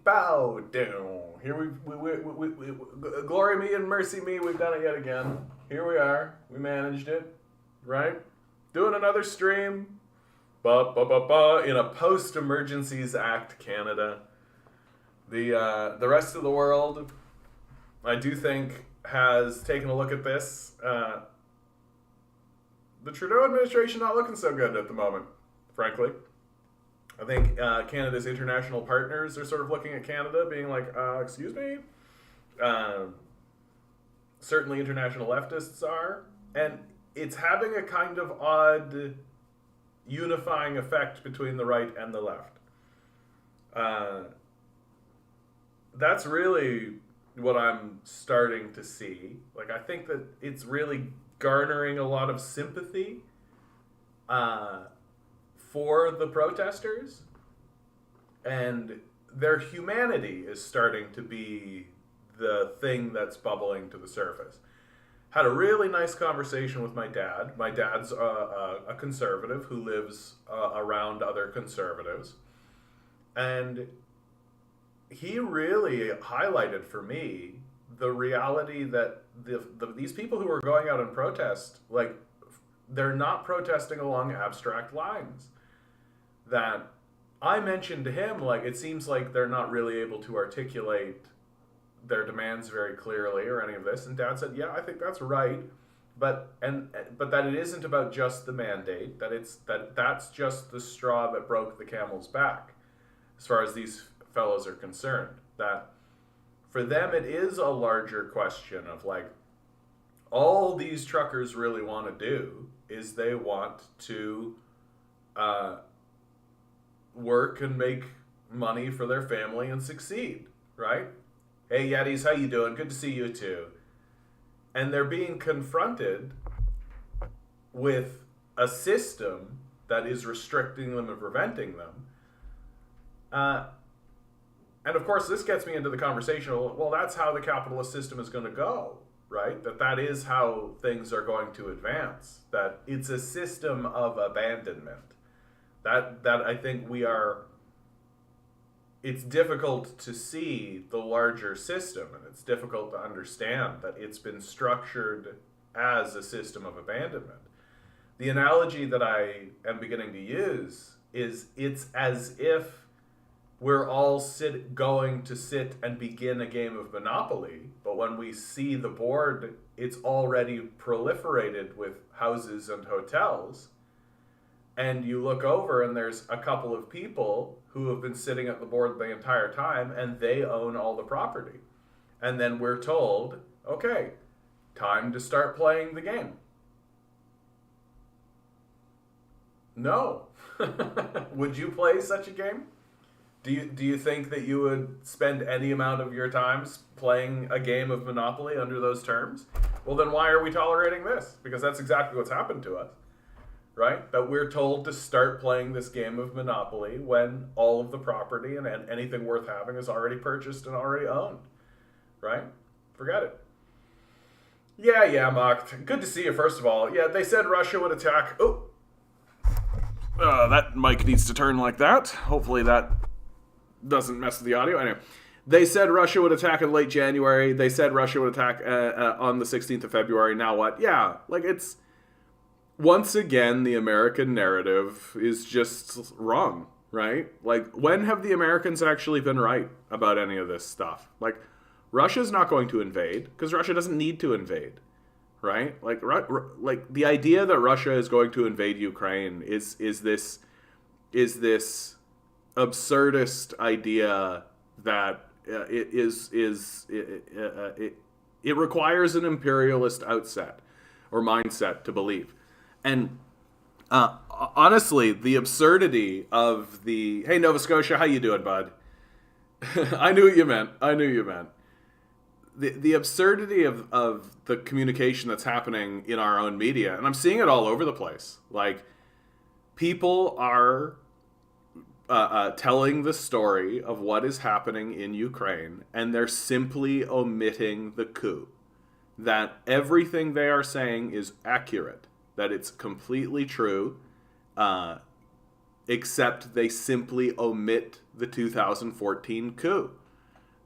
Bow down. Here we glory me and mercy me. We've done it yet again. Here we are. We managed it, right? Doing another stream. In a post-emergencies act Canada. The rest of the world, I do think, has taken a look at this. The Trudeau administration not looking so good at the moment, frankly. I think Canada's international partners are sort of looking at Canada being like, excuse me? Certainly international leftists are. And it's having a kind of odd unifying effect between the right and the left. That's really what I'm starting to see. Like, I think that it's really garnering a lot of sympathy for the protesters, and their humanity is starting to be the thing that's bubbling to the surface. Had a really nice conversation with my dad. My dad's a conservative who lives around other conservatives, and he really highlighted for me the reality that these people who are going out and protest, like, they're not protesting along abstract lines. That I mentioned to him, like, it seems like they're not really able to articulate their demands very clearly or any of this. And Dad said, yeah, I think that's right. But that it isn't about just the mandate, that's just the straw that broke the camel's back, as far as these fellows are concerned. That for them it is a larger question of, like, all these truckers really want to do is they want to work and make money for their family and succeed, right? Hey, Yetis, how you doing? Good to see you too. And they're being confronted with a system that is restricting them and preventing them. And of course, this gets me into the conversation. Well, that's how the capitalist system is going to go, right? That is how things are going to advance. That it's a system of abandonment. That I think it's difficult to see the larger system, and it's difficult to understand that it's been structured as a system of abandonment. The analogy that I am beginning to use is it's as if we're all going to sit and begin a game of Monopoly, but when we see the board, it's already proliferated with houses and hotels. And you look over and there's a couple of people who have been sitting at the board the entire time, and they own all the property. And then we're told, okay, time to start playing the game. No. Would you play such a game? Do you think that you would spend any amount of your time playing a game of Monopoly under those terms? Well, then why are we tolerating this? Because that's exactly what's happened to us. Right? That we're told to start playing this game of Monopoly when all of the property and anything worth having is already purchased and already owned. Right? Forget it. Yeah, Mocked. Good to see you, first of all. Yeah, they said Russia would attack... Oh! That mic needs to turn like that. Hopefully that doesn't mess with the audio. Anyway, they said Russia would attack in late January. They said Russia would attack on the 16th of February. Now what? Yeah, like, it's... Once again, the American narrative is just wrong, right? Like, when have the Americans actually been right about any of this stuff? Like, Russia's not going to invade because Russia doesn't need to invade, right? Like the idea that Russia is going to invade Ukraine is this absurdist idea that it requires an imperialist outset or mindset to believe. And honestly, the absurdity of the... Hey, Nova Scotia, how you doing, bud? I knew what you meant. The absurdity of the communication that's happening in our own media, and I'm seeing it all over the place. Like, people are telling the story of what is happening in Ukraine, and they're simply omitting the coup. That everything they are saying is accurate. That it's completely true, except they simply omit the 2014 coup.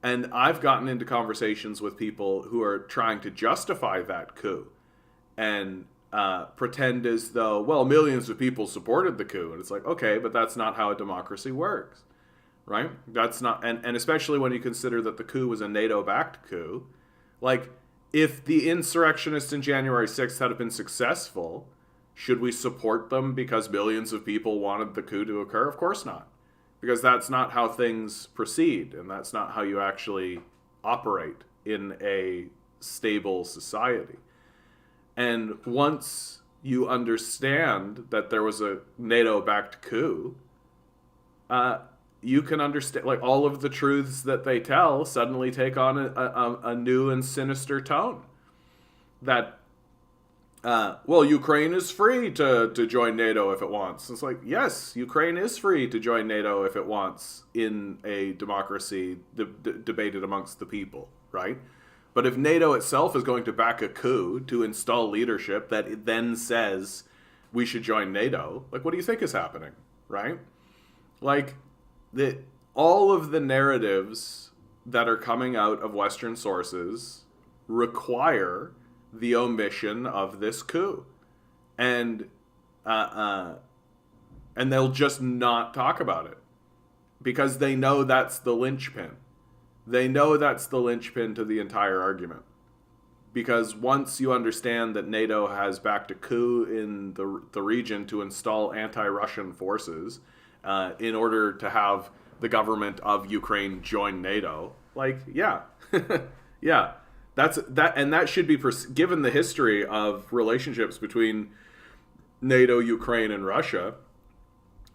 And I've gotten into conversations with people who are trying to justify that coup and pretend as though, well, millions of people supported the coup. And it's like, okay, but that's not how a democracy works, right? That's not, and especially when you consider that the coup was a NATO-backed coup. Like, if the insurrectionists in January 6th had been successful, should we support them because millions of people wanted the coup to occur? Of course not. Because that's not how things proceed, and that's not how you actually operate in a stable society. And once you understand that there was a NATO-backed coup, you can understand, like, all of the truths that they tell suddenly take on a new and sinister tone. That, well, Ukraine is free to join NATO if it wants. It's like, yes, Ukraine is free to join NATO if it wants in a democracy debated amongst the people, right? But if NATO itself is going to back a coup to install leadership that it then says we should join NATO, like, what do you think is happening, right? Like, all of the narratives that are coming out of Western sources require the omission of this coup, and they'll just not talk about it because they know that's the linchpin. They know that's the linchpin to the entire argument. Because once you understand that NATO has backed a coup in the region to install anti-Russian forces in order to have the government of Ukraine join NATO, like, yeah, yeah. That should be, given the history of relationships between NATO, Ukraine, and Russia,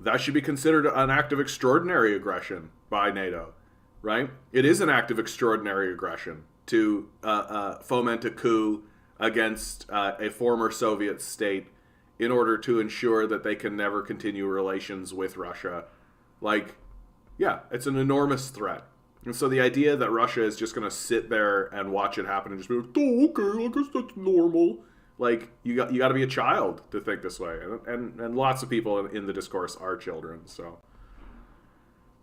that should be considered an act of extraordinary aggression by NATO, right? It is an act of extraordinary aggression to foment a coup against a former Soviet state in order to ensure that they can never continue relations with Russia. Like, yeah, it's an enormous threat. And so the idea that Russia is just going to sit there and watch it happen and just be like, oh, okay, I guess that's normal. Like, you got to be a child to think this way. And lots of people in the discourse are children. So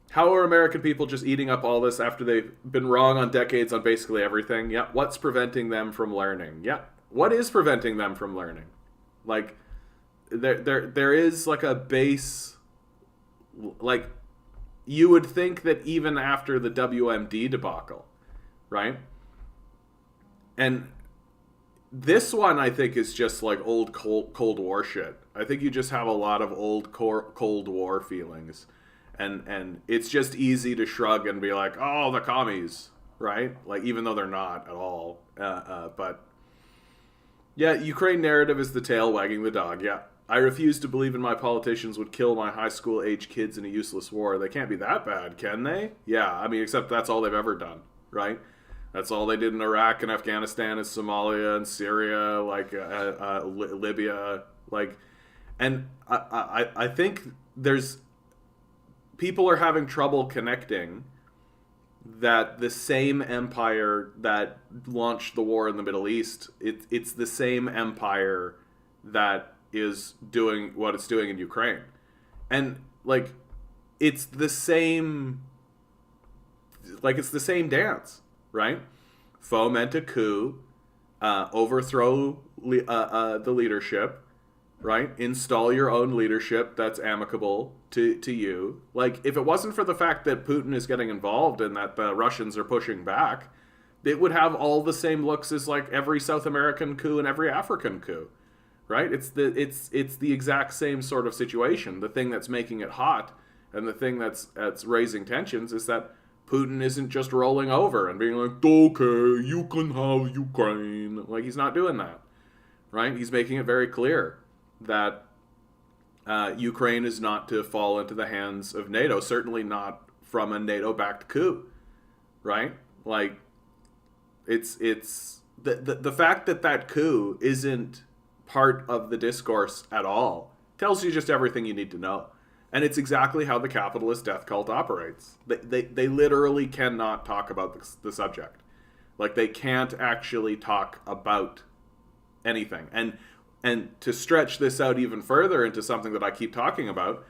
how are American people just eating up all this after they've been wrong on decades on basically everything? Yeah. What's preventing them from learning? Yeah. What is preventing them from learning? Like, there is like a base, like, you would think that even after the WMD debacle, right? And this one, I think, is just like old Cold War shit. I think you just have a lot of old Cold War feelings. And it's just easy to shrug and be like, oh, the commies, right? Like, even though they're not at all. But, yeah, Ukraine narrative is the tail wagging the dog, yeah. I refuse to believe in my politicians would kill my high school age kids in a useless war. They can't be that bad, can they? Yeah, I mean, except that's all they've ever done, right? That's all they did in Iraq and Afghanistan and Somalia and Syria, like Libya, like, and I think people are having trouble connecting that the same empire that launched the war in the Middle East, it's the same empire that is doing what it's doing in Ukraine. And like, it's the same dance, right? Foment a coup, overthrow the leadership, right? Install your own leadership that's amicable to you. Like, if it wasn't for the fact that Putin is getting involved and that the Russians are pushing back, it would have all the same looks as like every South American coup and every African coup. Right? It's the exact same sort of situation. The thing that's making it hot and the thing that's raising tensions is that Putin isn't just rolling over and being like, okay, you can have Ukraine. Like, he's not doing that. Right? He's making it very clear that Ukraine is not to fall into the hands of NATO, certainly not from a NATO-backed coup. Right? Like, it's the fact that coup isn't part of the discourse at all tells you just everything you need to know. And it's exactly how the capitalist death cult operates. They literally cannot talk about the subject. Like, they can't actually talk about anything. And to stretch this out even further into something that I keep talking about,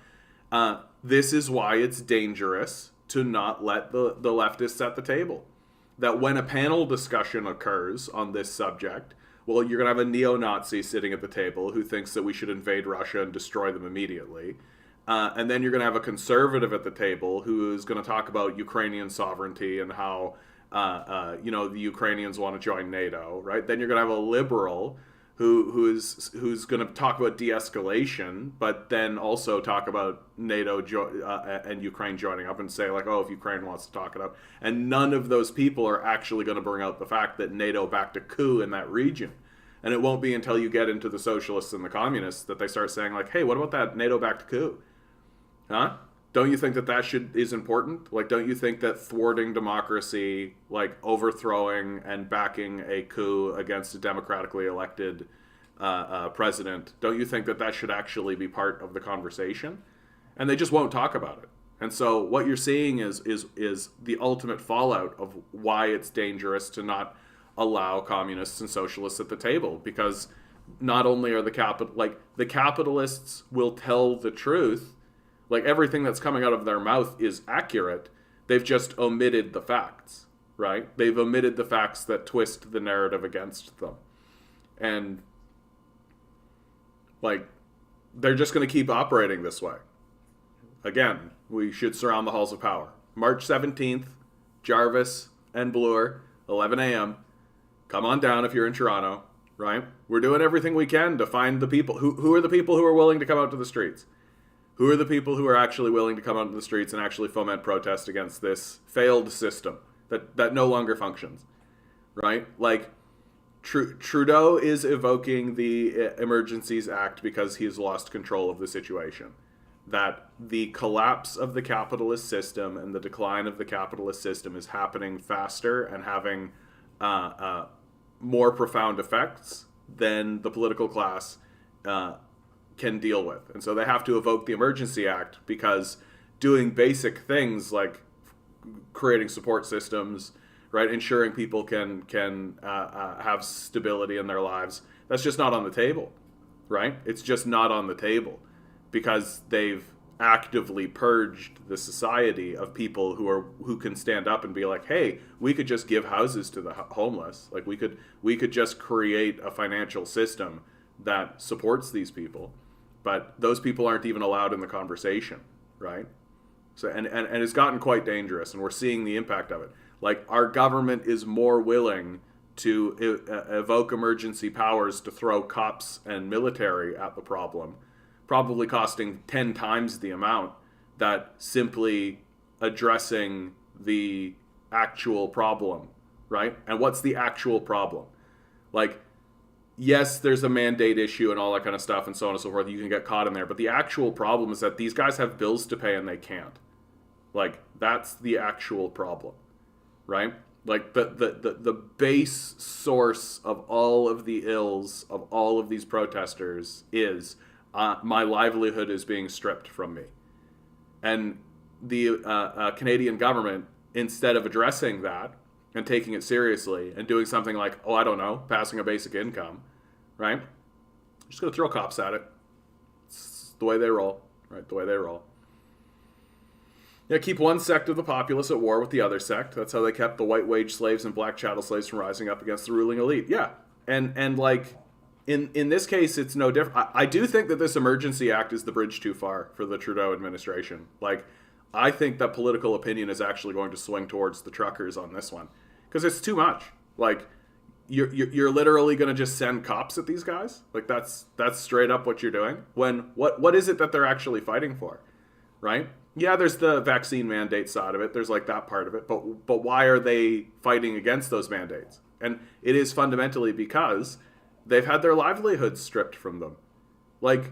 This is why it's dangerous to not let the leftists at the table. That when a panel discussion occurs on this subject, well, you're going to have a neo-Nazi sitting at the table who thinks that we should invade Russia and destroy them immediately. And then you're going to have a conservative at the table who is going to talk about Ukrainian sovereignty and how, the Ukrainians want to join NATO, right? Then you're going to have a liberal who's going to talk about de-escalation, but then also talk about NATO and Ukraine joining up and say like, oh, if Ukraine wants to talk it up. And none of those people are actually going to bring out the fact that NATO backed a coup in that region. And it won't be until you get into the socialists and the communists that they start saying like, hey, what about that NATO backed coup? Huh? Don't you think that is important? Like, don't you think that thwarting democracy, like overthrowing and backing a coup against a democratically elected president, don't you think that should actually be part of the conversation? And they just won't talk about it. And so what you're seeing is the ultimate fallout of why it's dangerous to not allow communists and socialists at the table, because not only are the capitalists will tell the truth. Like, everything that's coming out of their mouth is accurate. They've just omitted the facts, right? They've omitted the facts that twist the narrative against them. And, like, they're just going to keep operating this way. Again, we should surround the halls of power. March 17th, Jarvis and Bloor, 11 a.m. Come on down if you're in Toronto, right? We're doing everything we can to find the people. Who are the people who are willing to come out to the streets? Who are the people who are actually willing to come out to the streets and actually foment protest against this failed system that no longer functions, right? Like, Trudeau is evoking the Emergencies Act because he's lost control of the situation. That the collapse of the capitalist system and the decline of the capitalist system is happening faster and having more profound effects than the political class can deal with. And so they have to evoke the Emergency Act, because doing basic things like creating support systems, right, ensuring people can have stability in their lives, that's just not on the table, right? It's just not on the table, because they've actively purged the society of people who can stand up and be like, hey, we could just give houses to the homeless. Like, we could just create a financial system that supports these people. But those people aren't even allowed in the conversation, right? So and it's gotten quite dangerous, and we're seeing the impact of it. Like, our government is more willing to evoke emergency powers to throw cops and military at the problem, probably costing 10 times the amount that simply addressing the actual problem, right? And what's the actual problem? Like, yes, there's a mandate issue and all that kind of stuff and so on and so forth. You can get caught in there. But the actual problem is that these guys have bills to pay and they can't. Like, that's the actual problem, right? Like, the base source of all of the ills of all of these protesters is my livelihood is being stripped from me. And the Canadian government, instead of addressing that and taking it seriously and doing something like, oh, I don't know, passing a basic income, right? Just going to throw cops at it. It's the way they roll, right? The way they roll. Yeah, keep one sect of the populace at war with the other sect. That's how they kept the white wage slaves and black chattel slaves from rising up against the ruling elite. Yeah, and like, in this case, it's no different. I do think that this Emergency Act is the bridge too far for the Trudeau administration. Like, I think that political opinion is actually going to swing towards the truckers on this one, because it's too much. Like, you're literally going to just send cops at these guys. Like, that's straight up what you're doing. When what is it that they're actually fighting for, right? Yeah, there's the vaccine mandate side of it. There's like that part of it. But why are they fighting against those mandates? And it is fundamentally because they've had their livelihoods stripped from them. Like,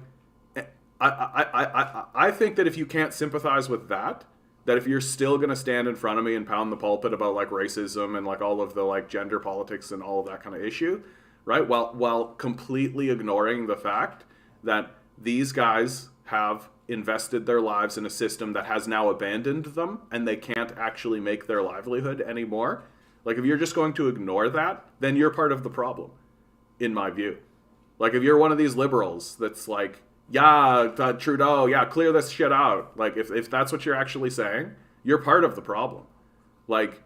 I think that if you can't sympathize with that if you're still going to stand in front of me and pound the pulpit about like racism and like all of the like gender politics and all of that kind of issue, right? While completely ignoring the fact that these guys have invested their lives in a system that has now abandoned them and they can't actually make their livelihood anymore. Like, if you're just going to ignore that, then you're part of the problem, in my view. Like, if you're one of these liberals that's like, yeah, Trudeau, yeah, clear this shit out. Like, if that's what you're actually saying, you're part of the problem. Like,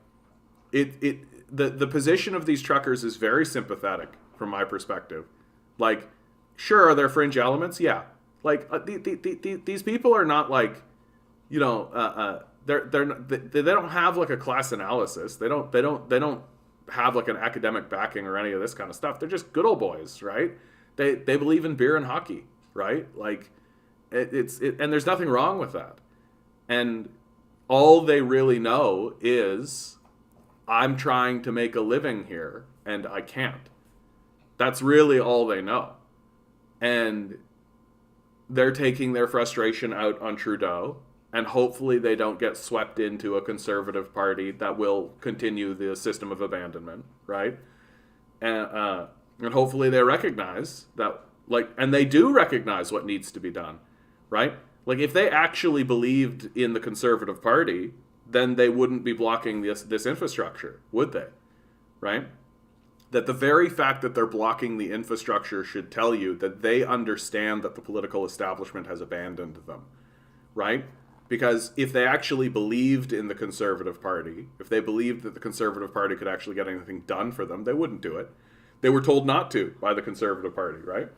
the position of these truckers is very sympathetic from my perspective. Like, sure, are there fringe elements? Yeah. Like, these people are not like, you know, they don't have like a class analysis. They don't have like an academic backing or any of this kind of stuff. They're just good old boys, right? They believe in beer and hockey, right? Like, and there's nothing wrong with that. And all they really know is, I'm trying to make a living here and I can't. That's really all they know. And they're taking their frustration out on Trudeau, and hopefully they don't get swept into a conservative party that will continue the system of abandonment, right? And hopefully they recognize that, like, and they do recognize what needs to be done, right? Like, if they actually believed in the Conservative Party, then they wouldn't be blocking this infrastructure, would they? Right? That the very fact that they're blocking the infrastructure should tell you that they understand that the political establishment has abandoned them, right? Because if they actually believed in the Conservative Party, if they believed that the Conservative Party could actually get anything done for them, they wouldn't do it. They were told not to by the Conservative Party, right?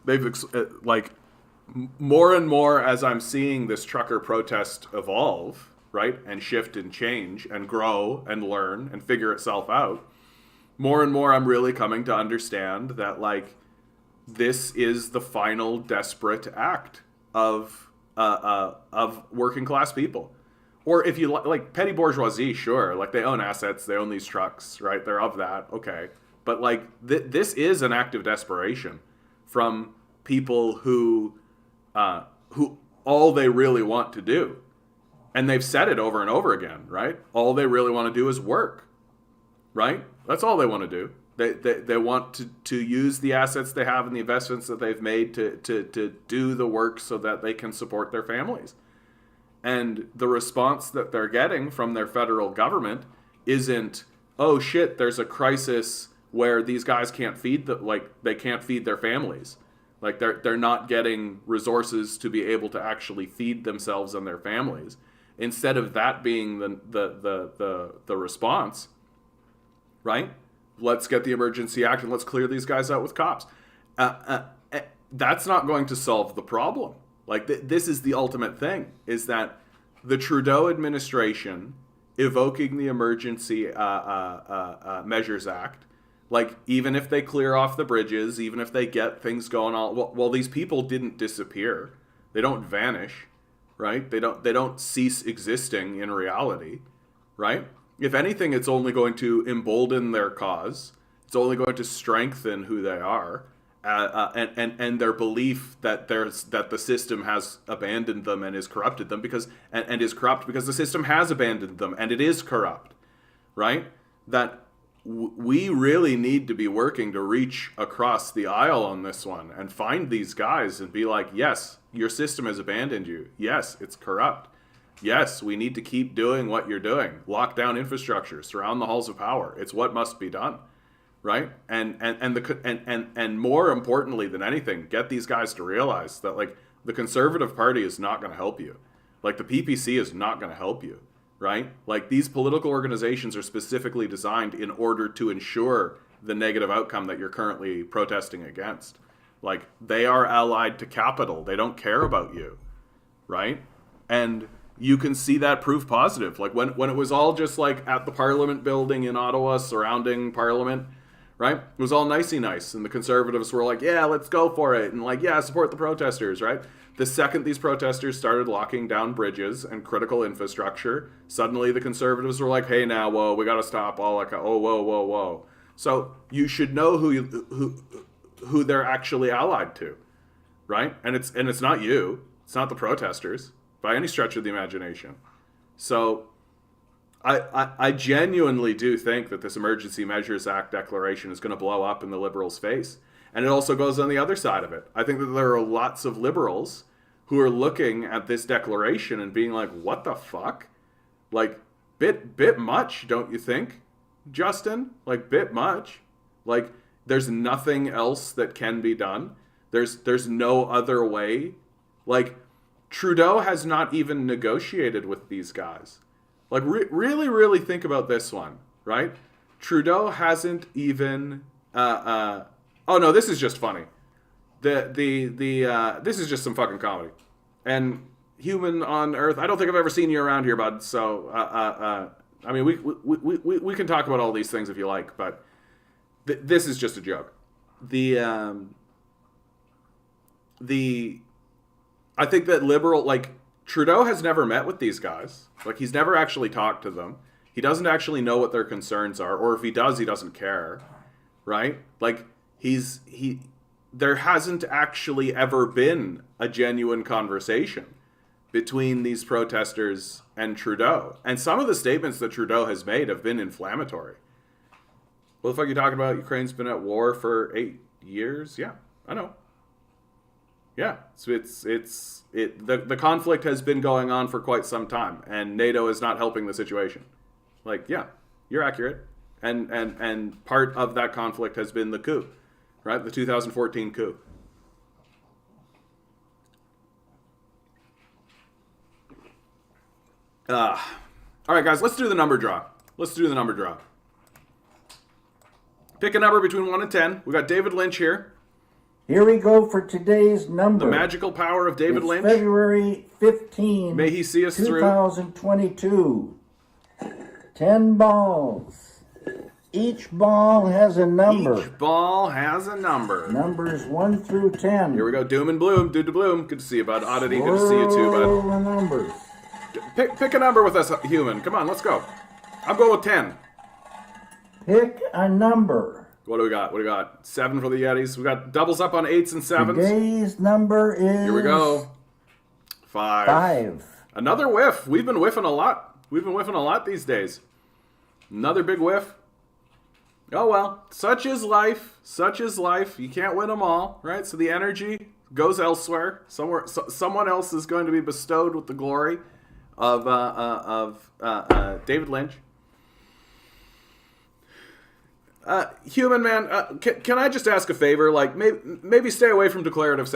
They've, like, more and more as I'm seeing this trucker protest evolve, right, and shift and change and grow and learn and figure itself out, more and more I'm really coming to understand that, like, this is the final desperate act of working class people. Or if you like petty bourgeoisie, sure, like, they own assets, they own these trucks, right? They're of that, okay. But, like, this is an act of desperation from people who all they really want to do, and they've said it over and over again, right? All they really want to do is work, right? That's all they want to do. They want to use the assets they have and the investments that they've made to do the work so that they can support their families. And the response that they're getting from their federal government isn't, oh shit, there's a crisis where these guys can't feed they can't feed their families. Like, they're not getting resources to be able to actually feed themselves and their families. Instead of that being the response, right? Let's get the emergency act and let's clear these guys out with cops. That's not going to solve the problem. Like, this is the ultimate thing, is that the Trudeau administration evoking the Emergency Measures Act, like, even if they clear off the bridges, even if they get things going on, well, these people didn't disappear. They don't vanish, right? They don't cease existing in reality, right? If anything, it's only going to embolden their cause. It's only going to strengthen who they are, and their belief that the system has abandoned them and is corrupted them and is corrupt because the system has abandoned them and it is corrupt, right? That we really need to be working to reach across the aisle on this one and find these guys and be like, yes, your system has abandoned you. Yes, it's corrupt. Yes, we need to keep doing what you're doing. Lock down infrastructure, surround the halls of power. It's what must be done, right? And more importantly than anything, get these guys to realize that, like, the Conservative Party is not going to help you. Like, the PPC is not going to help you, right? Like, these political organizations are specifically designed in order to ensure the negative outcome that you're currently protesting against. Like, they are allied to capital. They don't care about you, right? And you can see that proof positive. Like, when it was all just, like, at the Parliament building in Ottawa surrounding Parliament, right? It was all nicey nice. And the Conservatives were like, yeah, let's go for it. And, like, yeah, support the protesters, right? The second these protesters started locking down bridges and critical infrastructure, suddenly the Conservatives were like, hey, now, whoa, we got to stop all, like, oh, whoa. So you should know who they're actually allied to, right? And it's not you. It's not the protesters by any stretch of the imagination. So I genuinely do think that this Emergency Measures Act declaration is going to blow up in the Liberals' face. And it also goes on the other side of it. I think that there are lots of Liberals who are looking at this declaration and being like, what the fuck? Like, bit much, don't you think, Justin? Like, bit much. Like, there's nothing else that can be done. There's no other way. Like, Trudeau has not even negotiated with these guys. Like, really, really think about this one, right? Trudeau hasn't even. Oh no, this is just funny. This is just some fucking comedy. And human on Earth, I don't think I've ever seen you around here, bud. So, I mean, we can talk about all these things if you like, but this is just a joke. I think that like, Trudeau has never met with these guys. Like, he's never actually talked to them. He doesn't actually know what their concerns are, or if he does, he doesn't care, right? Like, there hasn't actually ever been a genuine conversation between these protesters and Trudeau. And some of the statements that Trudeau has made have been inflammatory. What the fuck are you talking about? Ukraine's been at war for 8 years? Yeah, I know. Yeah, so the conflict has been going on for quite some time, and NATO is not helping the situation. Like, yeah, you're accurate. And part of that conflict has been the coup, right? The 2014 coup. All right, guys, let's do the number draw. Pick a number between 1 and 10. We got David Lynch here. Here we go for today's number. The magical power of David Lynch. February 15, May he see us 2022. 10 balls. Each ball has a number. Numbers 1 through 10. Here we go. Doom and Bloom. Dude to Bloom. Good to see you, bud. Oddity. Good to see you too, bud. The numbers. Pick a number with us, human. Come on, let's go. I'm going with 10. Pick a number. What do we got? 7 for the Yetis. We got doubles up on 8s and 7s. Today's number is... Here we go. 5. Another whiff. We've been whiffing a lot these days. Another big whiff. Oh well. Such is life. You can't win them all, right? So the energy goes elsewhere. Someone else is going to be bestowed with the glory of David Lynch. Human man, can I just ask a favor? Like, maybe stay away from declarative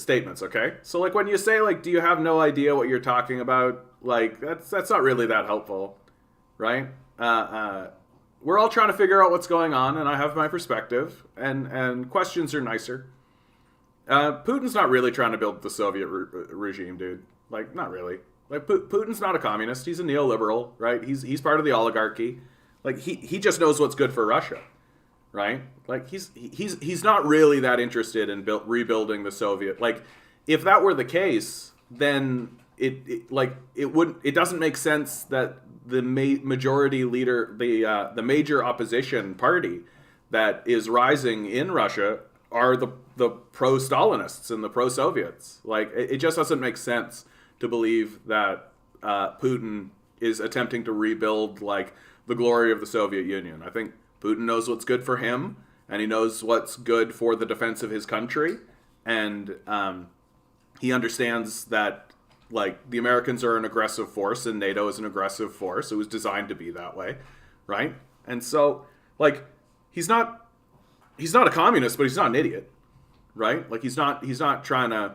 statements, okay? So, like, when you say, like, do you have no idea what you're talking about? Like, that's not really that helpful, right? We're all trying to figure out what's going on, and I have my perspective, and questions are nicer. Putin's not really trying to build the Soviet regime, dude. Like, not really. Like, Putin's not a communist. He's a neoliberal, right? He's part of the oligarchy. Like, he just knows what's good for Russia, right? Like, he's not really that interested in rebuilding the Soviet. Like, if that were the case, then it doesn't make sense that the majority leader, the major opposition party that is rising in Russia are the pro-Stalinists and the pro-Soviets. Like, it just doesn't make sense to believe that Putin is attempting to rebuild, like, the glory of the Soviet Union. I think Putin knows what's good for him, and he knows what's good for the defense of his country, and he understands that, like, the Americans are an aggressive force and NATO is an aggressive force. It was designed to be that way, right? And so, like, he's not a communist, but he's not an idiot, right? Like, he's not trying to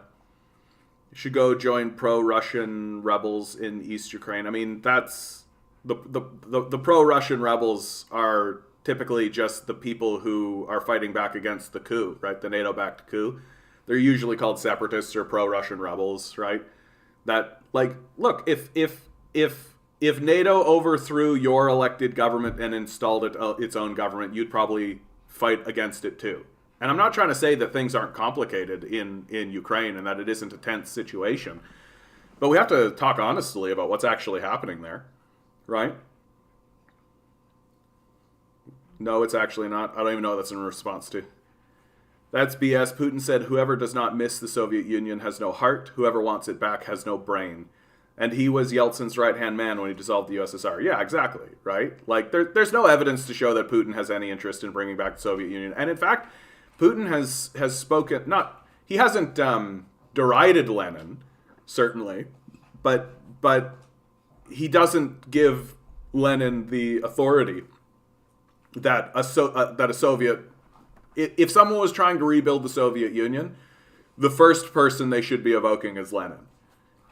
should go join pro-Russian rebels in East Ukraine. I mean, that's the pro-Russian rebels are typically just the people who are fighting back against the coup, right? The NATO-backed coup. They're usually called separatists or pro-Russian rebels, right? That, like, look, if NATO overthrew your elected government and installed its own government, you'd probably fight against it too. And I'm not trying to say that things aren't complicated in Ukraine and that it isn't a tense situation, but we have to talk honestly about what's actually happening there. Right? No, it's actually not. I don't even know what that's in response to. That's BS. Putin said, whoever does not miss the Soviet Union has no heart. Whoever wants it back has no brain. And he was Yeltsin's right-hand man when he dissolved the USSR. Yeah, exactly. Right? Like, there's no evidence to show that Putin has any interest in bringing back the Soviet Union. And in fact, Putin has spoken, he hasn't derided Lenin, certainly, but he doesn't give Lenin the authority that a Soviet if someone was trying to rebuild the Soviet Union, the first person they should be evoking is Lenin.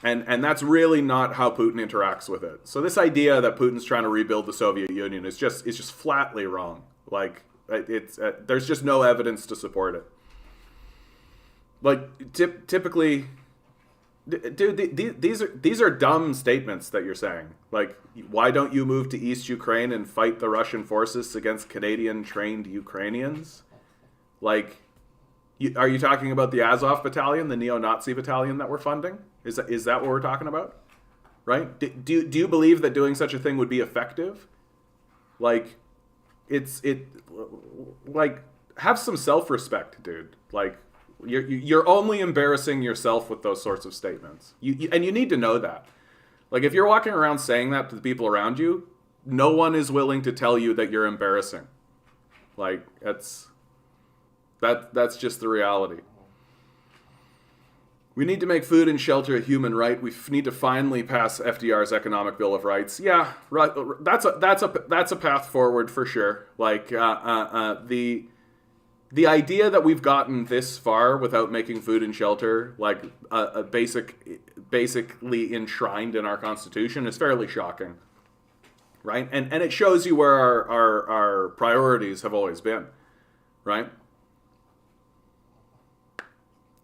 And that's really not how Putin interacts with it. So this idea that Putin's trying to rebuild the Soviet Union is just flatly wrong. Like, there's just no evidence to support it. Like, typically, dude, these are dumb statements that you're saying. Like, why don't you move to East Ukraine and fight the Russian forces against Canadian-trained Ukrainians? Like, are you talking about the Azov battalion, the neo-Nazi battalion that we're funding? Is that what we're talking about? Right? Do you believe that doing such a thing would be effective? Like, like, have some self-respect, dude. Like, you're only embarrassing yourself with those sorts of statements. And you need to know that. Like, if you're walking around saying that to the people around you, no one is willing to tell you that you're embarrassing. Like, that's just the reality. We need to make food and shelter a human right. We need to finally pass FDR's Economic Bill of Rights. Yeah, right. That's a path forward for sure. Like the idea that we've gotten this far without making food and shelter like basically enshrined in our Constitution is fairly shocking, right? And it shows you where our priorities have always been, right?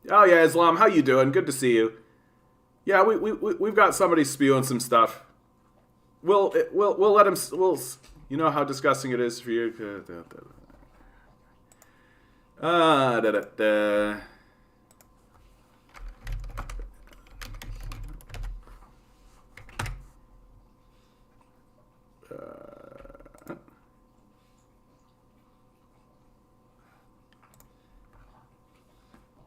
Oh yeah, Islam, how you doing? Good to see you. Yeah, we've got somebody spewing some stuff. We'll let him. You know how disgusting it is for you.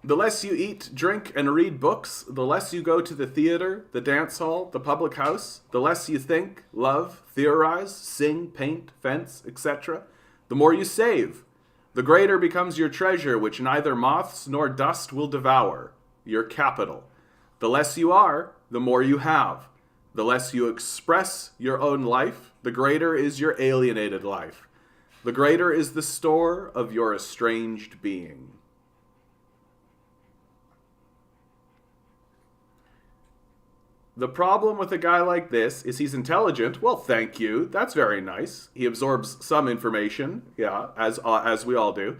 The less you eat, drink, and read books, the less you go to the theater, the dance hall, the public house, the less you think, love, theorize, sing, paint, fence, etc., the more you save. The greater becomes your treasure, which neither moths nor dust will devour, your capital. The less you are, the more you have. The less you express your own life, the greater is your alienated life. The greater is the store of your estranged being. The problem with a guy like this is he's intelligent. Well, thank you. That's very nice. He absorbs some information, yeah, as we all do,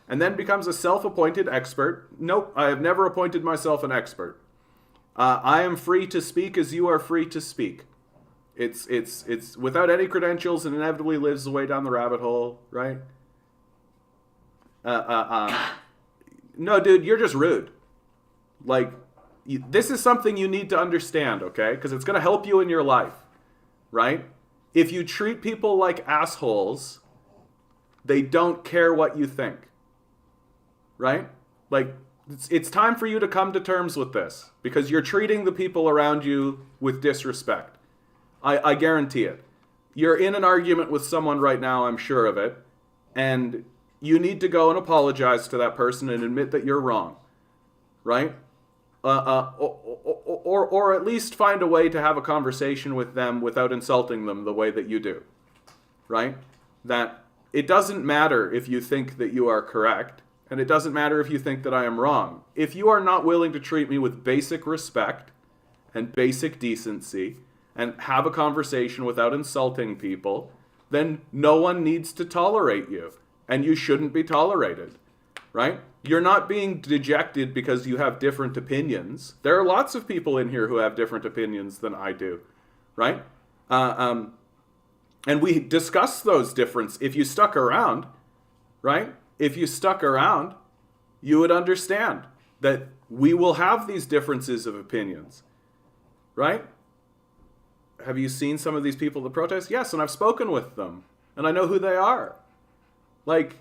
and then becomes a self-appointed expert. Nope, I have never appointed myself an expert. I am free to speak as you are free to speak. It's without any credentials and inevitably lives way down the rabbit hole, right? No, dude, you're just rude. Like, this is something you need to understand, okay? Because it's going to help you in your life, right? If you treat people like assholes, they don't care what you think, right? Like, it's time for you to come to terms with this because you're treating the people around you with disrespect. I guarantee it. You're in an argument with someone right now, I'm sure of it, and you need to go and apologize to that person and admit that you're wrong, right? Or at least find a way to have a conversation with them without insulting them the way that you do, right? That it doesn't matter if you think that you are correct, and it doesn't matter if you think that I am wrong. If you are not willing to treat me with basic respect and basic decency and have a conversation without insulting people, then no one needs to tolerate you, and you shouldn't be tolerated, right? You're not being dejected because you have different opinions. There are lots of people in here who have different opinions than I do, right? And we discussed those differences. If you stuck around, right? If you stuck around, you would understand that we will have these differences of opinions, right? Have you seen some of these people that protest? Yes, and I've spoken with them, and I know who they are. Like,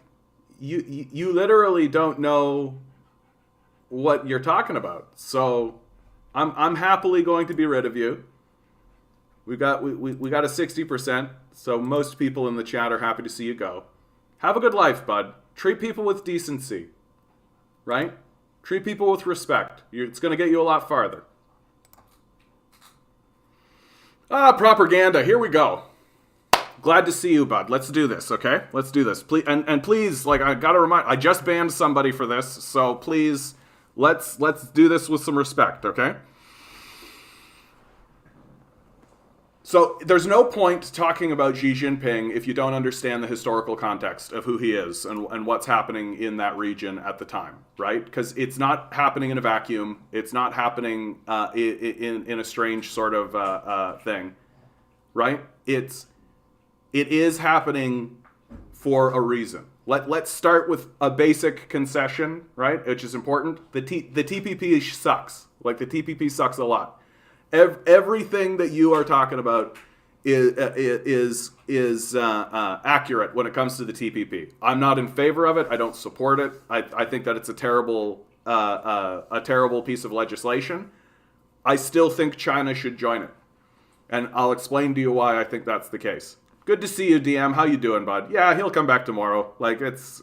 you literally don't know what you're talking about. So I'm happily going to be rid of you. We got a 60%, so most people in the chat are happy to see you go. Have a good life, bud. Treat people with decency, right? Treat people with respect. It's going to get you a lot farther. Propaganda. Here we go. glad to see you, bud. Let's do this, okay? Let's do this. Please, and please, like, I gotta remind, I just banned somebody for this, so please, let's do this with some respect, okay? So there's no point talking about Xi Jinping if you don't understand the historical context of who he is and what's happening in that region at the time, right? Because it's not happening in a vacuum. It's not happening in a strange sort of thing, right? It is happening for a reason. Let's start with a basic concession, right? Which is important. The TPP sucks. Like, the TPP sucks a lot. Everything that you are talking about is accurate when it comes to the TPP. I'm not in favor of it. I don't support it. I think that it's a terrible piece of legislation. I still think China should join it, and I'll explain to you why I think that's the case. Good to see you, DM. How you doing, bud? Yeah, he'll come back tomorrow. Like, it's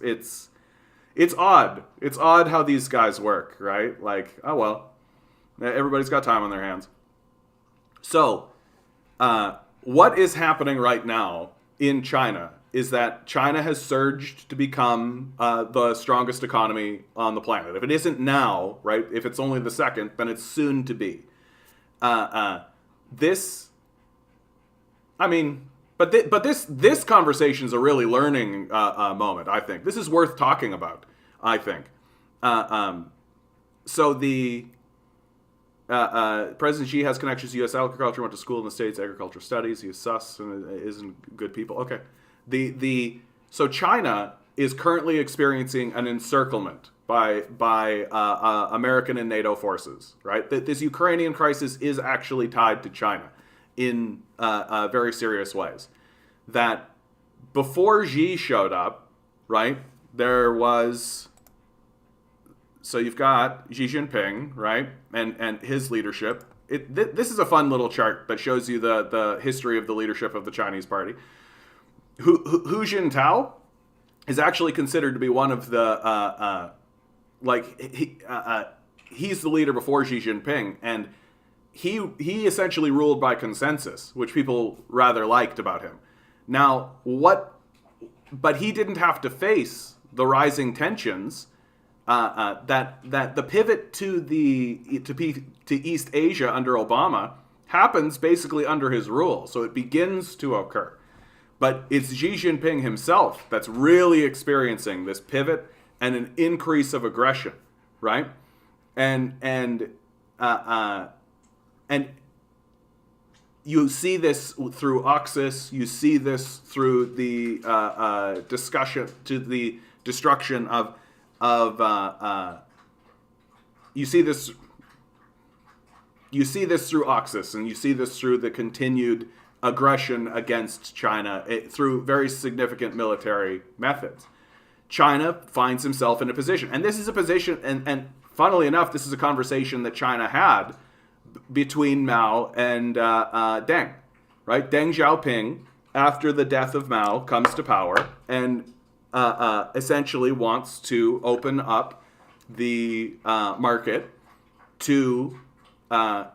odd. It's odd how these guys work, right? Like, oh well, everybody's got time on their hands. So, what is happening right now in China is that China has surged to become the strongest economy on the planet. If it isn't now, right, if it's only the second, then it's soon to be. This conversation is a really learning moment, I think. This is worth talking about, I think. President Xi has connections to U.S. agriculture, went to school in the States, agriculture studies. He is sus and isn't good people. Okay. So China is currently experiencing an encirclement by American and NATO forces, right? This Ukrainian crisis is actually tied to China in very serious ways. That before Xi showed up, right, there was... So you've got Xi Jinping, right, and his leadership. This is a fun little chart that shows you the history of the leadership of the Chinese party. Hu Jintao is actually considered to be one of the he's the leader before Xi Jinping, and he essentially ruled by consensus, which people rather liked about him. Now, but he didn't have to face the rising tensions. That the pivot to East Asia under Obama happens basically under his rule, so it begins to occur. But it's Xi Jinping himself that's really experiencing this pivot and an increase of aggression, right? And you see this through Oxus. You see this through the destruction of you see this through Oxus, and you see this through the continued aggression against China through very significant military methods. China finds himself in a position, and this is a position, and funnily enough, this is a conversation that China had between Mao and Deng, right? Deng Xiaoping, after the death of Mao, comes to power and essentially wants to open up the market to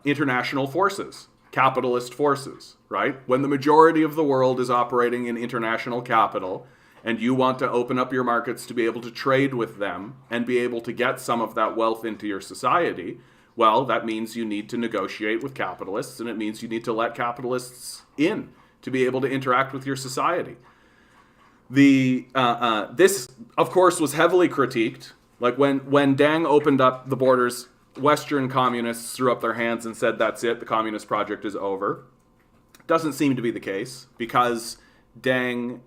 international forces, capitalist forces, right? When the majority of the world is operating in international capital and you want to open up your markets to be able to trade with them and be able to get some of that wealth into your society, well, that means you need to negotiate with capitalists, and it means you need to let capitalists in to be able to interact with your society. This, of course, was heavily critiqued. Like when Deng opened up the borders, Western communists threw up their hands and said, that's it, the communist project is over. Doesn't seem to be the case, because Deng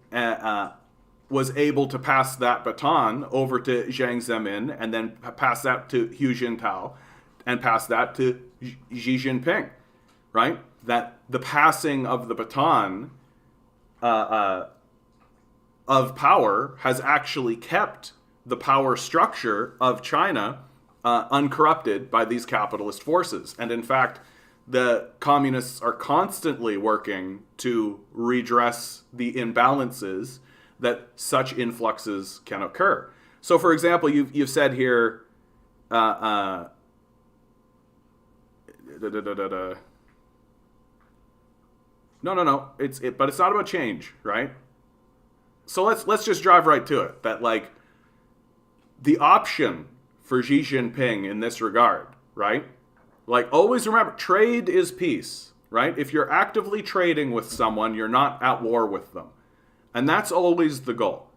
was able to pass that baton over to Jiang Zemin, and then pass that to Hu Jintao, and pass that to Xi Jinping, right? That the passing of the baton of power has actually kept the power structure of China uncorrupted by these capitalist forces. And in fact, the communists are constantly working to redress the imbalances that such influxes can occur. So, for example, you've said here, No. But it's not about change, right? So let's just drive right to it. That like the option for Xi Jinping in this regard, right? Like always remember, trade is peace, right? If you're actively trading with someone, you're not at war with them. And that's always the goal.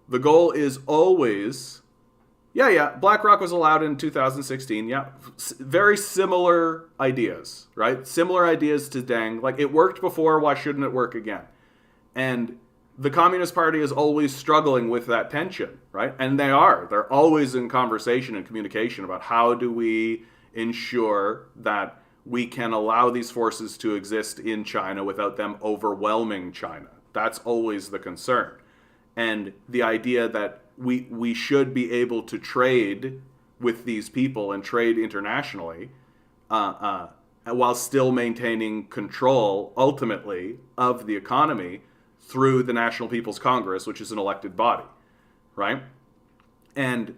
The goal is always, BlackRock was allowed in 2016. Yeah, very similar ideas, right? Similar ideas to Deng. Like it worked before, why shouldn't it work again? And the Communist Party is always struggling with that tension, right? And they're always in conversation and communication about how do we ensure that we can allow these forces to exist in China without them overwhelming China. That's always the concern. And the idea that we should be able to trade with these people and trade internationally while still maintaining control, ultimately, of the economy through the National People's Congress, which is an elected body, right? And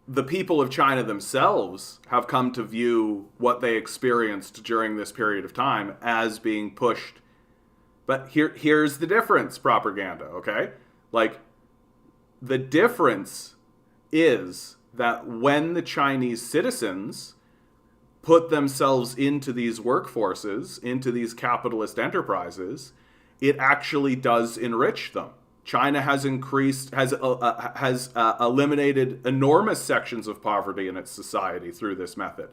the people of China themselves have come to view what they experienced during this period of time as being pushed. But here's the difference, propaganda, okay? Like, the difference is that when the Chinese citizens put themselves into these workforces, into these capitalist enterprises, it actually does enrich them. China has eliminated enormous sections of poverty in its society through this method,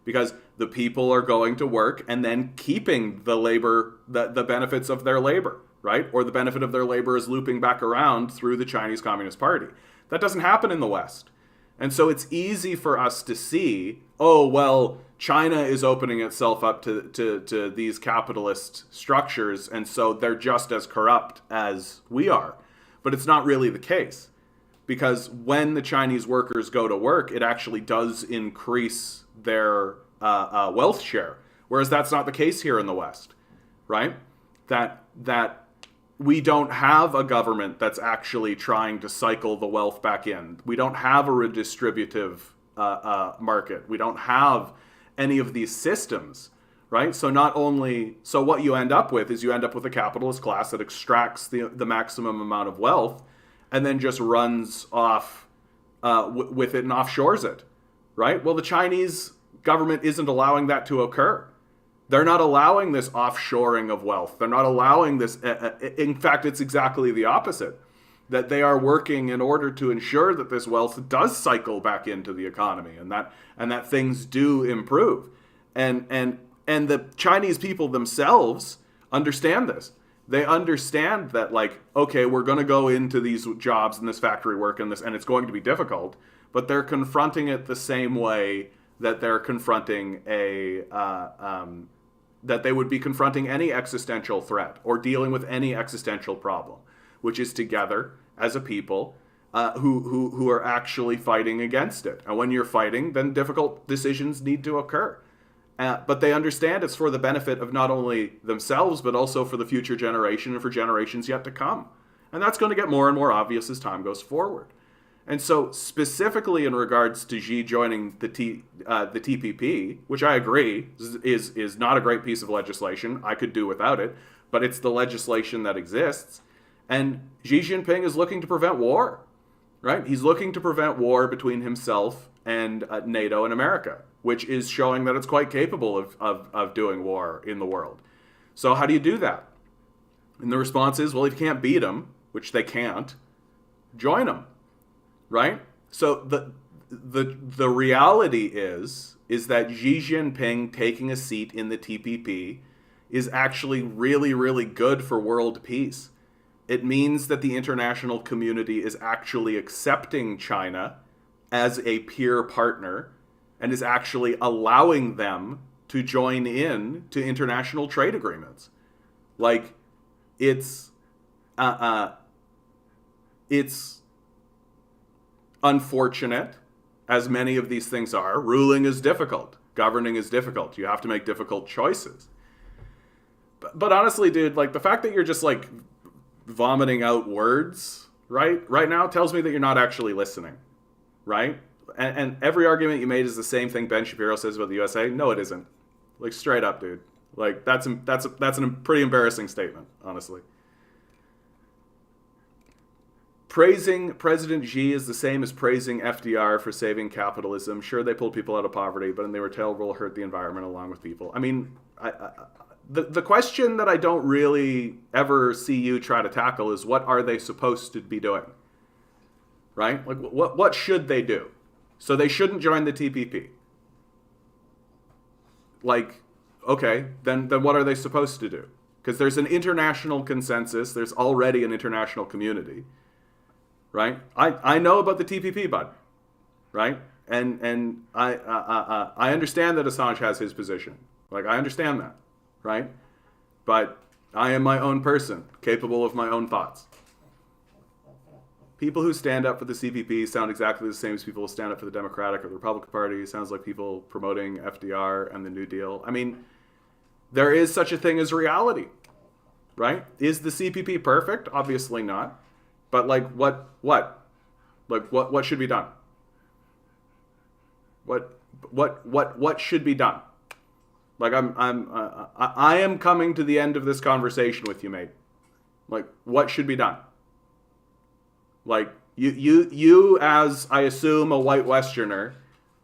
because the people are going to work and then keeping the labor, the benefits of their labor, right? Or the benefit of their labor is looping back around through the Chinese Communist Party. That doesn't happen in the West. And so it's easy for us to see, oh, well, China is opening itself up to these capitalist structures, and so they're just as corrupt as we are. But it's not really the case, because when the Chinese workers go to work, it actually does increase their wealth share, whereas that's not the case here in the West, right? That we don't have a government that's actually trying to cycle the wealth back in. We don't have a redistributive market. We don't have any of these systems, right? So what you end up with is you end up with a capitalist class that extracts the maximum amount of wealth and then just runs off with it and offshores it, right? Well, the Chinese government isn't allowing that to occur. They're not allowing this offshoring of wealth. They're not allowing this. In fact, it's exactly the opposite. That they are working in order to ensure that this wealth does cycle back into the economy, and that things do improve. And the Chinese people themselves understand this. They understand that, like, okay, we're going to go into these jobs and this factory work and it's going to be difficult, but they're confronting it the same way that they're confronting that they would be confronting any existential threat or dealing with any existential problem, which is together as a people who are actually fighting against it. And when you're fighting, then difficult decisions need to occur. But they understand it's for the benefit of not only themselves, but also for the future generation and for generations yet to come. And that's going to get more and more obvious as time goes forward. And so specifically in regards to Xi joining the TPP, which I agree is not a great piece of legislation, I could do without it, but it's the legislation that exists. And Xi Jinping is looking to prevent war, right? He's looking to prevent war between himself and NATO and America, which is showing that it's quite capable of doing war in the world. So how do you do that? And the response is, well, if you can't beat them, which they can't, join them. Right? So the reality is that Xi Jinping taking a seat in the TPP is actually really, really good for world peace. It means that the international community is actually accepting China as a peer partner and is actually allowing them to join in to international trade agreements. Like, it's unfortunate, as many of these things are. Ruling is difficult. Governing is difficult. You have to make difficult choices. But honestly, dude, like, the fact that you're just, like, vomiting out words right now tells me that you're not actually listening, right? And every argument you made is the same thing Ben Shapiro says about the USA. No, it isn't. Like, straight up, dude. Like, that's a pretty embarrassing statement, honestly. Praising President Xi is the same as praising FDR for saving capitalism. Sure, they pulled people out of poverty, but they were terrible, hurt the environment along with people. I mean, the question that I don't really ever see you try to tackle is, what are they supposed to be doing? Right? Like, what should they do? So they shouldn't join the TPP. Like, okay, then what are they supposed to do? Because there's an international consensus. There's already an international community. Right? I know about the TPP, bud. Right? And I understand that Assange has his position. Like, I understand that. Right? But I am my own person, capable of my own thoughts. People who stand up for the CPP sound exactly the same as people who stand up for the Democratic or the Republican Party. Sounds like people promoting FDR and the New Deal. I mean, there is such a thing as reality. Right? Is the CPP perfect? Obviously not. But like, what? Like, what should be done? What should be done? Like, I am coming to the end of this conversation with you, mate. Like, what should be done? Like, you as, I assume, a white Westerner,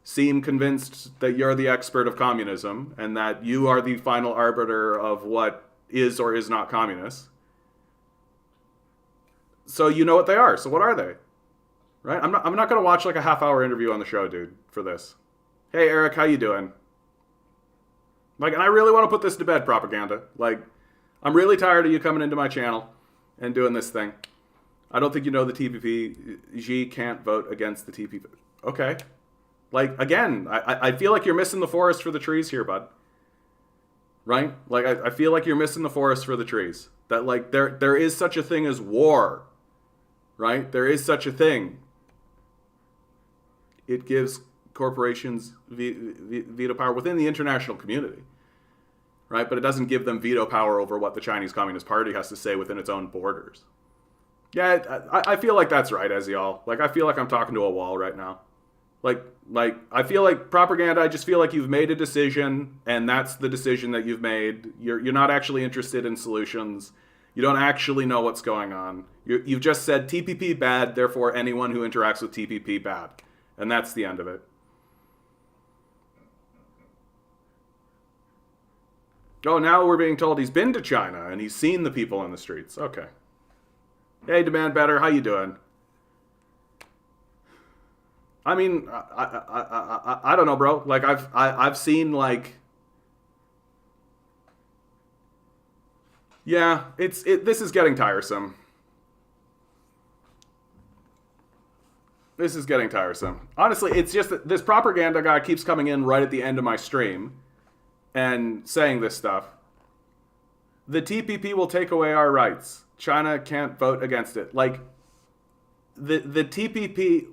seem convinced that you're the expert of communism and that you are the final arbiter of what is or is not communist. So you know what they are. So what are they? Right? I'm not going to watch like a half-hour interview on the show, dude, for this. Hey, Eric, how you doing? Like, and I really want to put this to bed, propaganda. Like, I'm really tired of you coming into my channel and doing this thing. I don't think you know the TPP. Xi can't vote against the TPP. Okay. Like, again, I feel like you're missing the forest for the trees here, bud. Right? Like, I feel like you're missing the forest for the trees. That, like, there is such a thing as war. Right? There is such a thing. It gives corporations veto power within the international community. Right? But it doesn't give them veto power over what the Chinese Communist Party has to say within its own borders. Yeah, I feel like that's right, as y'all. Like, I feel like I'm talking to a wall right now. Like, I feel like propaganda, I just feel like you've made a decision, and that's the decision that you've made. You're not actually interested in solutions. You don't actually know what's going on. You've just said TPP bad, therefore anyone who interacts with TPP bad. And that's the end of it. Oh, now we're being told he's been to China and he's seen the people on the streets. Okay. Hey, Demand Better, how you doing? I mean, I don't know, bro. Like, I've seen, like, yeah, this is getting tiresome. This is getting tiresome. Honestly, it's just that this propaganda guy keeps coming in right at the end of my stream and saying this stuff. The TPP will take away our rights. China can't vote against it. Like, the TPP...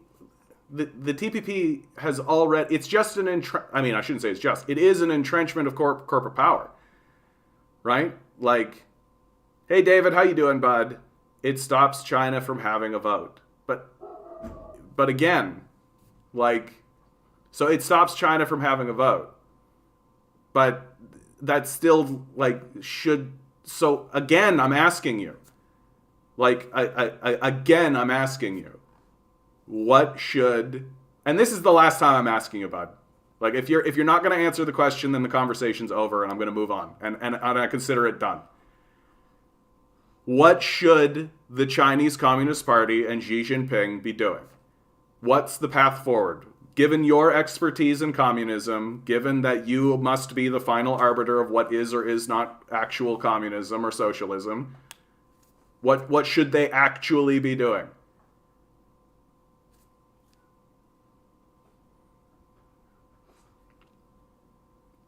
The TPP has already... It's just an... I mean, I shouldn't say it's just. It is an entrenchment of corporate power. Right? Like, hey, David, how you doing, bud? It stops China from having a vote. But again, like... So it stops China from having a vote. But that still, like, should... So, again, I'm asking you. Like, again, I'm asking you. What should, and this is the last time I'm asking you, bud. Like, if you're not going to answer the question, then the conversation's over and I'm going to move on and I consider it done. What should the Chinese Communist Party and Xi Jinping be doing? What's the path forward? Given your expertise in communism, given that you must be the final arbiter of what is or is not actual communism or socialism, what should they actually be doing?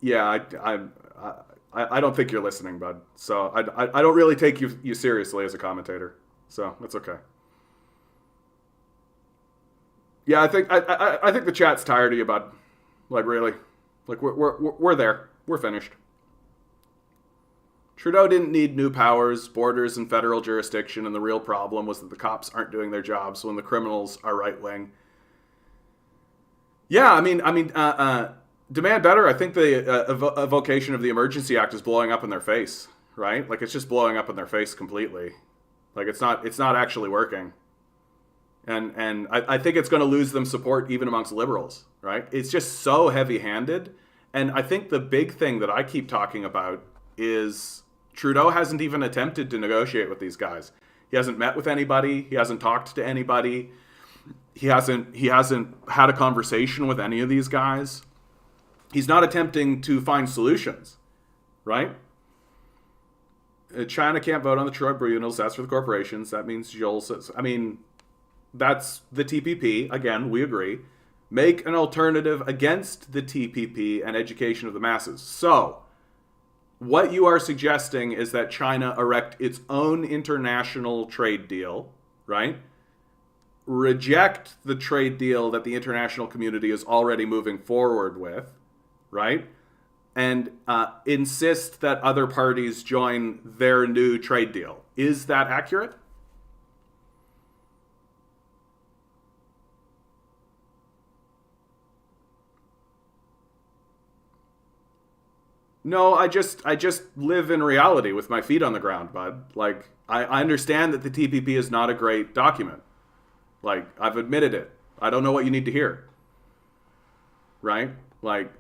Yeah, I don't think you're listening, bud. So I don't really take you seriously as a commentator. So that's okay. Yeah, I think the chat's tired of you, bud. Like, really, like we're there. We're finished. Trudeau didn't need new powers, borders, and federal jurisdiction, and the real problem was that the cops aren't doing their jobs when the criminals are right wing. Yeah, I mean, Demand better. I think the evocation of the Emergency Act is blowing up in their face, right? Like it's just blowing up in their face completely. Like it's not actually working. And I think it's going to lose them support even amongst liberals, right? It's just so heavy-handed. And I think the big thing that I keep talking about is Trudeau hasn't even attempted to negotiate with these guys. He hasn't met with anybody. He hasn't talked to anybody. He hasn't had a conversation with any of these guys. He's not attempting to find solutions, right? China can't vote on the tribunals. That's for the corporations. That means Joel says, I mean, that's the TPP. Again, we agree. Make an alternative against the TPP and education of the masses. So, what you are suggesting is that China erect its own international trade deal, right? Reject the trade deal that the international community is already moving forward with, right? And insist that other parties join their new trade deal. Is that accurate? No, I just live in reality with my feet on the ground, bud. Like, I understand that the TPP is not a great document. Like, I've admitted it. I don't know what you need to hear. Right? Like,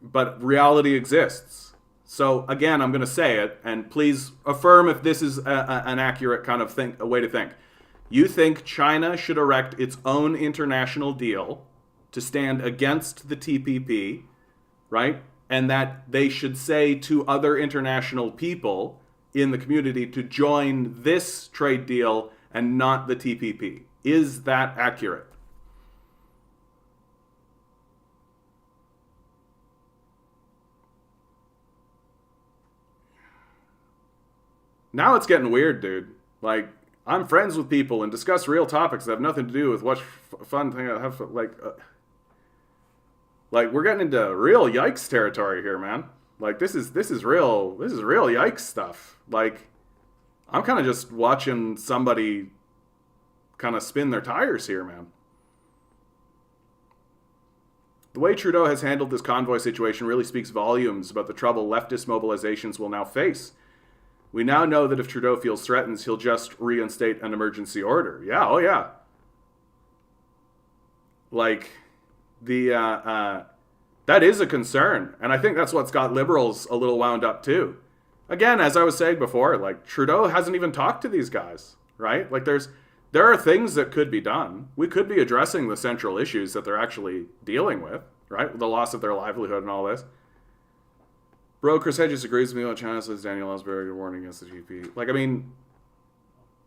but reality exists. So, again, I'm going to say it, and please affirm if this is an accurate kind of a way to think. You think China should erect its own international deal to stand against the TPP, right? And that they should say to other international people in the community to join this trade deal and not the TPP. Is that accurate? Now it's getting weird, dude. Like, I'm friends with people and discuss real topics that have nothing to do with what fun thing I have. Like we're getting into real yikes territory here, man. Like this is real yikes stuff. Like I'm kind of just watching somebody kind of spin their tires here, man. The way Trudeau has handled this convoy situation really speaks volumes about the trouble leftist mobilizations will now face. We now know that if Trudeau feels threatened, he'll just reinstate an emergency order. Yeah, oh yeah. Like that is a concern, and I think that's what's got liberals a little wound up too. Again, as I was saying before, like Trudeau hasn't even talked to these guys, right? Like there are things that could be done. We could be addressing the central issues that they're actually dealing with, right? The loss of their livelihood and all this. Bro, Chris Hedges agrees with me on China, says Daniel Ellsberg, good warning against the GP. Like, I mean,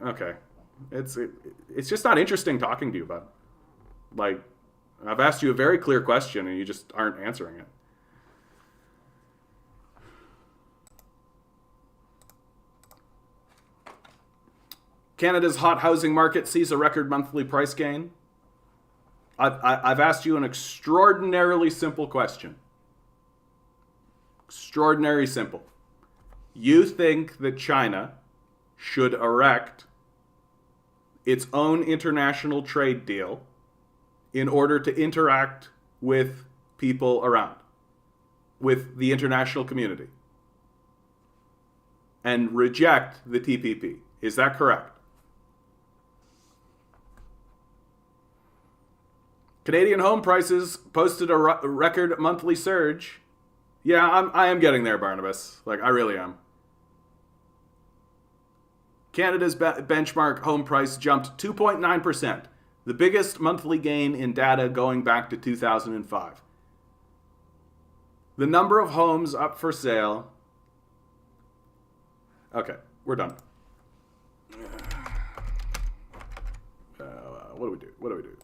okay. It's just not interesting talking to you, bud. Like, I've asked you a very clear question and you just aren't answering it. Canada's hot housing market sees a record monthly price gain. I've asked you an extraordinarily simple question. Extraordinary simple. You think that China should erect its own international trade deal in order to interact with people around, with the international community, and reject the TPP. Is that correct? Canadian home prices posted a record monthly surge. Yeah, I am getting there, Barnabas. Like, I really am. Canada's benchmark home price jumped 2.9%, the biggest monthly gain in data going back to 2005. The number of homes up for sale. Okay, we're done. What do we do?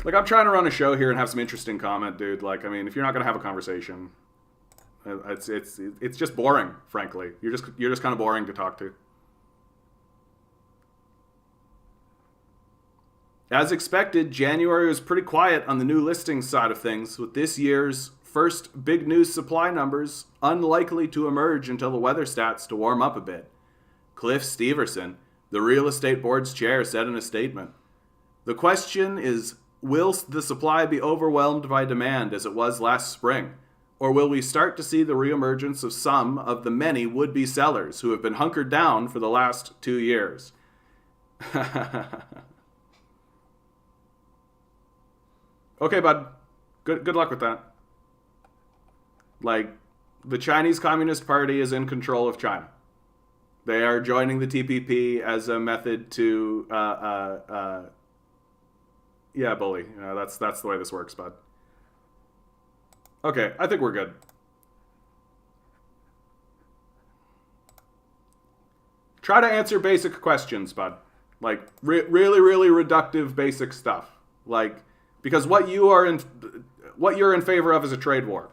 Like, I'm trying to run a show here and have some interesting comment, dude. Like, I mean, if you're not gonna have a conversation, it's just boring, frankly. You're just kind of boring to talk to. As expected, January was pretty quiet on the new listings side of things, with this year's first big news supply numbers unlikely to emerge until the weather stats to warm up a bit. Cliff Steverson, the real estate board's chair, said in a statement. The question is, will the supply be overwhelmed by demand as it was last spring? Or will we start to see the reemergence of some of the many would-be sellers who have been hunkered down for the last 2 years? Okay, bud. Good luck with that. Like, the Chinese Communist Party is in control of China. They are joining the TPP as a method to, yeah, bully. That's the way this works, bud. Okay, I think we're good. Try to answer basic questions, bud. Like, really, really reductive basic stuff. Like, because what you're in favor of is a trade war.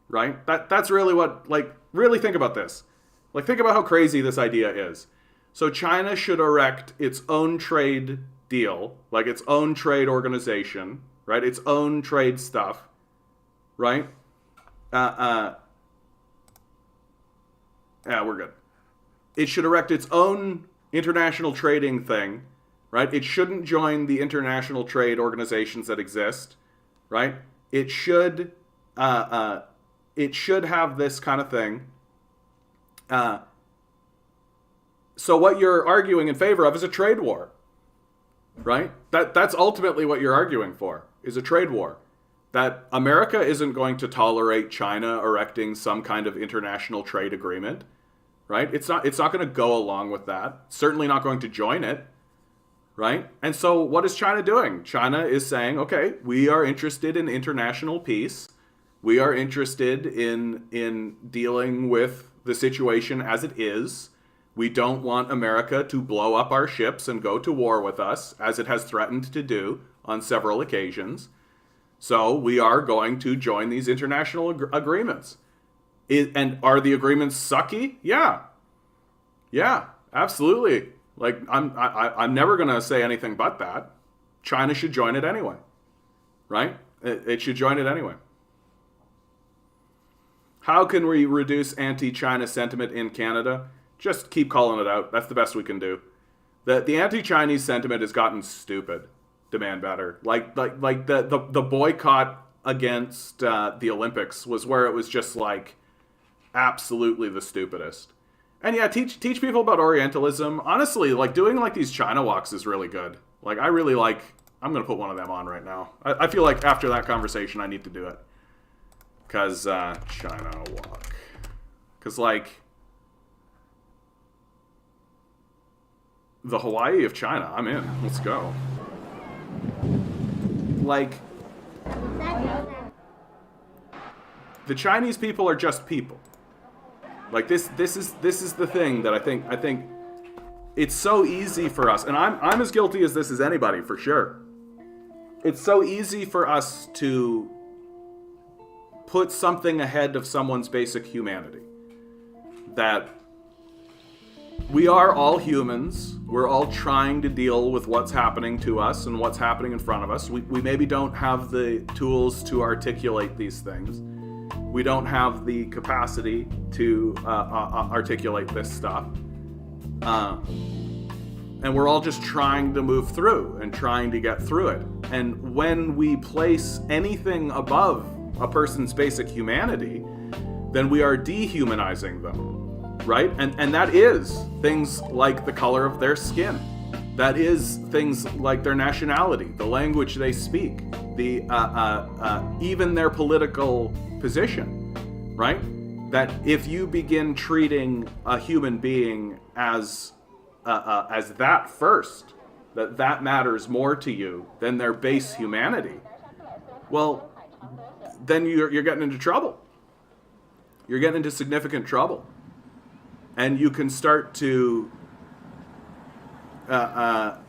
Right? That's really what, like, really think about this. Like, think about how crazy this idea is. So China should erect its own trade deal, like its own trade organization, right? Its own trade stuff, right? Yeah, we're good. It should erect its own international trading thing, right? It shouldn't join the international trade organizations that exist, right? It should have this kind of thing. So what you're arguing in favor of is a trade war, right? That's ultimately what you're arguing for, is a trade war. That America isn't going to tolerate China erecting some kind of international trade agreement, right? It's not going to go along with that. Certainly not going to join it, right? And so what is China doing? China is saying, okay, we are interested in international peace. We are interested in dealing with the situation as it is. We don't want America to blow up our ships and go to war with us, as it has threatened to do on several occasions. So we are going to join these international agreements. And are the agreements sucky? Yeah, absolutely. Like, I'm never going to say anything but that. China should join it anyway, right? It should join it anyway. How can we reduce anti-China sentiment in Canada? Just keep calling it out. That's the best we can do. The anti-Chinese sentiment has gotten stupid. Demand better. Like the boycott against the Olympics was where it was just like absolutely the stupidest. And yeah, teach people about Orientalism. Honestly, like doing like these China walks is really good. Like I really like. I'm gonna put one of them on right now. I feel like after that conversation, I need to do it. Cause China walk. Cause like the Hawaii of China, I'm in. Let's go. Like, the Chinese people are just people. Like this is the thing that I think it's so easy for us, and I'm as guilty as this as anybody for sure. It's so easy for us to put something ahead of someone's basic humanity. That we are all humans. We're all trying to deal with what's happening to us and what's happening in front of us. We maybe don't have the tools to articulate these things. We don't have the capacity to articulate this stuff. And we're all just trying to move through and trying to get through it. And when we place anything above a person's basic humanity, then we are dehumanizing them. Right? And that is things like the color of their skin. That is things like their nationality, the language they speak, the even their political position, right? That if you begin treating a human being as that first, that matters more to you than their base humanity, well, then you're getting into trouble. You're getting into significant trouble. And you can start to, act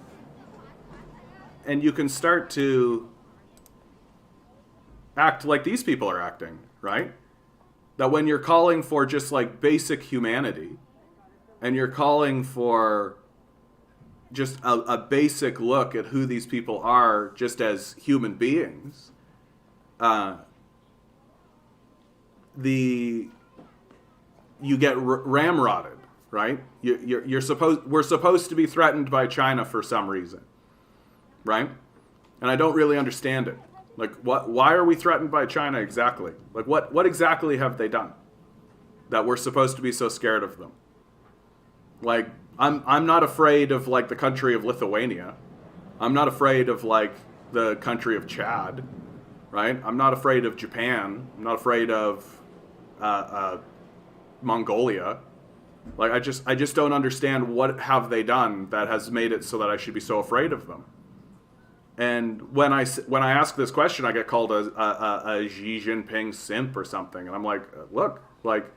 like these people are acting, right? That when you're calling for just like basic humanity, and you're calling for just a basic look at who these people are, just as human beings, you get ramrodded, right? We're supposed to be threatened by China for some reason, right? And I don't really understand it. Like, why are we threatened by China exactly? Like, what exactly have they done that we're supposed to be so scared of them? Like, I'm not afraid of, like, the country of Lithuania. I'm not afraid of, like, the country of Chad, right? I'm not afraid of Japan. I'm not afraid of Mongolia. Like, I just don't understand what have they done that has made it so that I should be so afraid of them. And when I ask this question, I get called a Xi Jinping simp or something, and I'm like, look, like,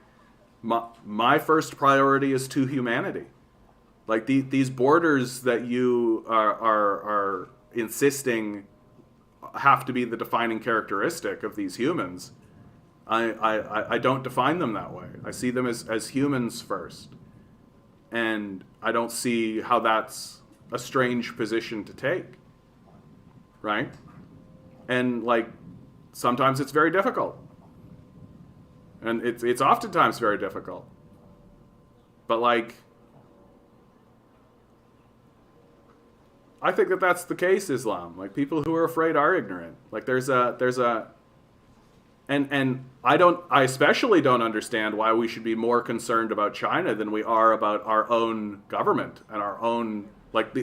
my first priority is to humanity. Like, these borders that you are insisting have to be the defining characteristic of these humans, I don't define them that way. I see them as humans first. And I don't see how that's a strange position to take. Right? And, like, sometimes it's very difficult. And it's oftentimes very difficult. But, like, I think that that's the case, Islam. Like, people who are afraid are ignorant. Like, there's a and I especially don't understand why we should be more concerned about China than we are about our own government and our own, like,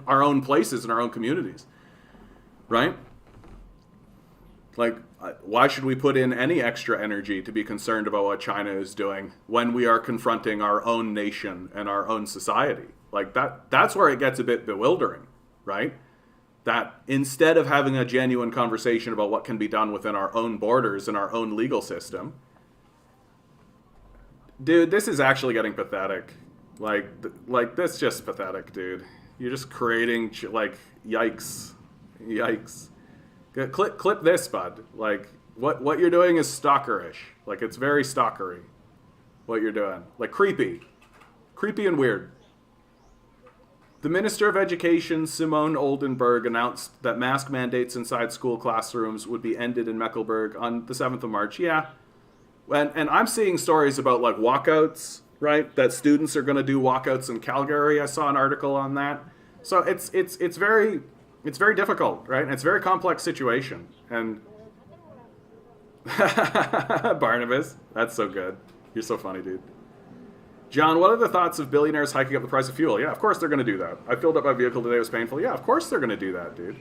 our own places and our own communities. Right? Like, why should we put in any extra energy to be concerned about what China is doing when we are confronting our own nation and our own society? Like, that's where it gets a bit bewildering, right? That instead of having a genuine conversation about what can be done within our own borders and our own legal system, dude, this is actually getting pathetic. Like this just pathetic, dude. You're just creating, like, yikes. Yikes. Clip this, bud. Like, what you're doing is stalkerish. Like, it's very stalkery, what you're doing. Like, creepy. Creepy and weird. The Minister of Education, Simone Oldenburg, announced that mask mandates inside school classrooms would be ended in Mecklenburg on the 7th of March. Yeah. And I'm seeing stories about, like, walkouts, right? That students are going to do walkouts in Calgary. I saw an article on that. So it's very difficult, right? And it's a very complex situation. And Barnabas, that's so good. You're so funny, dude. John, what are the thoughts of billionaires hiking up the price of fuel? Yeah, of course they're going to do that. I filled up my vehicle today. It was painful. Yeah, of course they're going to do that, dude.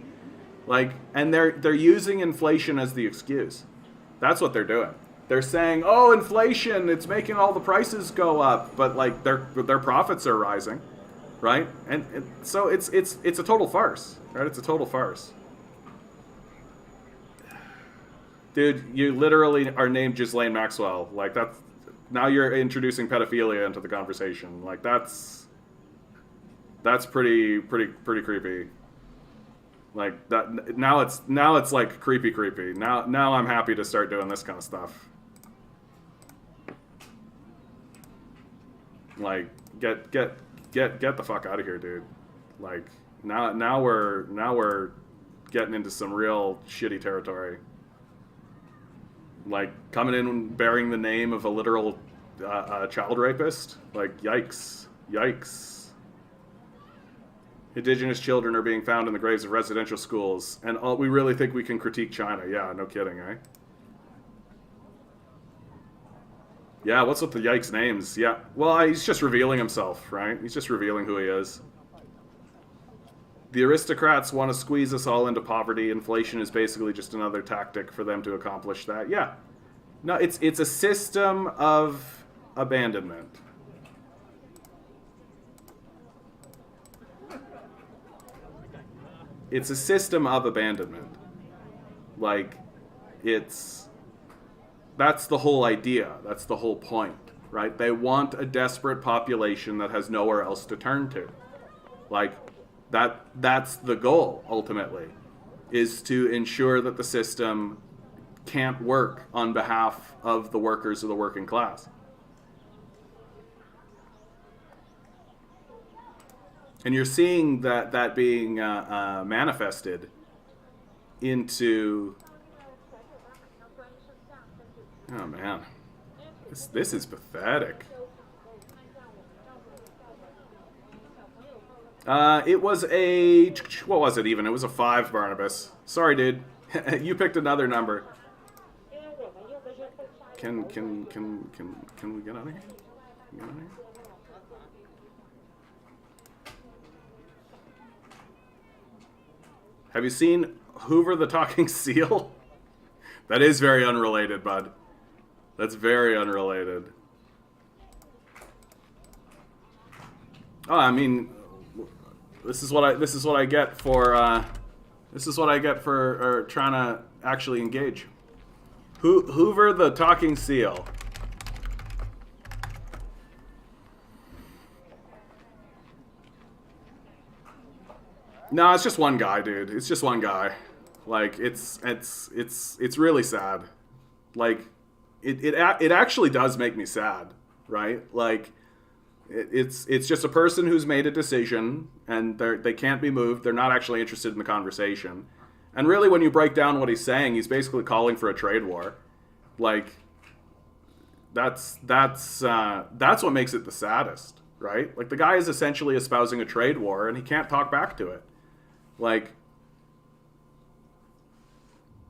Like, and they're using inflation as the excuse. That's what they're doing. They're saying, oh, inflation, it's making all the prices go up, but, like, their profits are rising, right? And so it's a total farce, right? It's a total farce. Dude, you literally are named Ghislaine Maxwell. Like, that's... Now you're introducing pedophilia into the conversation. Like, that's pretty creepy. Like, that now it's like creepy. Now I'm happy to start doing this kind of stuff. Like, get the fuck out of here, dude. Like, now we're getting into some real shitty territory. Like, coming in bearing the name of a literal child rapist. Like, yikes. Indigenous children are being found in the graves of residential schools. And we really think we can critique China. Yeah, no kidding, eh? Yeah, what's with the yikes names? Yeah, well, he's just revealing himself, right? He's just revealing who he is. The aristocrats want to squeeze us all into poverty. Inflation is basically just another tactic for them to accomplish that. Yeah. No, it's a system of abandonment. It's a system of abandonment. Like, that's the whole idea. That's the whole point, right? They want a desperate population that has nowhere else to turn to. Like, that's the goal, ultimately, is to ensure that the system can't work on behalf of the workers of the working class. And you're seeing that being manifested into... Oh, man. This is pathetic. It was a, what was it even? It was a 5, Barnabas. Sorry, dude. You picked another number. Can we get out of here? Can we get out of here? Have you seen Hoover the Talking Seal? That is very unrelated, bud. That's very unrelated. Oh, I mean, this is what I get for trying to actually engage. Hoover the Talking Seal. No, it's just one guy, dude. It's just one guy. Like, it's really sad. Like, it actually does make me sad, right? Like, it's just a person who's made a decision and they can't be moved. They're not actually interested in the conversation. And really, when you break down what he's saying, he's basically calling for a trade war. Like, that's what makes it the saddest, right? Like, the guy is essentially espousing a trade war, and he can't talk back to it. Like,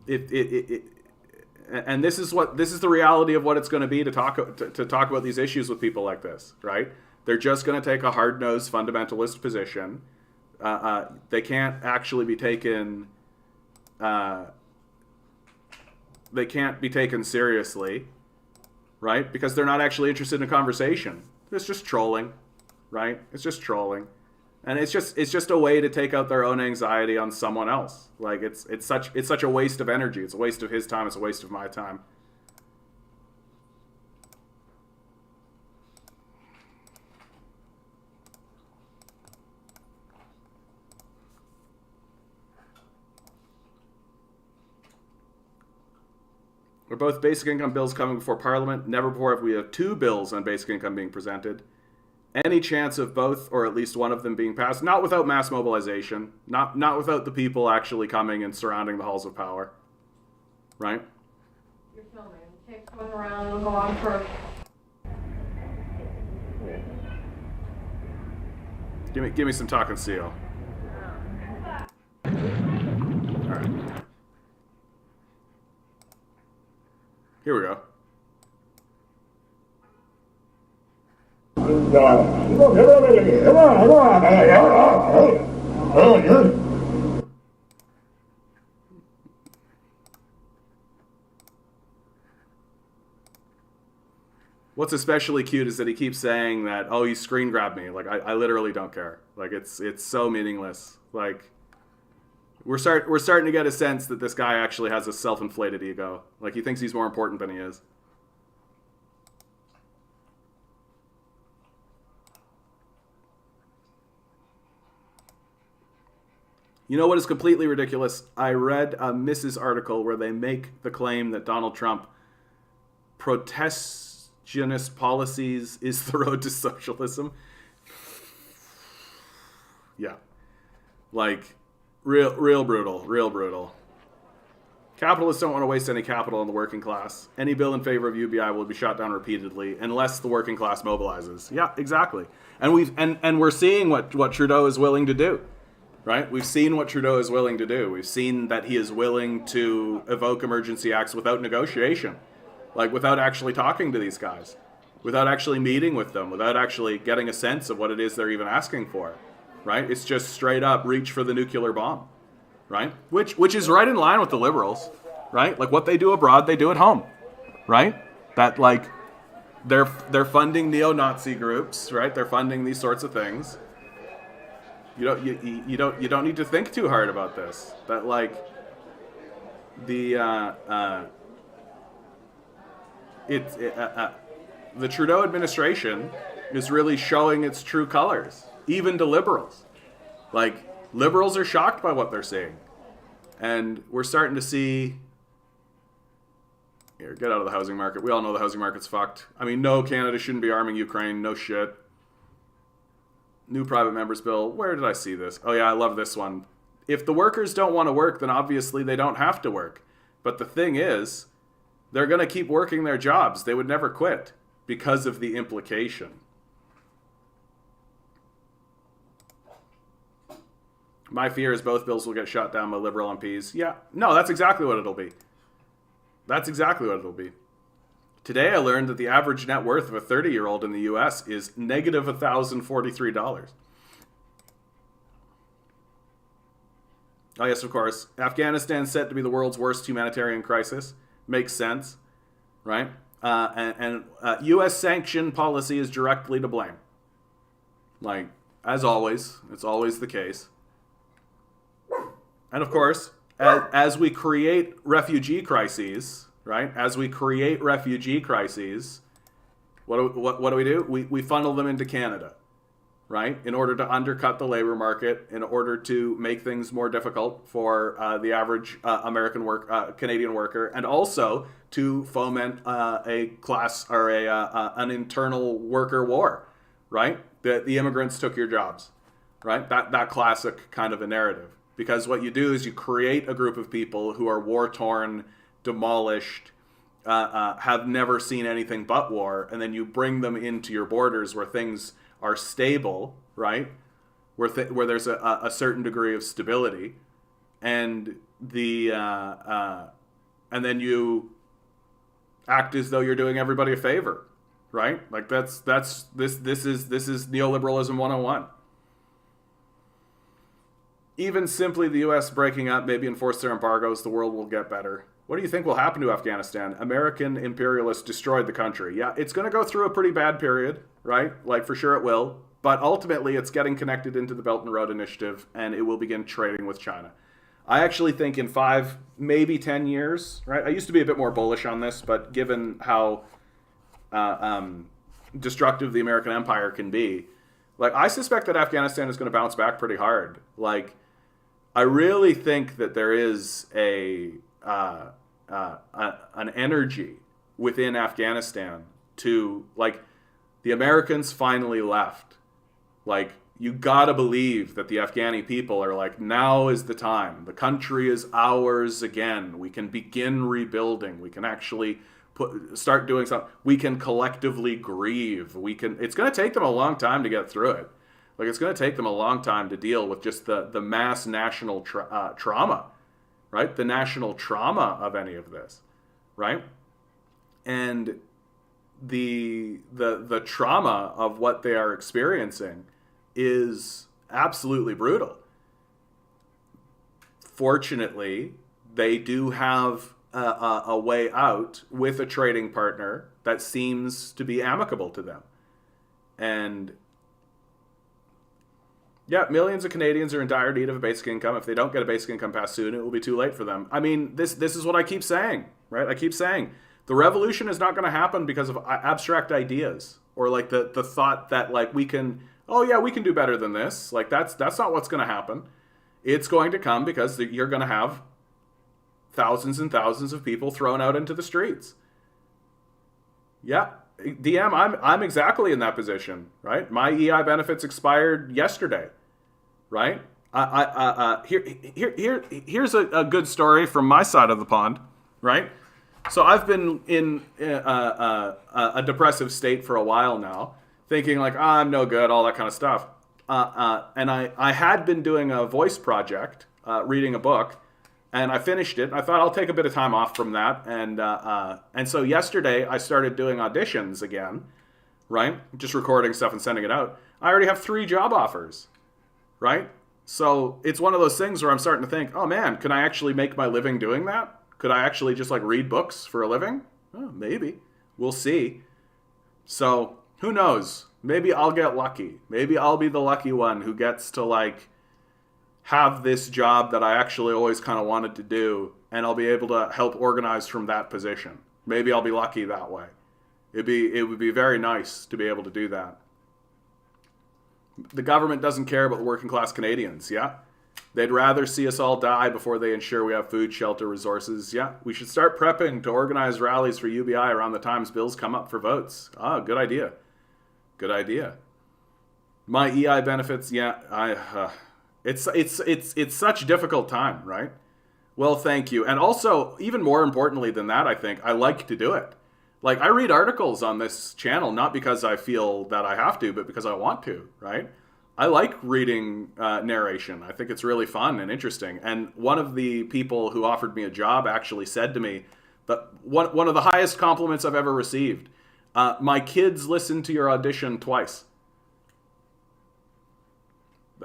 and this is the reality of what it's going to be to talk about these issues with people like this, right? They're just going to take a hard-nosed fundamentalist position. They can't actually be taken. They can't be taken seriously, right? Because they're not actually interested in a conversation. It's just trolling, right? It's just trolling. And it's just a way to take out their own anxiety on someone else. Like, it's such a waste of energy. It's a waste of his time. It's a waste of my time. Are both basic income bills coming before Parliament? Never before have we had 2 bills on basic income being presented. Any chance of both, or at least one of them, being passed? Not without mass mobilization. Not without the people actually coming and surrounding the halls of power. Right? You're filming. Take one around and go on first. Give me some talking seal. Alright. Here we go. What's especially cute is that he keeps saying that, oh, he screen grabbed me. Like, I literally don't care. Like, it's so meaningless. Like, we're starting to get a sense that this guy actually has a self-inflated ego. Like, he thinks he's more important than he is. You know what is completely ridiculous? I read a Mrs. article where they make the claim that Donald Trump protectionist policies is the road to socialism. Yeah. Like, real brutal. Capitalists don't want to waste any capital on the working class. Any bill in favor of UBI will be shot down repeatedly unless the working class mobilizes. Yeah, exactly. And we're seeing what Trudeau is willing to do. Right? We've seen what Trudeau is willing to do. We've seen that he is willing to evoke emergency acts without negotiation. Like, without actually talking to these guys. Without actually meeting with them. Without actually getting a sense of what it is they're even asking for. Right? It's just straight up reach for the nuclear bomb. Right? Which is right in line with the Liberals. Right? Like, what they do abroad, they do at home. Right? That, like, they're funding neo-Nazi groups. Right? They're funding these sorts of things. You don't need to think too hard about this. That, like, the Trudeau administration is really showing its true colors, even to liberals. Like, liberals are shocked by what they're seeing, and we're starting to see. Here, get out of the housing market. We all know the housing market's fucked. I mean, no, Canada shouldn't be arming Ukraine. No shit. New private members bill. Where did I see this? Oh yeah, I love this one. If the workers don't want to work, then obviously they don't have to work. But the thing is, they're going to keep working their jobs. They would never quit because of the implication. My fear is both bills will get shot down by liberal MPs. Yeah, no, that's exactly what it'll be. That's exactly what it'll be. Today I learned that the average net worth of a 30-year-old in the U.S. is negative $1,043. Oh, yes, of course. Afghanistan set to be the world's worst humanitarian crisis. Makes sense, right? And U.S. sanction policy is directly to blame. Like, as always, it's always the case. And of course, as we create refugee crises, right? As we create refugee crises, what do we do? We funnel them into Canada, right? In order to undercut the labor market, in order to make things more difficult for the average Canadian worker, and also to foment a class or an internal worker war, right? The immigrants took your jobs, right? That classic kind of a narrative. Because what you do is you create a group of people who are war-torn, demolished, have never seen anything but war, and then you bring them into your borders where things are stable, right? Where there's a certain degree of stability, and and then you act as though you're doing everybody a favor, right? Like this is neoliberalism 101. Even simply the U.S. breaking up, maybe enforce their embargoes, the world will get better. What do you think will happen to Afghanistan? American imperialists destroyed the country. Yeah, it's going to go through a pretty bad period, right? Like, for sure it will. But ultimately, it's getting connected into the Belt and Road Initiative, and it will begin trading with China. I actually think in 5, maybe 10 years, right? I used to be a bit more bullish on this, but given how destructive the American empire can be, like, I suspect that Afghanistan is going to bounce back pretty hard. Like, I really think that there is an energy within Afghanistan to, like, the Americans finally left. Like, you gotta believe that the Afghani people are like, now is the time. The country is ours again. We can begin rebuilding. We can actually start doing something. We can collectively grieve. It's going to take them a long time to get through it. Like, it's going to take them a long time to deal with just the mass national trauma, right? The national trauma of any of this, right? And the trauma of what they are experiencing is absolutely brutal. Fortunately, they do have a way out with a trading partner that seems to be amicable to them. And yeah, millions of Canadians are in dire need of a basic income. If they don't get a basic income passed soon, it will be too late for them. I mean, this is what I keep saying, right? I keep saying the revolution is not going to happen because of abstract ideas or like the thought that like we can do better than this. Like that's not what's going to happen. It's going to come because you're going to have thousands and thousands of people thrown out into the streets. Yeah, DM, I'm exactly in that position, right? My EI benefits expired yesterday, right? Here's a good story from my side of the pond, right? So I've been in a depressive state for a while now, thinking like, I'm no good, all that kind of stuff. And I had been doing a voice project, reading a book, and I finished it. I thought I'll take a bit of time off from that. And so yesterday I started doing auditions again, right? Just recording stuff and sending it out. I already have 3 job offers, right? So it's one of those things where I'm starting to think, oh man, can I actually make my living doing that? Could I actually just like read books for a living? Oh, maybe. We'll see. So who knows? Maybe I'll get lucky. Maybe I'll be the lucky one who gets to like have this job that I actually always kind of wanted to do, and I'll be able to help organize from that position. Maybe I'll be lucky that way. It would be very nice to be able to do that. The government doesn't care about the working class Canadians, yeah? They'd rather see us all die before they ensure we have food, shelter, resources. Yeah, we should start prepping to organize rallies for UBI around the times bills come up for votes. Ah, good idea. Good idea. My EI benefits, yeah, it's such a difficult time, right? Well, thank you. And also, even more importantly than that, I think, I like to do it. Like, I read articles on this channel, not because I feel that I have to, but because I want to, right? I like reading narration. I think it's really fun and interesting. And one of the people who offered me a job actually said to me that one of the highest compliments I've ever received. My kids listened to your audition twice.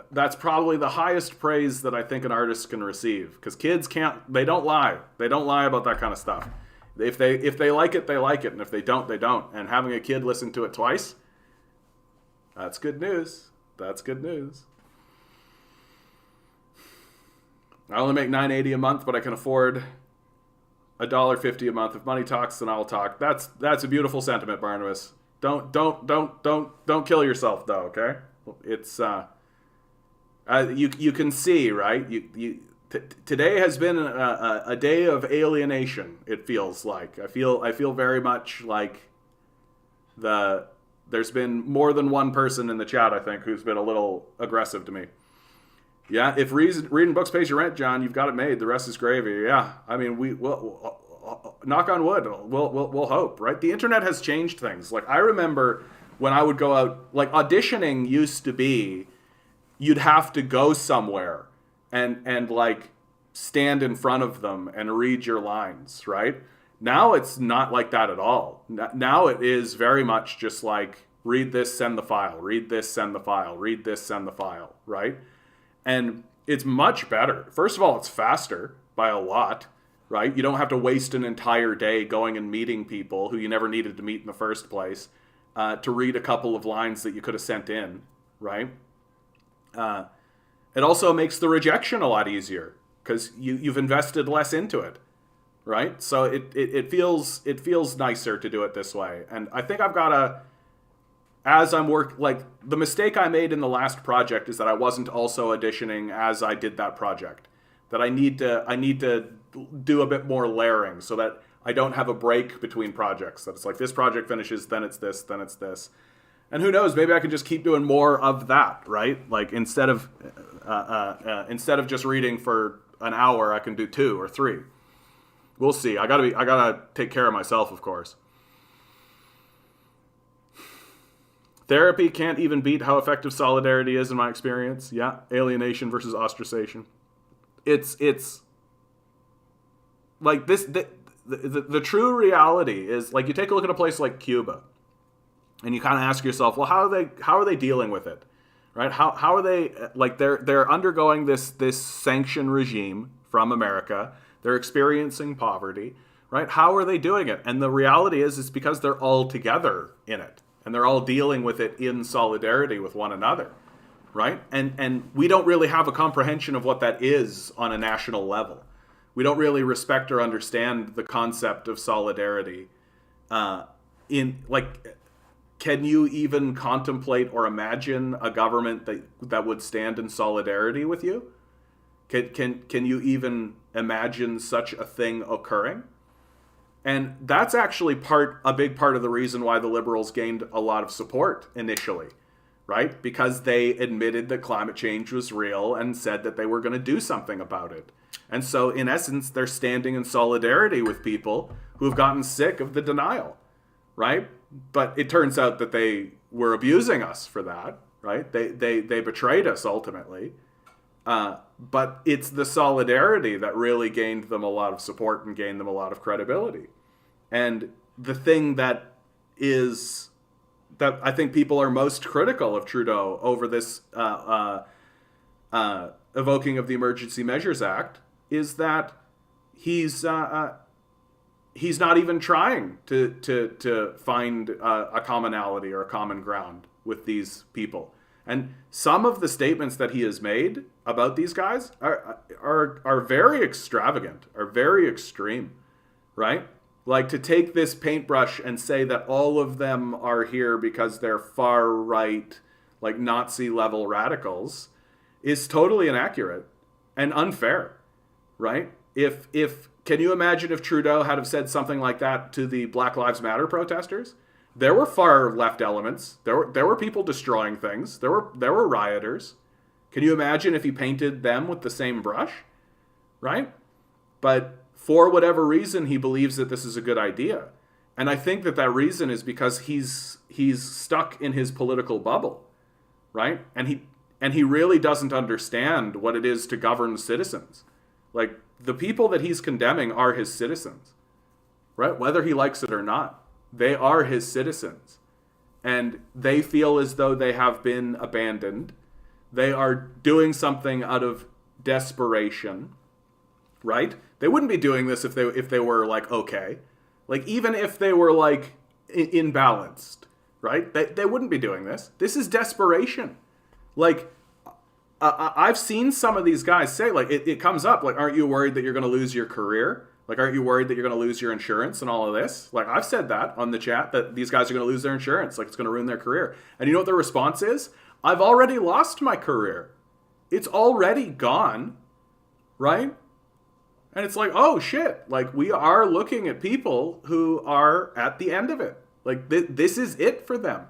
That's probably the highest praise that I think an artist can receive, because kids they don't lie. They don't lie about that kind of stuff. If they like it, they like it, and if they don't, they don't. And having a kid listen to it twice, that's good news. That's good news. I only make $9.80 a month, but I can afford $1.50 a month. If money talks, then I'll talk. That's a beautiful sentiment, Barnabas. Don't kill yourself though. Okay, it's you can see, right? Today has been a day of alienation. It feels like I feel very much like there's been more than one person in the chat, I think, who's been a little aggressive to me. Yeah, if reading books pays your rent, John, you've got it made. The rest is gravy. Yeah, I mean, we'll knock on wood. We'll hope, right? The internet has changed things. Like, I remember when I would go out, like, auditioning used to be, you'd have to go somewhere and like stand in front of them and read your lines, right? Now it's not like that at all. Now it is very much just like, read this, send the file, read this, send the file, read this, send the file, right? And it's much better. First of all, it's faster by a lot, right? You don't have to waste an entire day going and meeting people who you never needed to meet in the first place to read a couple of lines that you could have sent in, right? It also makes the rejection a lot easier because you've invested less into it, right? So it feels nicer to do it this way. And I think I've got the mistake I made in the last project is that I wasn't also auditioning as I did that project. That I need to do a bit more layering so that I don't have a break between projects. That it's like, this project finishes, then it's this, then it's this. And who knows, maybe I can just keep doing more of that, right? Like, instead of just reading for an hour, I can do 2 or 3. We'll see. I gotta take care of myself, of course. Therapy can't even beat how effective solidarity is, in my experience. Yeah, alienation versus ostracization. It's like this. The true reality is, like, you take a look at a place like Cuba, and you kind of ask yourself, well, how are they dealing with it, right? How are they, like, they're undergoing this sanction regime from America. They're experiencing poverty, right? How are they doing it? And the reality is, it's because they're all together in it, and they're all dealing with it in solidarity with one another, right? And we don't really have a comprehension of what that is on a national level. We don't really respect or understand the concept of solidarity. Can you even contemplate or imagine a government that would stand in solidarity with you? Can you even imagine such a thing occurring? And that's actually a big part of the reason why the Liberals gained a lot of support initially, right? Because they admitted that climate change was real and said that they were going to do something about it. And so, in essence, they're standing in solidarity with people who have gotten sick of the denial, right? But it turns out that they were abusing us for that, right? They betrayed us ultimately. But it's the solidarity that really gained them a lot of support and gained them a lot of credibility. And the thing that I think people are most critical of Trudeau over this evoking of the Emergency Measures Act is that he's not even trying to find a commonality or a common ground with these people. And some of the statements that he has made about these guys are very extravagant, are very extreme, right? Like, to take this paintbrush and say that all of them are here because they're far right, like Nazi level radicals, is totally inaccurate and unfair, right? If can you imagine if Trudeau had have said something like that to the Black Lives Matter protesters? There were far left elements. There were people destroying things. There were rioters. Can you imagine if he painted them with the same brush? Right? But for whatever reason, he believes that this is a good idea. And I think that reason is because he's stuck in his political bubble, right? And and he really doesn't understand what it is to govern citizens. Like, the people that he's condemning are his citizens, right? Whether he likes it or not, they are his citizens. And they feel as though they have been abandoned. They are doing something out of desperation, right? They wouldn't be doing this if they were like okay, like even if they were like imbalanced, right? They wouldn't be doing this. This is desperation. Like I've seen some of these guys say, like it comes up like, aren't you worried that you're going to lose your career? Like, aren't you worried that you're going to lose your insurance and all of this? Like, I've said that on the chat, that these guys are going to lose their insurance. Like, it's going to ruin their career. And you know what their response is? I've already lost my career. It's already gone, right? And it's like, oh, shit. Like, we are looking at people who are at the end of it. Like, this is it for them.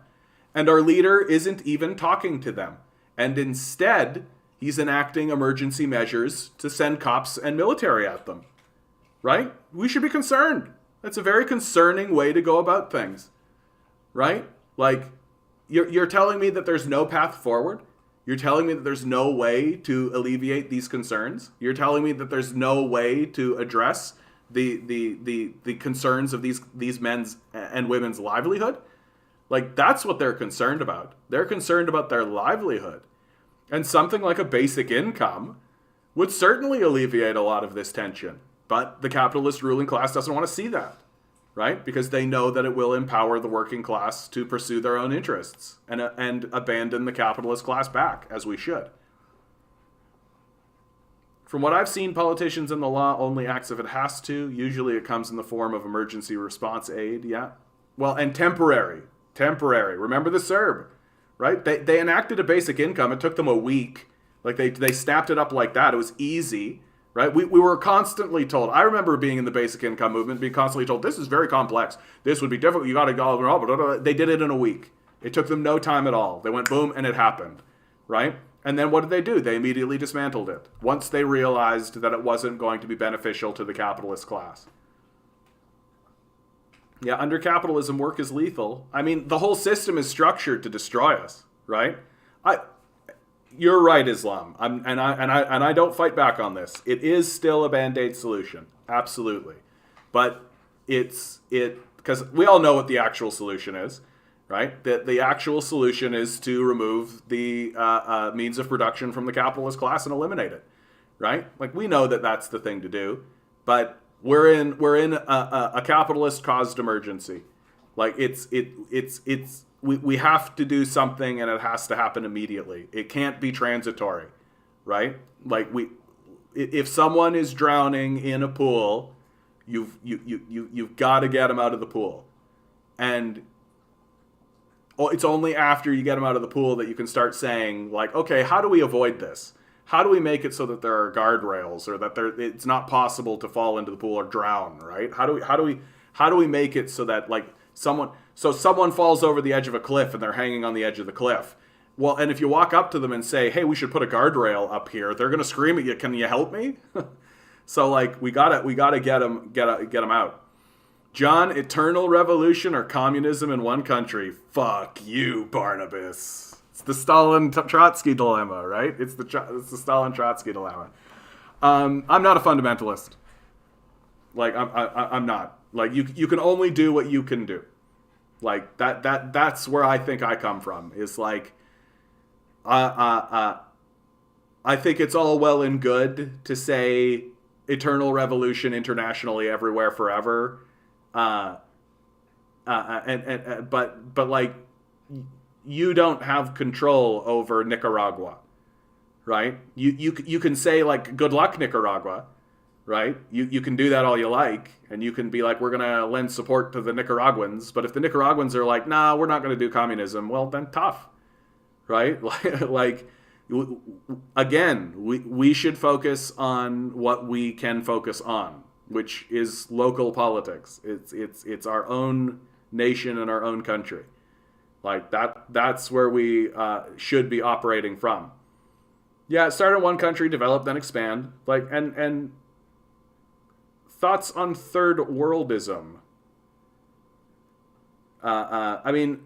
And our leader isn't even talking to them. And instead, he's enacting emergency measures to send cops and military at them. Right? We should be concerned. That's a very concerning way to go about things. Right? Like, you're telling me that there's no path forward? You're telling me that there's no way to alleviate these concerns? You're telling me that there's no way to address the concerns of these men's and women's livelihood? Like, that's what they're concerned about. They're concerned about their livelihood. And something like a basic income would certainly alleviate a lot of this tension. But the capitalist ruling class doesn't want to see that, right? Because they know that it will empower the working class to pursue their own interests and abandon the capitalist class back, as we should. From what I've seen, politicians in the law only acts if it has to. Usually it comes in the form of emergency response aid, yeah. Well, and temporary. Remember the CERB, right? They enacted a basic income. It took them a week. Like, they snapped it up like that. It was easy. Right? We were constantly told, I remember being in the basic income movement, being constantly told, this is very complex. This would be difficult. You got to go, blah, blah, blah. They did it in a week. It took them no time at all. They went boom and it happened. Right? And then what did they do? They immediately dismantled it once they realized that it wasn't going to be beneficial to the capitalist class. Yeah, under capitalism, work is lethal. I mean, the whole system is structured to destroy us, right? You're right, Islam, and I don't fight back on this. It is still a band-aid solution, absolutely, but because we all know what the actual solution is, right? The actual solution is to remove the means of production from the capitalist class and eliminate it, right? Like, we know that that's the thing to do, but we're in a capitalist caused emergency. Like, we have to do something, and it has to happen immediately. It can't be transitory, right? Like, if someone is drowning in a pool, you've got to get them out of the pool, and it's only after you get them out of the pool that you can start saying, like, okay, how do we avoid this? How do we make it so that there are guardrails, or that it's not possible to fall into the pool or drown, right? How do we make it so that, like, someone falls over the edge of a cliff and they're hanging on the edge of the cliff. Well, and if you walk up to them and say, hey, we should put a guardrail up here, they're going to scream at you, can you help me? So, like, we gotta get them out. John, eternal revolution or communism in one country? Fuck you, Barnabas. It's the Stalin-Trotsky dilemma, right? It's the Stalin-Trotsky dilemma. I'm not a fundamentalist. Like, I'm not. Like, you can only do what you can do. Like, that's where I think I come from. Is like, I think it's all well and good to say eternal revolution internationally, everywhere, forever. But like, you don't have control over Nicaragua, right? You can say, like, good luck, Nicaragua. Right? You can do that all you like, and you can be like, we're going to lend support to the Nicaraguans, but if the Nicaraguans are like, nah, we're not going to do communism, well, then tough, right? Like, again, we should focus on what we can focus on, which is local politics. It's our own nation and our own country. Like, that's where we should be operating from. Yeah, start in one country, develop, then expand. Like, and thoughts on third worldism? I mean,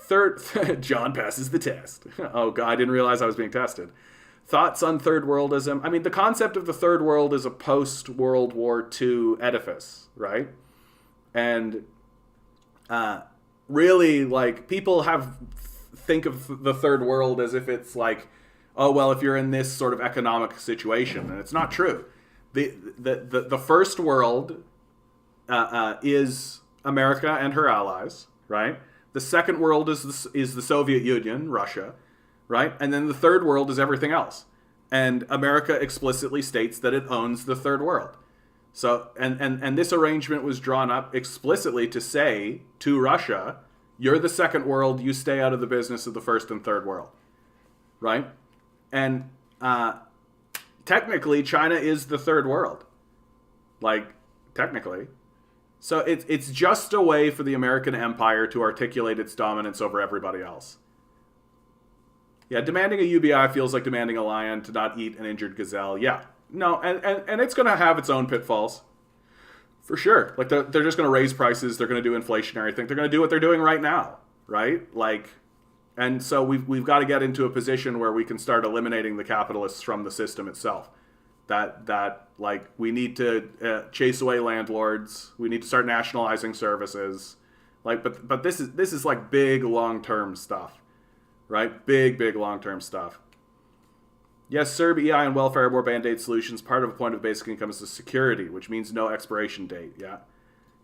Third, John passes the test. Oh, God, I didn't realize I was being tested. Thoughts on third worldism? I mean, the concept of the third world is a post-World War II edifice, right? And really, like, people think of the third world as if it's like, oh, well, if you're in this sort of economic situation, and it's not true. The first world is America and her allies, right? The second world is the Soviet Union, Russia, right? And then the third world is everything else. And America explicitly states that it owns the third world. So, and this arrangement was drawn up explicitly to say to Russia, you're the second world, you stay out of the business of the first and third world, right? And technically, China is the third world. Like, technically. So it's just a way for the American empire to articulate its dominance over everybody else. Yeah, demanding a UBI feels like demanding a lion to not eat an injured gazelle. Yeah. No, and it's going to have its own pitfalls. For sure. Like, they're just going to raise prices. They're going to do inflationary things. They're going to do what they're doing right now, right? Like, and so we've got to get into a position where we can start eliminating the capitalists from the system itself. That like, we need to chase away landlords. We need to start nationalizing services. Like, but this is like big long-term stuff. Right? Big long-term stuff. Yes, CERB, EI, and welfare are more band-aid solutions. Part of a point of basic income is the security, which means no expiration date. Yeah.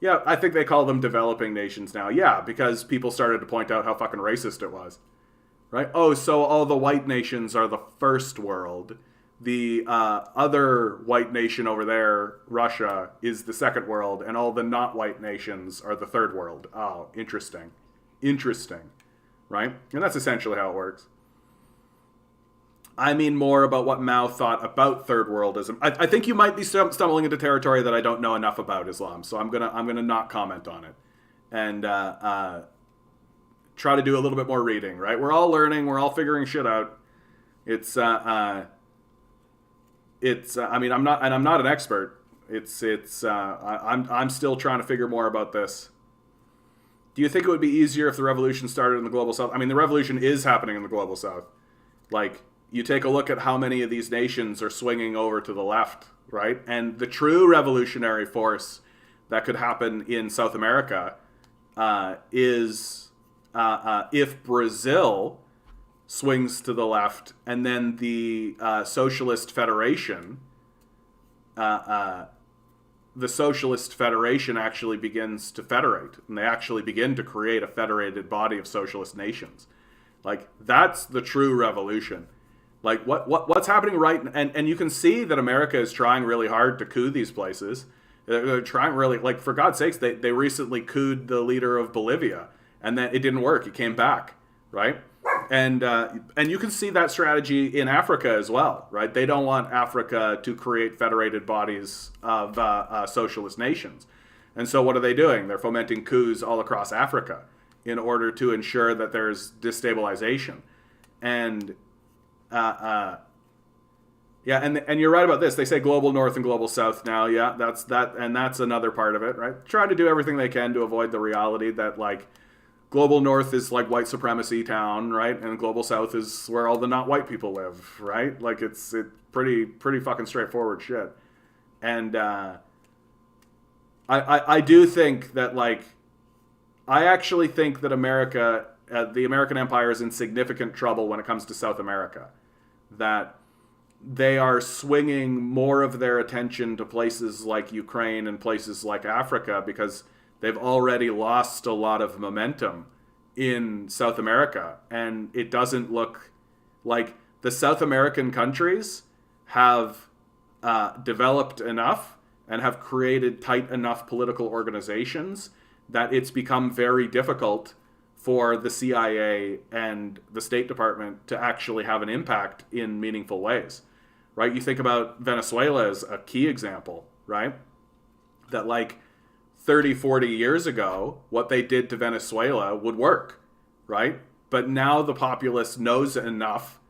Yeah, I think they call them developing nations now. Yeah, because people started to point out how fucking racist it was. Right? Oh, so all the white nations are the first world. The other white nation over there, Russia, is the second world, and all the not white nations are the third world. Oh, interesting. Interesting. Right? And that's essentially how it works. I mean more about what Mao thought about third worldism. I think you might be stumbling into territory that I don't know enough about Islam, so I'm gonna not comment on it, and try to do a little bit more reading. Right? We're all learning. We're all figuring shit out. I mean, I'm not an expert. I'm still trying to figure more about this. Do you think it would be easier if the revolution started in the global south? I mean, the revolution is happening in the global south. Like, you take a look at how many of these nations are swinging over to the left, right? And the true revolutionary force that could happen in South America is if Brazil swings to the left, and then the Socialist Federation actually begins to federate, and they actually begin to create a federated body of socialist nations. Like, that's the true revolution. Like, what's happening right, and you can see that America is trying really hard to coup these places. They're trying really, like, for God's sakes, they recently couped the leader of Bolivia, and then it didn't work. It came back, right? And you can see that strategy in Africa as well, right? They don't want Africa to create federated bodies of socialist nations. And so what are they doing? They're fomenting coups all across Africa in order to ensure that there's destabilization. And yeah, and you're right about this. They say global north and global south now. Yeah, that's another part of it, right? Trying to do everything they can to avoid the reality that, like, global north is like white supremacy town, right? And global south is where all the not white people live, right? Like, it's pretty fucking straightforward shit. And I do think that, like, I actually think that America, the American empire, is in significant trouble when it comes to South America. That they are swinging more of their attention to places like Ukraine and places like Africa because they've already lost a lot of momentum in South America. And it doesn't look like the South American countries have developed enough and have created tight enough political organizations that it's become very difficult for the CIA and the State Department to actually have an impact in meaningful ways, right? You think about Venezuela as a key example, right? That, like, 30, 40 years ago, what they did to Venezuela would work, right? But now the populace knows enough,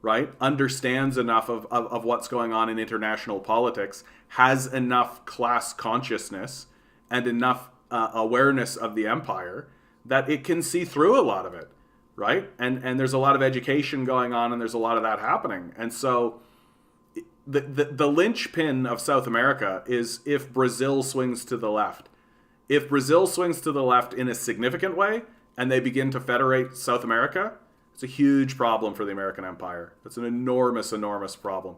right? Understands enough of what's going on in international politics, has enough class consciousness and enough awareness of the empire that it can see through a lot of it, right? And there's a lot of education going on, and there's a lot of that happening. And so the linchpin of South America is if Brazil swings to the left. If Brazil swings to the left in a significant way and they begin to federate South America, it's a huge problem for the American empire. It's an enormous, enormous problem.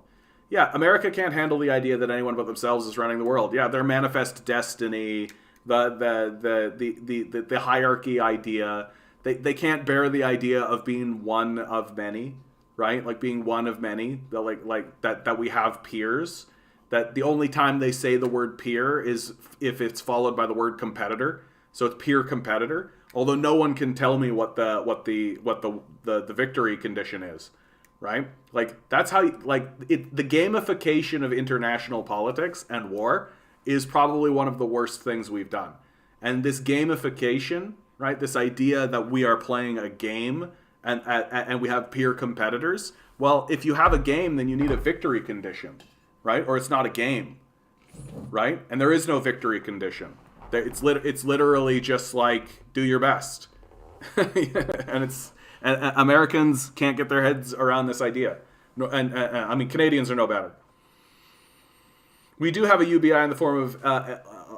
Yeah, America can't handle the idea that anyone but themselves is running the world. Yeah, their manifest destiny, the hierarchy idea. They can't bear the idea of being one of many, right? Like being one of many. Like that we have peers. That the only time they say the word peer is if it's followed by the word competitor. So it's peer competitor. Although no one can tell me what the victory condition is, right? Like that's how the gamification of international politics and war is probably one of the worst things we've done. And this gamification, right? This idea that we are playing a game and we have peer competitors. Well, if you have a game, then you need a victory condition. Right? Or it's not a game, right? And there is no victory condition. It's literally just like do your best, and Americans can't get their heads around this idea. No, and I mean Canadians are no better. We do have a UBI in the form of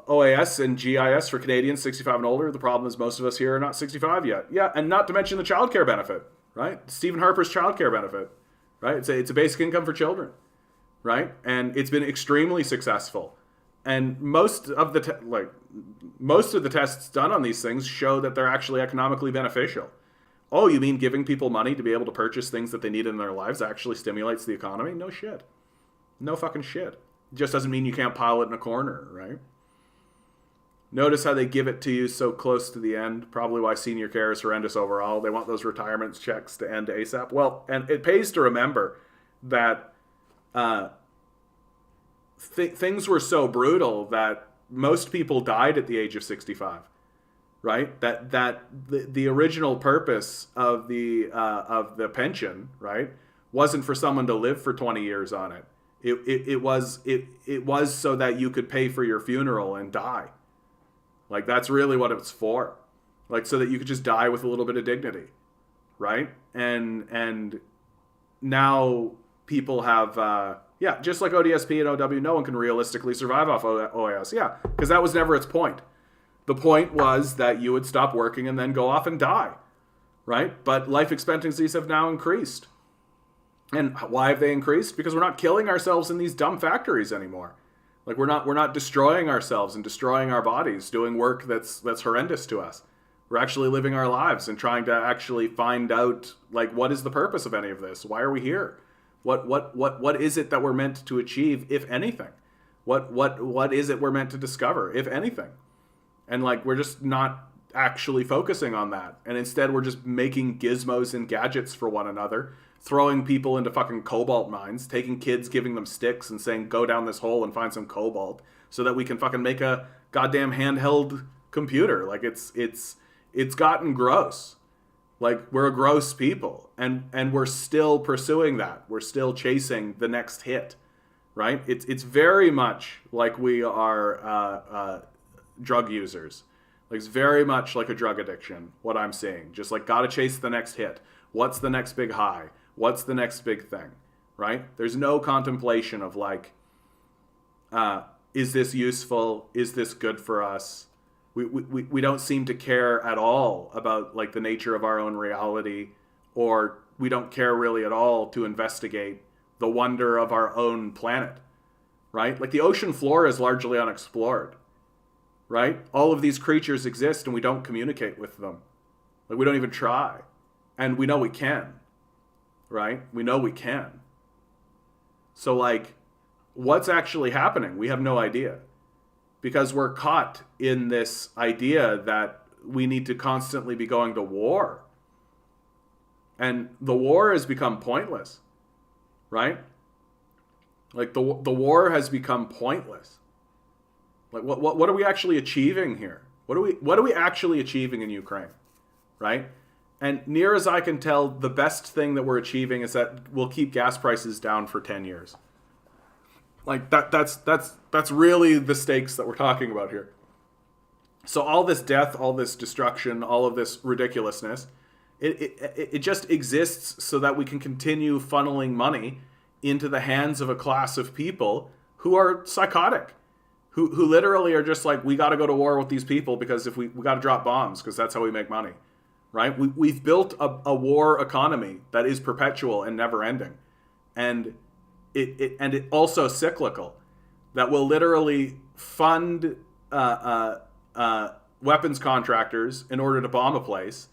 OAS and GIS for Canadians 65 and older. The problem is most of us here are not 65 yet. Yeah, and not to mention the child care benefit, right? Stephen Harper's child care benefit, right? It's a basic income for children. Right, and it's been extremely successful, and most of the tests done on these things show that they're actually economically beneficial. Oh, you mean giving people money to be able to purchase things that they need in their lives actually stimulates the economy? No shit, no fucking shit. It just doesn't mean you can't pile it in a corner, right? Notice how they give it to you so close to the end. Probably why senior care is horrendous overall. They want those retirement checks to end ASAP. Well, and it pays to remember that. Things were so brutal that most people died at the age of 65, right? That the original purpose of the pension, right, wasn't for someone to live for 20 years on it. It was so that you could pay for your funeral and die. Like that's really what it's for. Like so that you could just die with a little bit of dignity, right? And now people have just like ODSP and OW, no one can realistically survive off OAS. Yeah, because that was never its point. The point was that you would stop working and then go off and die, right? But life expectancies have now increased. And why have they increased? Because we're not killing ourselves in these dumb factories anymore. Like we're not destroying ourselves and destroying our bodies doing work that's horrendous to us. We're actually living our lives and trying to actually find out like what is the purpose of any of this? Why are we here? What is it that we're meant to achieve, if anything? What is it we're meant to discover, if anything? And like we're just not actually focusing on that. And instead we're just making gizmos and gadgets for one another, throwing people into fucking cobalt mines, taking kids, giving them sticks and saying go down this hole and find some cobalt so that we can fucking make a goddamn handheld computer. Like it's gotten gross. Like we're a gross people, and we're still pursuing that. We're still chasing the next hit, right? It's very much like we are drug users. Like it's very much like a drug addiction. What I'm seeing, just like gotta chase the next hit. What's the next big high? What's the next big thing, right? There's no contemplation of like, is this useful? Is this good for us? We don't seem to care at all about like the nature of our own reality, or we don't care really at all to investigate the wonder of our own planet, right? Like the ocean floor is largely unexplored, right? All of these creatures exist and we don't communicate with them. Like we don't even try. And we know we can, right? We know we can. So like, what's actually happening? We have no idea. Because we're caught in this idea that we need to constantly be going to war. And the war has become pointless, right? Like the war has become pointless. Like what are we actually achieving here? What are we actually achieving in Ukraine, right? And near as I can tell, the best thing that we're achieving is that we'll keep gas prices down for 10 years. Like that's really the stakes that we're talking about here. So all this death, all this destruction, all of this ridiculousness, it just exists so that we can continue funneling money into the hands of a class of people who are psychotic, who literally are just like, we got to go to war with these people because if we got to drop bombs because that's how we make money, right? We've built a war economy that is perpetual and never ending, and it also cyclical, that will literally fund weapons contractors in order to bomb a place,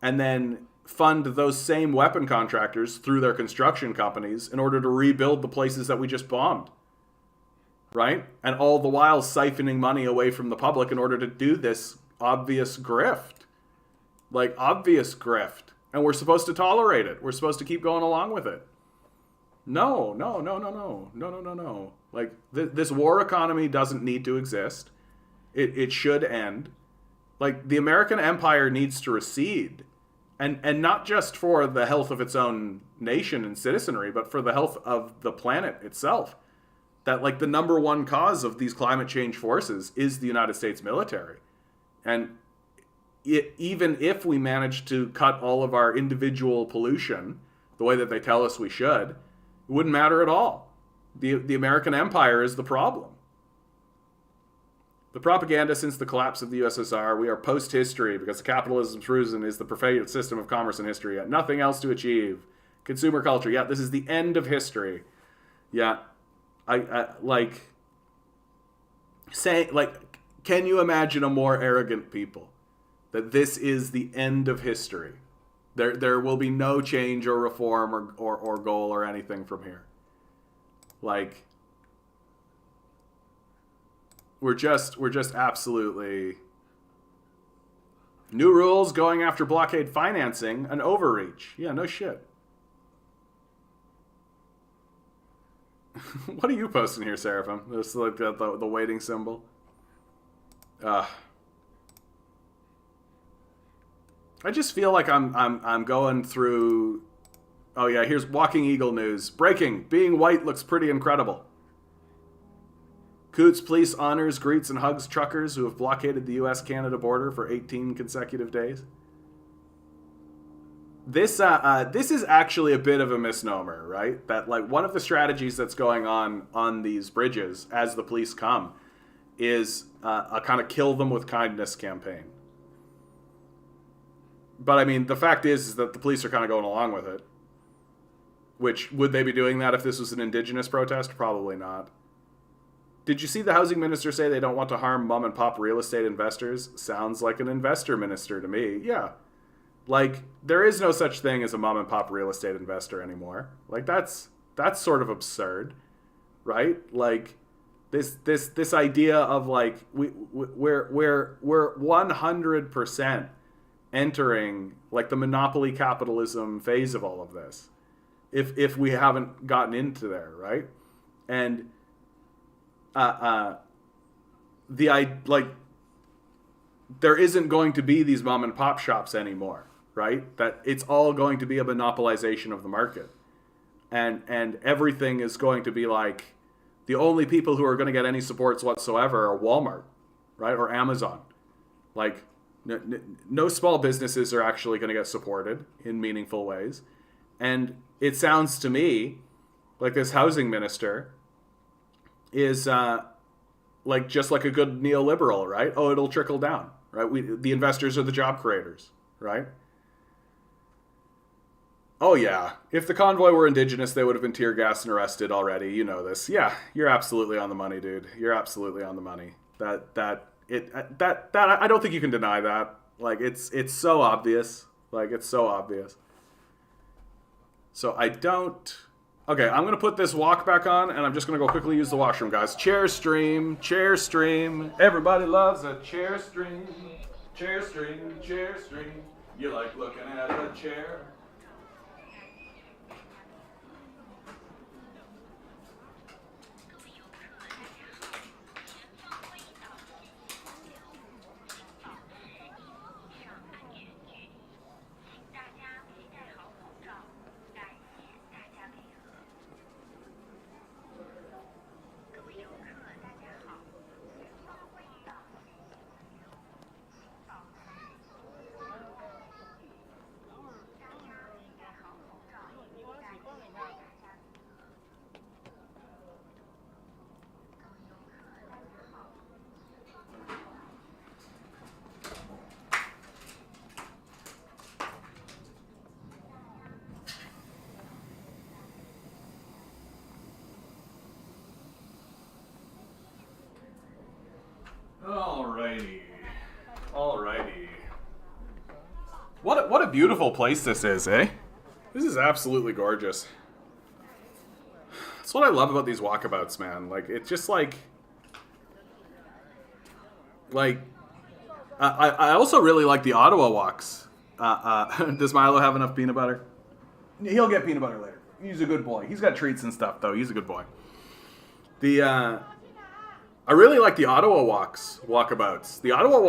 and then fund those same weapon contractors through their construction companies in order to rebuild the places that we just bombed, right? And all the while siphoning money away from the public in order to do this obvious grift. Like, obvious grift. And we're supposed to tolerate it. We're supposed to keep going along with it. No. Like, this war economy doesn't need to exist. It should end. Like, the American empire needs to recede. And not just for the health of its own nation and citizenry, but for the health of the planet itself. That, like, the number one cause of these climate change forces is the United States military. And even if we manage to cut all of our individual pollution the way that they tell us we should, it wouldn't matter at all. The American empire is the problem. The propaganda since the collapse of the USSR, we are post-history because capitalism's risen is the perfected system of commerce in history. Yet nothing else to achieve. Consumer culture. Yeah, this is the end of history. Yeah, I like saying, like, can you imagine a more arrogant people? That this is the end of history. There will be no change or reform or goal or anything from here. Like, we're just absolutely new rules going after blockade financing, an overreach. Yeah, no shit. What are you posting here, Seraphim? This like the waiting symbol. I just feel like I'm going through. Oh yeah, here's Walking Eagle news. Breaking: being white looks pretty incredible. Coots police honors, greets, and hugs truckers who have blockaded the U.S.-Canada border for 18 consecutive days. This is actually a bit of a misnomer, right? That, like, one of the strategies that's going on these bridges as the police come is a kind of kill them with kindness campaign. But I mean, the fact is that the police are kind of going along with it. Which, would they be doing that if this was an indigenous protest? Probably not. Did you see the housing minister say they don't want to harm mom and pop real estate investors? Sounds like an investor minister to me. Yeah. Like, there is no such thing as a mom and pop real estate investor anymore. Like, that's sort of absurd, right? Like, this idea of, like, we're 100% entering, like, the monopoly capitalism phase of all of this, if we haven't gotten into there, right? And there isn't going to be these mom and pop shops anymore, right? That it's all going to be a monopolization of the market, and everything is going to be like, the only people who are going to get any supports whatsoever are Walmart, right, or Amazon. Like, no small businesses are actually going to get supported in meaningful ways, and it sounds to me like this housing minister is like, just like a good neoliberal, right? Oh, it'll trickle down, right? The investors are the job creators, right? Oh yeah, if the convoy were indigenous, they would have been tear gassed and arrested already. You know this. Yeah, you're absolutely on the money, dude. You're absolutely on the money. That I don't think you can deny that. Like, it's so obvious. Like, it's so obvious. So I don't. Okay, I'm going to put this walk back on, and I'm just going to go quickly use the washroom, guys. Chair stream, chair stream. Everybody loves a chair stream. Chair stream, chair stream. You like looking at a chair. Alrighty. What a beautiful place this is, eh? This is absolutely gorgeous. That's what I love about these walkabouts, man. Like, it's just like I also really like the Ottawa walks. Does Milo have enough peanut butter? He'll get peanut butter later. He's a good boy. He's got treats and stuff, though. He's a good boy. I really like the Ottawa walkabouts. The Ottawa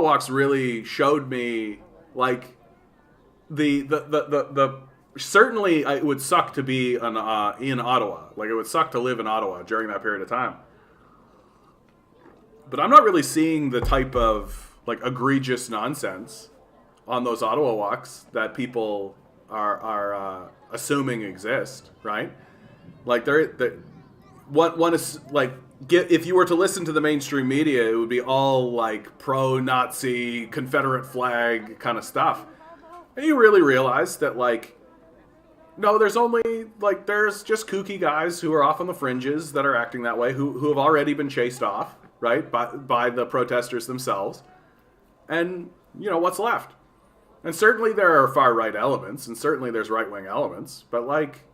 walks really showed me, like, the certainly it would suck to be in Ottawa. Like, it would suck to live in Ottawa during that period of time. But I'm not really seeing the type of, like, egregious nonsense on those Ottawa walks that people are assuming exist, right? Like, one is like, if you were to listen to the mainstream media, it would be all like pro-Nazi, Confederate flag kind of stuff. And you really realize that, like, no, there's just kooky guys who are off on the fringes that are acting that way, who have already been chased off, right, by the protesters themselves. And, you know, what's left? And certainly there are far-right elements, and certainly there's right-wing elements, but, like,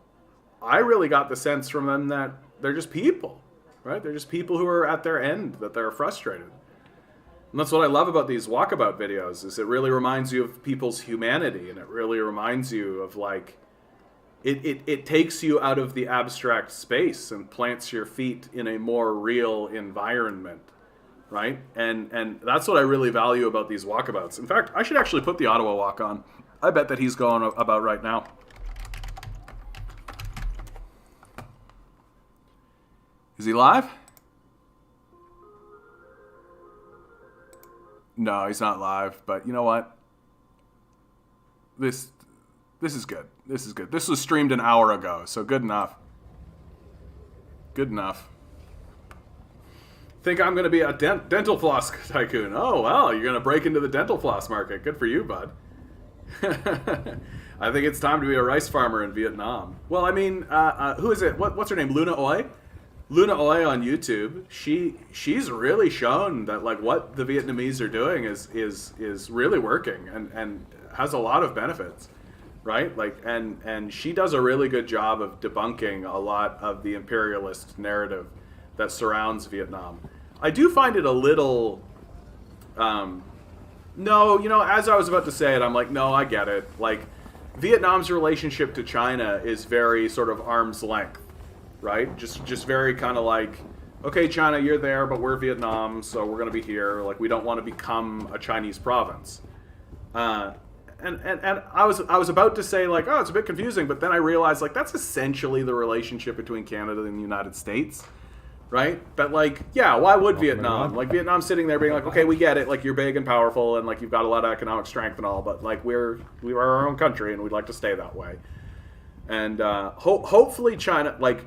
I really got the sense from them that they're just people, right? They're just people who are at their end, that they're frustrated. And that's what I love about these walkabout videos, is it really reminds you of people's humanity, and it really reminds you of, like, it takes you out of the abstract space and plants your feet in a more real environment, right? And that's what I really value about these walkabouts. In fact, I should actually put the Ottawa walk on. I bet that he's going about right now. Is he live? No, he's not live, but you know what? This is good. This is good. This was streamed an hour ago, so good enough. Good enough. Think I'm going to be a dental floss tycoon. Oh, well, you're going to break into the dental floss market. Good for you, bud. I think it's time to be a rice farmer in Vietnam. Well, I mean, who is it? What's her name? Luna Oi? Luna Oi on YouTube. She's really shown that, like, what the Vietnamese are doing is really working and has a lot of benefits, right? Like, and she does a really good job of debunking a lot of the imperialist narrative that surrounds Vietnam. I do find it a little, no, you know, as I was about to say it, I'm like, no, I get it. Like, Vietnam's relationship to China is very sort of arm's length, right? Just very kind of like, okay, China, you're there, but we're Vietnam, so we're going to be here. Like, we don't want to become a Chinese province. And I was about to say, like, oh, it's a bit confusing, but then I realized, like, that's essentially the relationship between Canada and the United States, right? But, like, yeah, why would Vietnam? Like, Vietnam's sitting there being like, okay, we get it, like, you're big and powerful, and, like, you've got a lot of economic strength and all, but, like, we are our own country, and we'd like to stay that way. And hopefully China, like,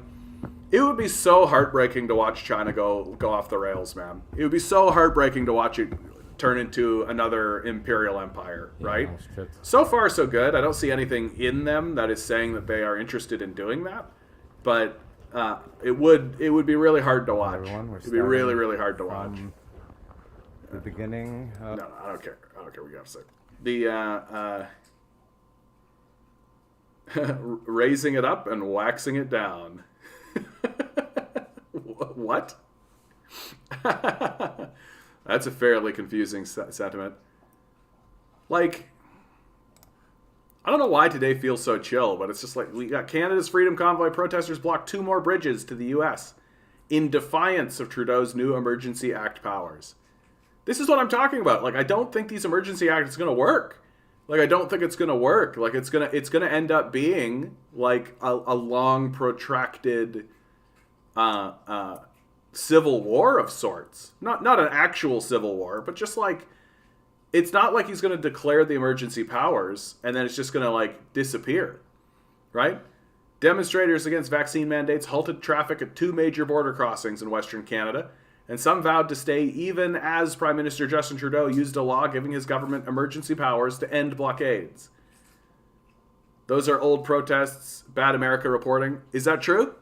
it would be so heartbreaking to watch China go off the rails, man. It would be so heartbreaking to watch it turn into another imperial empire, right? Yeah, so far, so good. I don't see anything in them that is saying that they are interested in doing that. But it would be really hard to watch. It'd be really, really hard to watch. The beginning. No, I don't care. I don't care what you have to say. The raising it up and waxing it down. What? That's a fairly confusing sentiment. Like, I don't know why today feels so chill, but it's just like, we got Canada's Freedom Convoy protesters blocked 2 more bridges to the U.S. in defiance of Trudeau's new Emergency Act powers. This is what I'm talking about. Like, I don't think these Emergency Act is going to work. Like, I don't think it's going to work. Like, it's gonna end up being like a long, protracted civil war of sorts. Not an actual civil war, but just like, it's not like he's going to declare the emergency powers and then it's just going to, like, disappear, right? Demonstrators against vaccine mandates halted traffic at 2 major border crossings in Western Canada, and some vowed to stay even as Prime Minister Justin Trudeau used a law giving his government emergency powers to end blockades. Those are old protests, Bad America reporting. Is that true?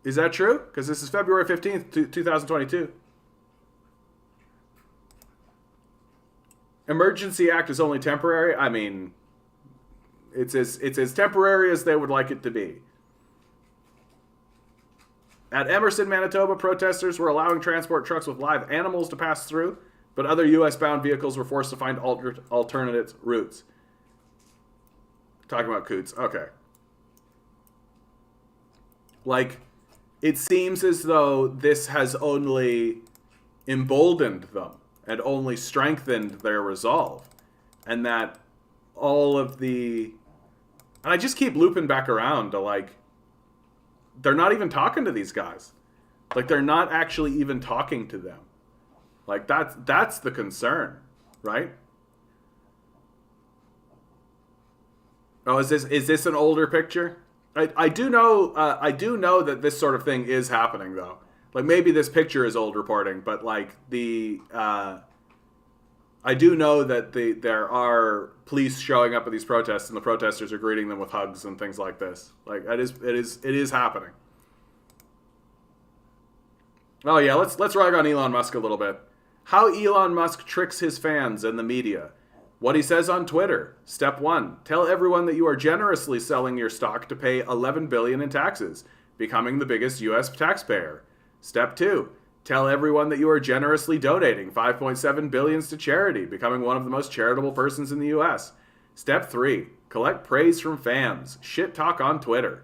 Is that true? Because this is February 15th, 2022. Emergency Act is only temporary. I mean, it's as temporary as they would like it to be. At Emerson, Manitoba, protesters were allowing transport trucks with live animals to pass through, but other U.S.-bound vehicles were forced to find alternate routes. Talking about coots. Okay. Like, it seems as though this has only emboldened them and only strengthened their resolve. And that all of the... And I just keep looping back around to, like, they're not even talking to these guys. Like, they're not actually even talking to them. Like, that's the concern, right? Oh, is this an older picture? I do know that this sort of thing is happening, though. Like, maybe this picture is old reporting, but like I do know that there are police showing up at these protests, and the protesters are greeting them with hugs and things like this. Like, it is happening. Oh yeah, let's rag on Elon Musk a little bit. How Elon Musk tricks his fans and the media. What he says on Twitter. Step 1. Tell everyone that you are generously selling your stock to pay $11 billion in taxes, becoming the biggest U.S. taxpayer. Step 2. Tell everyone that you are generously donating $5.7 billion to charity, becoming one of the most charitable persons in the U.S. Step 3. Collect praise from fans. Shit talk on Twitter.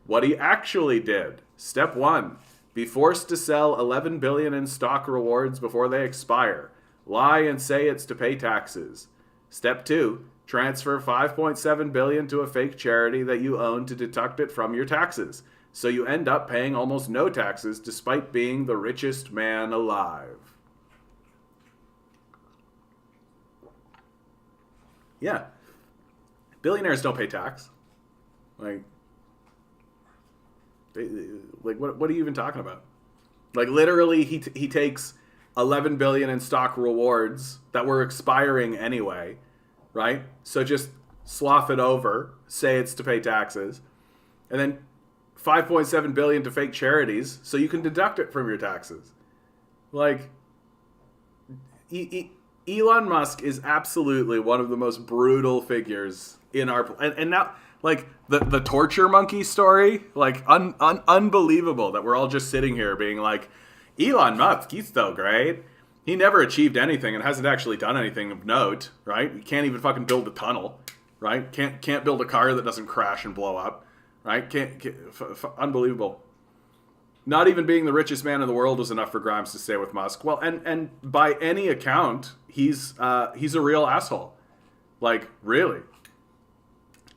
What he actually did. Step 1. Be forced to sell $11 billion in stock rewards before they expire. Lie and say it's to pay taxes. Step 2. Transfer $5.7 billion to a fake charity that you own to deduct it from your taxes. So you end up paying almost no taxes despite being the richest man alive. Yeah. Billionaires don't pay tax. Like what are you even talking about? Like, literally, he takes $11 billion in stock rewards that were expiring anyway, right? So just slough it over, say it's to pay taxes, and then $5.7 billion to fake charities, so you can deduct it from your taxes. Like, Elon Musk is absolutely one of the most brutal figures in our... And now, like, the torture monkey story, like, unbelievable that we're all just sitting here being like, Elon Musk, he's so great. He never achieved anything and hasn't actually done anything of note, right? He can't even fucking build a tunnel, right? Can't build a car that doesn't crash and blow up, right? Unbelievable. Not even being the richest man in the world was enough for Grimes to stay with Musk. Well, and by any account, he's a real asshole. Like, really.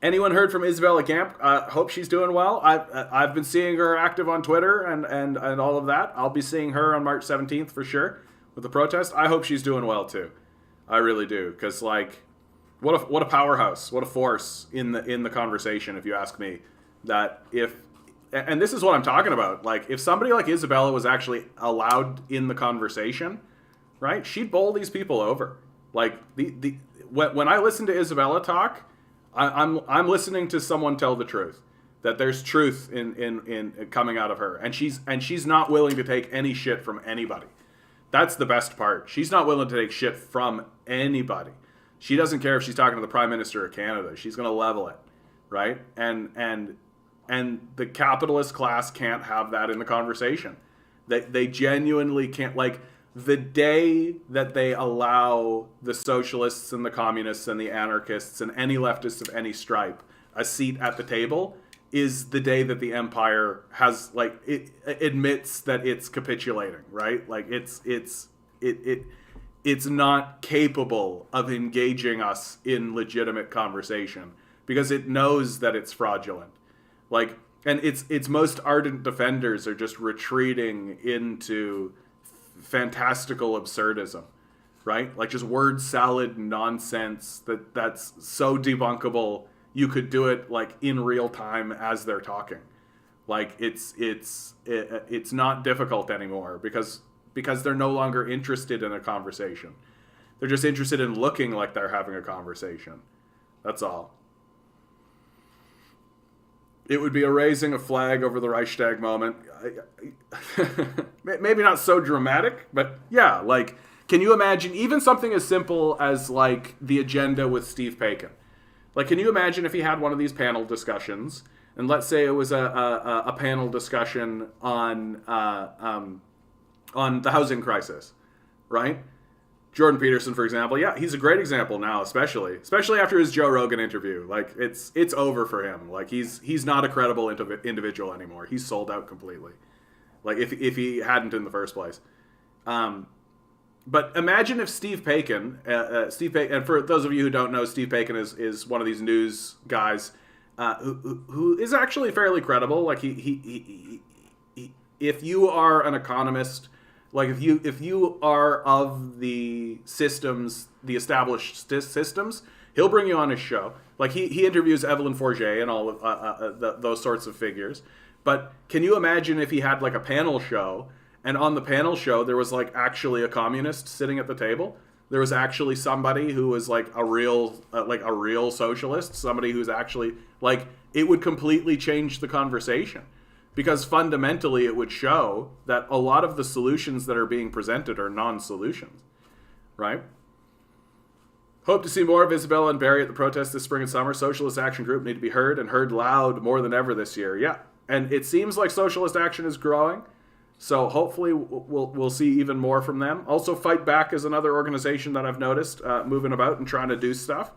Anyone heard from Isabella Gamp? Hope she's doing well. I've been seeing her active on Twitter and all of that. I'll be seeing her on March 17th for sure with the protest. I hope she's doing well too. I really do, because like, what a powerhouse, what a force in the conversation. If you ask me, that and this is what I'm talking about. Like, if somebody like Isabella was actually allowed in the conversation, right? She'd bowl these people over. Like when I listen to Isabella talk, I'm listening to someone tell the truth, that there's truth in coming out of her, and she's not willing to take any shit from anybody. That's the best part. She's not willing to take shit from anybody. She doesn't care if she's talking to the Prime Minister of Canada. She's going to level it, right? And the capitalist class can't have that in the conversation. They genuinely can't. Like, the day that they allow the socialists and the communists and the anarchists and any leftists of any stripe a seat at the table is the day that the empire has, like, it admits that it's capitulating, right? Like, it's not capable of engaging us in legitimate conversation because it knows that it's fraudulent. Like, and its most ardent defenders are just retreating into fantastical absurdism, right? Like, just word salad nonsense that's so debunkable you could do it like in real time as they're talking. Like, it's not difficult anymore because they're no longer interested in a conversation. They're just interested in looking like they're having a conversation. That's all. It would be a raising a flag over the Reichstag moment. Maybe not so dramatic, but yeah, like, can you imagine even something as simple as, like, the agenda with Steve Paikin? Like, can you imagine if he had one of these panel discussions, and let's say it was a panel discussion on the housing crisis, right? Jordan Peterson, for example, yeah, he's a great example now, especially after his Joe Rogan interview. Like, it's over for him. Like, he's not a credible individual anymore. He's sold out completely. Like, if he hadn't in the first place. But imagine if Steve Paikin, and for those of you who don't know, Steve Paikin is one of these news guys who is actually fairly credible. Like, he if you are an economist, like, if you are of the systems, the established systems, he'll bring you on his show. Like, he interviews Evelyn Forget and all of those sorts of figures. But can you imagine if he had, like, a panel show, and on the panel show there was, like, actually a communist sitting at the table? There was actually somebody who was, like, a real socialist, somebody who's actually, like, it would completely change the conversation. Because fundamentally it would show that a lot of the solutions that are being presented are non-solutions, right? Hope to see more of Isabella and Barry at the protest this spring and summer. Socialist Action Group need to be heard, and heard loud more than ever this year. Yeah, and it seems like Socialist Action is growing, so hopefully we'll see even more from them. Also, Fight Back is another organization that I've noticed moving about and trying to do stuff,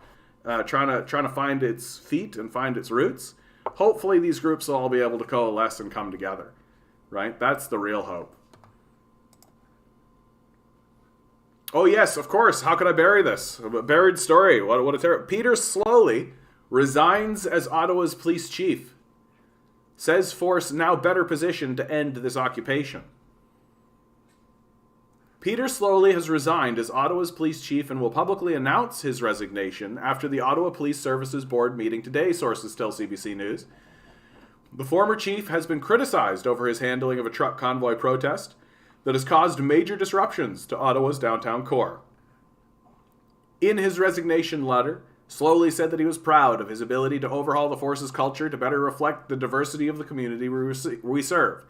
trying to find its feet and find its roots. Hopefully these groups will all be able to coalesce and come together, right? That's the real hope. Oh yes, of course. How could I bury this? A buried story. What a terror. Peter Slowly resigns as Ottawa's police chief. Says force now better positioned to end this occupation. Peter Slowly has resigned as Ottawa's police chief and will publicly announce his resignation after the Ottawa Police Services Board meeting today, sources tell CBC News. The former chief has been criticized over his handling of a truck convoy protest that has caused major disruptions to Ottawa's downtown core. In his resignation letter, Slowly said that he was proud of his ability to overhaul the force's culture to better reflect the diversity of the community we serve.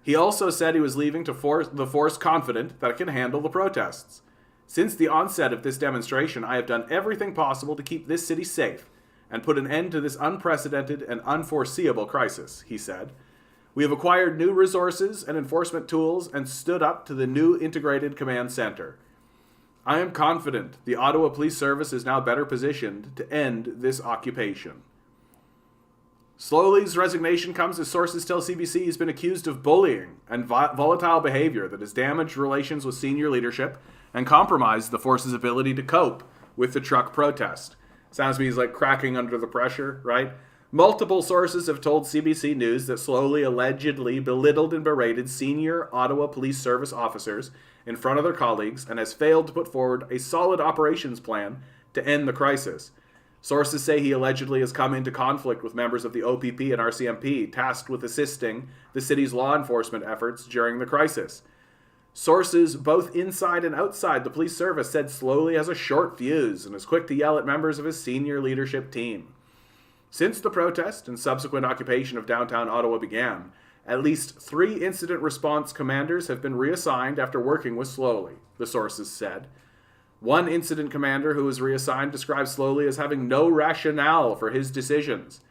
He also said he was leaving the force confident that it can handle the protests. Since the onset of this demonstration, I have done everything possible to keep this city safe and put an end to this unprecedented and unforeseeable crisis, he said. We have acquired new resources and enforcement tools and stood up to the new integrated command center. I am confident the Ottawa Police Service is now better positioned to end this occupation. Slowly's resignation comes as sources tell CBC he's been accused of bullying and volatile behavior that has damaged relations with senior leadership and compromised the force's ability to cope with the truck protest. Sounds to me he's like cracking under the pressure, right? Multiple sources have told CBC News that Slowly allegedly belittled and berated senior Ottawa Police Service officers in front of their colleagues and has failed to put forward a solid operations plan to end the crisis. Sources say he allegedly has come into conflict with members of the OPP and RCMP tasked with assisting the city's law enforcement efforts during the crisis. Sources both inside and outside the police service said Slowly has a short fuse and is quick to yell at members of his senior leadership team. Since the protest and subsequent occupation of downtown Ottawa began, at least 3 incident response commanders have been reassigned after working with Slowly, the sources said. One incident commander who was reassigned described Slowly as having no rationale for his decisions.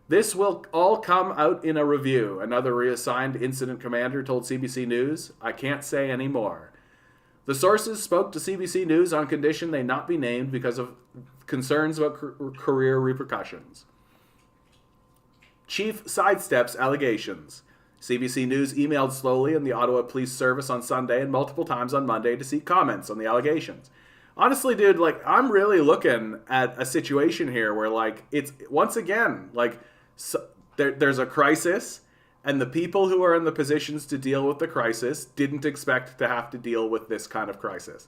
This will all come out in a review, another reassigned incident commander told CBC News. I can't say any more. The sources spoke to CBC News on condition they not be named because of concerns about career repercussions. Chief sidesteps allegations. CBC News emailed Slowly and the Ottawa Police Service on Sunday and multiple times on Monday to seek comments on the allegations. Honestly, dude, like, I'm really looking at a situation here where, like, it's, once again, like, there's a crisis, and the people who are in the positions to deal with the crisis didn't expect to have to deal with this kind of crisis.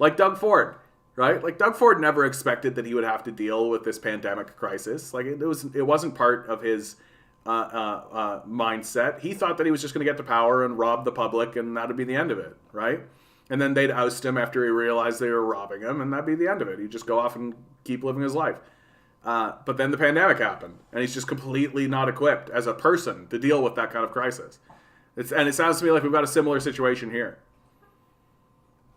Like Doug Ford, right? Like, Doug Ford never expected that he would have to deal with this pandemic crisis. Like, it wasn't part of his mindset. He thought that he was just going to get to power and rob the public, and that'd be the end of it, right? And then they'd oust him after he realized they were robbing him, and that'd be the end of it. He'd just go off and keep living his life. But then the pandemic happened, and he's just completely not equipped as a person to deal with that kind of crisis. And it sounds to me like we've got a similar situation here.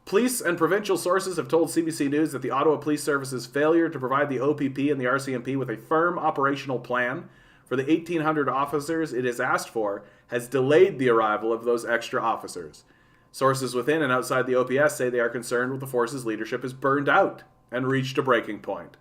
Police and provincial sources have told CBC News that the Ottawa Police Service's failure to provide the OPP and the RCMP with a firm operational plan for the 1,800 officers it has asked for has delayed the arrival of those extra officers. Sources within and outside the OPS say they are concerned with the force's leadership is burned out and reached a breaking point.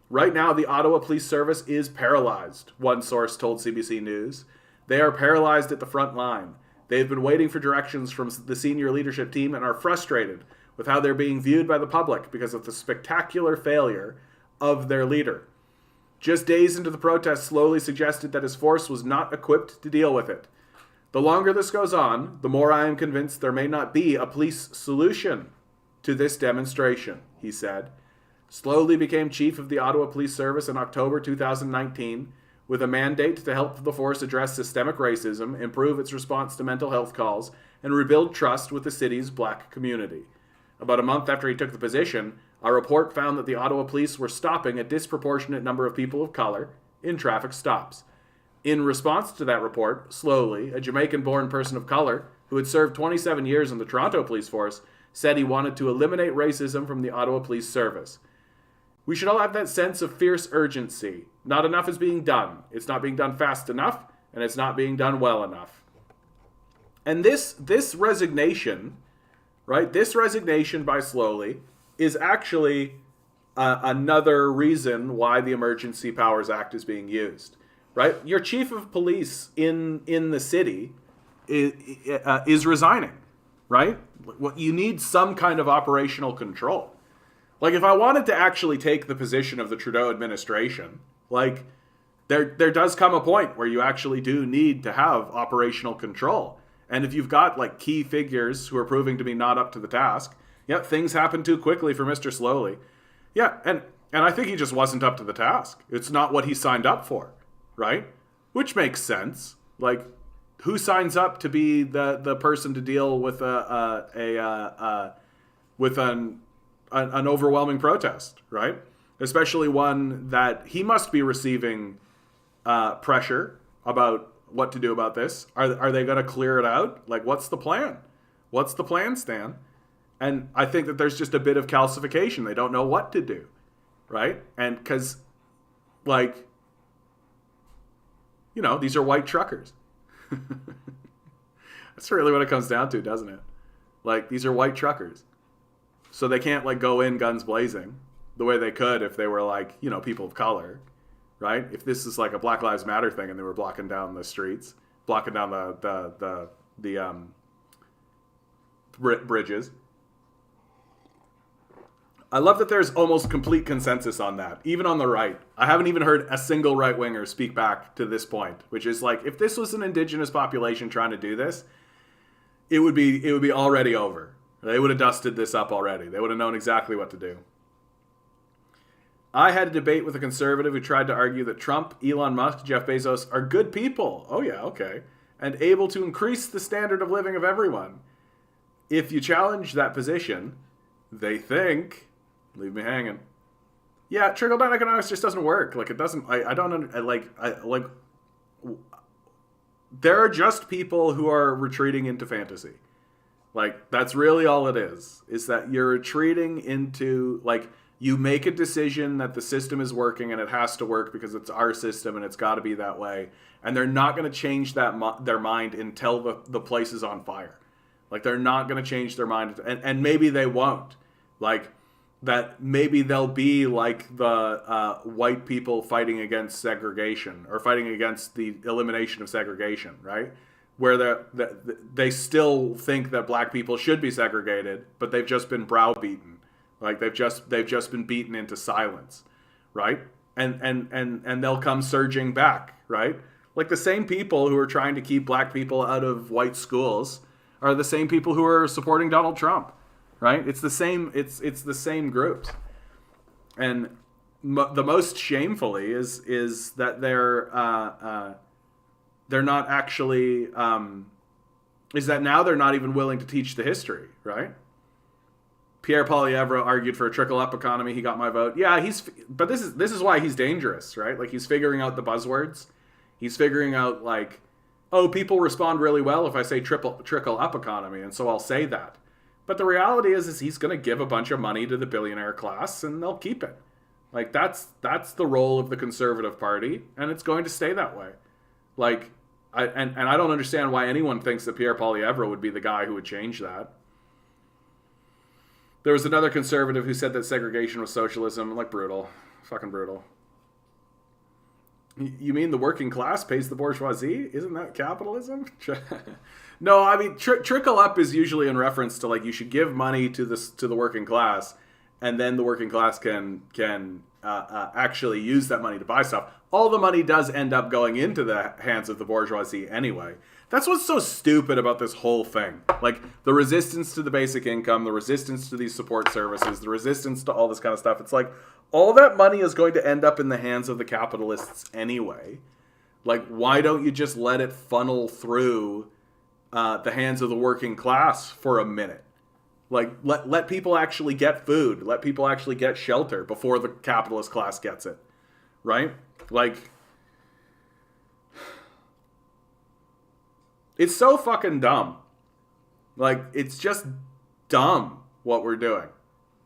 Right now, the Ottawa Police Service is paralyzed, one source told CBC News. They are paralyzed at the front line. They've been waiting for directions from the senior leadership team and are frustrated with how they're being viewed by the public because of the spectacular failure of their leader. Just days into the protest, slowly suggested that his force was not equipped to deal with it. The longer this goes on, the more I am convinced there may not be a police solution to this demonstration, he said. Slowly became chief of the Ottawa Police Service in October 2019 with a mandate to help the force address systemic racism, improve its response to mental health calls, and rebuild trust with the city's black community. About a month after he took the position, a report found that the Ottawa police were stopping a disproportionate number of people of color in traffic stops. In response to that report, slowly, a Jamaican-born person of color who had served 27 years in the Toronto police force said he wanted to eliminate racism from the Ottawa Police Service. We should all have that sense of fierce urgency. Not enough is being done. It's not being done fast enough, and it's not being done well enough. And this resignation, right, this resignation by Slowly is actually another reason why the Emergency Powers Act is being used, right? Your chief of police in the city is resigning, right? You need some kind of operational control. Like, if I wanted to actually take the position of the Trudeau administration, like, there does come a point where you actually do need to have operational control. And if you've got, like, key figures who are proving to be not up to the task, yeah, things happen too quickly for Mr. Slowly. Yeah, and I think he just wasn't up to the task. It's not what he signed up for, right? Which makes sense. Like, who signs up to be the person to deal with an overwhelming protest, right? Especially one that he must be receiving pressure about what to do about this. Are they going to clear it out? Like, what's the plan? What's the plan, Stan? And I think that there's just a bit of calcification. They don't know what to do, right? And because, like, you know, these are white truckers. That's really what it comes down to, doesn't it? Like, these are white truckers. So they can't, like, go in guns blazing the way they could if they were, like, you know, people of color, right? If this is like a Black Lives Matter thing and they were blocking down the streets, blocking down the bridges. I love that there's almost complete consensus on that, even on the right. I haven't even heard a single right-winger speak back to this point, which is like, if this was an indigenous population trying to do this, it would be already over. They would have dusted this up already. They would have known exactly what to do. I had a debate with a conservative who tried to argue that Trump, Elon Musk, Jeff Bezos are good people. Oh yeah, okay. And able to increase the standard of living of everyone. If you challenge that position, they think, leave me hanging. Yeah, trickle-down economics just doesn't work. Like, it doesn't, there are just people who are retreating into fantasy. Like, that's really all it is that you're retreating into, like, you make a decision that the system is working and it has to work because it's our system and it's got to be that way. And they're not going to change their mind until the place is on fire. Like, they're not going to change their mind. And maybe they won't. Like, that maybe they'll be like the white people fighting against segregation or fighting against the elimination of segregation, right? Where they still think that black people should be segregated, but they've just been browbeaten. Like, they've just been beaten into silence, right? And they'll come surging back, right? Like, the same people who are trying to keep black people out of white schools are the same people who are supporting Donald Trump, right? It's the same. It's the same groups, and the most shamefully is that they're not actually is that now they're not even willing to teach the history, right? Pierre Poilievre argued for a trickle-up economy. He got my vote. Yeah, but this is why he's dangerous, right? Like, he's figuring out the buzzwords. He's figuring out, like, oh, people respond really well if I say trickle-up economy, and so I'll say that. But the reality is he's going to give a bunch of money to the billionaire class, and they'll keep it. Like, that's the role of the Conservative Party, and it's going to stay that way. Like, I don't understand why anyone thinks that Pierre Poilievre would be the guy who would change that. There was another conservative who said that segregation was socialism. Like, brutal. Fucking brutal. You mean the working class pays the bourgeoisie? Isn't that capitalism? No, I mean, trickle up is usually in reference to, like, you should give money to the working class, and then the working class can actually use that money to buy stuff. All the money does end up going into the hands of the bourgeoisie anyway. That's what's so stupid about this whole thing. Like, the resistance to the basic income, the resistance to these support services, the resistance to all this kind of stuff. It's like, all that money is going to end up in the hands of the capitalists anyway. Like, why don't you just let it funnel through the hands of the working class for a minute? Like, let people actually get food. Let people actually get shelter before the capitalist class gets it. Right? Like, it's so fucking dumb. Like, it's just dumb what we're doing.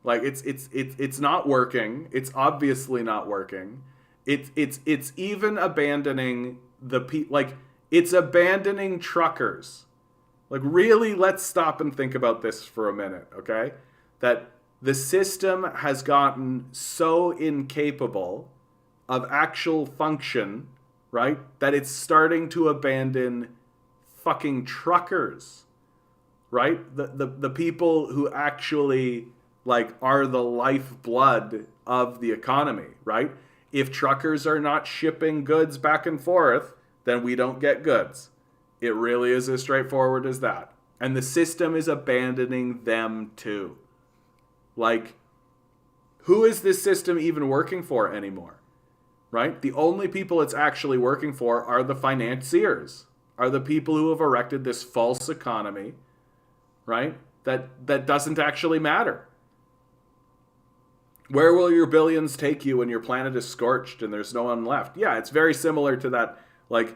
Like, it's not working. It's obviously not working. It's even abandoning it's abandoning truckers. Like, really, let's stop and think about this for a minute, okay? That the system has gotten so incapable of actual function, right, that it's starting to abandon fucking truckers, right? The people who actually, like, are the lifeblood of the economy, right? If truckers are not shipping goods back and forth, then we don't get goods. It really is as straightforward as that. And the system is abandoning them too. Like, who is this system even working for anymore? Right? The only people it's actually working for are the financiers, are the people who have erected this false economy, right? That doesn't actually matter. Where will your billions take you when your planet is scorched and there's no one left? Yeah, it's very similar to that, like,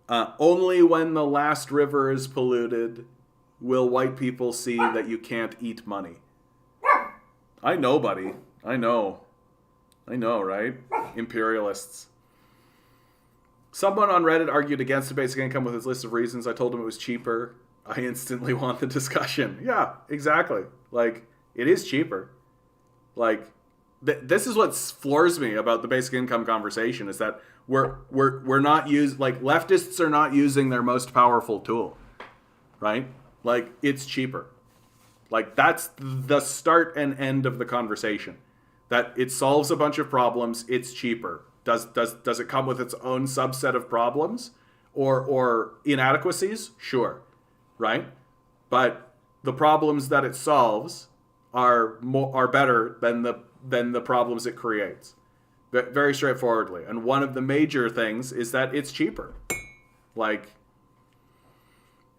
only when the last river is polluted will white people see that you can't eat money. I know, buddy. I know, right? Imperialists. Someone on Reddit argued against the basic income with his list of reasons. I told him it was cheaper. I instantly want the discussion. Yeah, exactly. Like, it is cheaper. Like, this is what floors me about the basic income conversation, is that we're not leftists are not using their most powerful tool, right? Like, it's cheaper. Like, that's the start and end of the conversation. That it solves a bunch of problems, it's cheaper. Does it come with its own subset of problems or inadequacies? Sure, right? But the problems that it solves are better than the problems it creates. Very straightforwardly. And one of the major things is that it's cheaper. Like,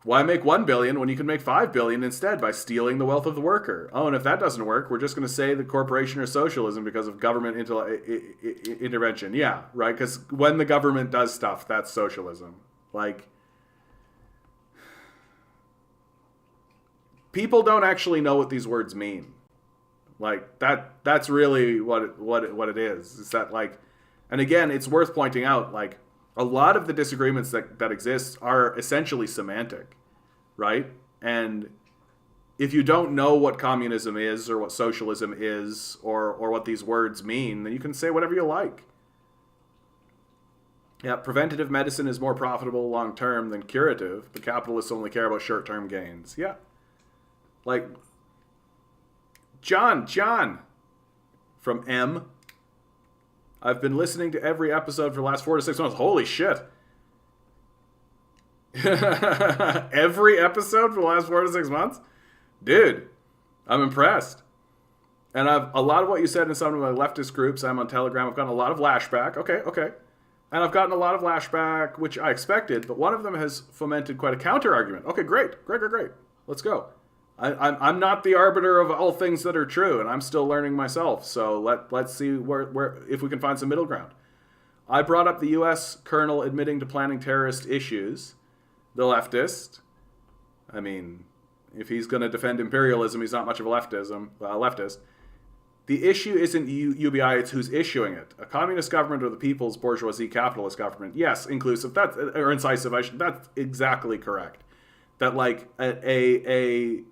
why make 1 billion when you can make 5 billion instead by stealing the wealth of the worker? Oh, and if that doesn't work, we're just going to say the corporation or socialism because of government intervention. Yeah, right? Because when the government does stuff, that's socialism. Like, people don't actually know what these words mean. Like, that's really what it is. Is that, like, and again, it's worth pointing out, like, a lot of the disagreements that exist are essentially semantic, right? And if you don't know what communism is or what socialism is or what these words mean, then you can say whatever you like. Yeah, preventative medicine is more profitable long-term than curative, but capitalists only care about short-term gains. Yeah. Like, John from M. I've been listening to every episode for the last 4 to 6 months. Holy shit. Every episode for the last 4 to 6 months? Dude, I'm impressed. And a lot of what you said in some of my leftist groups, I'm on Telegram, I've gotten a lot of lashback. Okay. And I've gotten a lot of lashback, which I expected, but one of them has fomented quite a counter-argument. Okay, great. Let's go. I'm not the arbiter of all things that are true, and I'm still learning myself. So let's see where if we can find some middle ground. I brought up the U.S. colonel admitting to planning terrorist issues. The leftist. I mean, if he's going to defend imperialism, he's not much of a leftist. The issue isn't UBI, it's who's issuing it. A communist government or the people's bourgeoisie capitalist government. Yes, inclusive. That's or incisive. That's exactly correct. That like a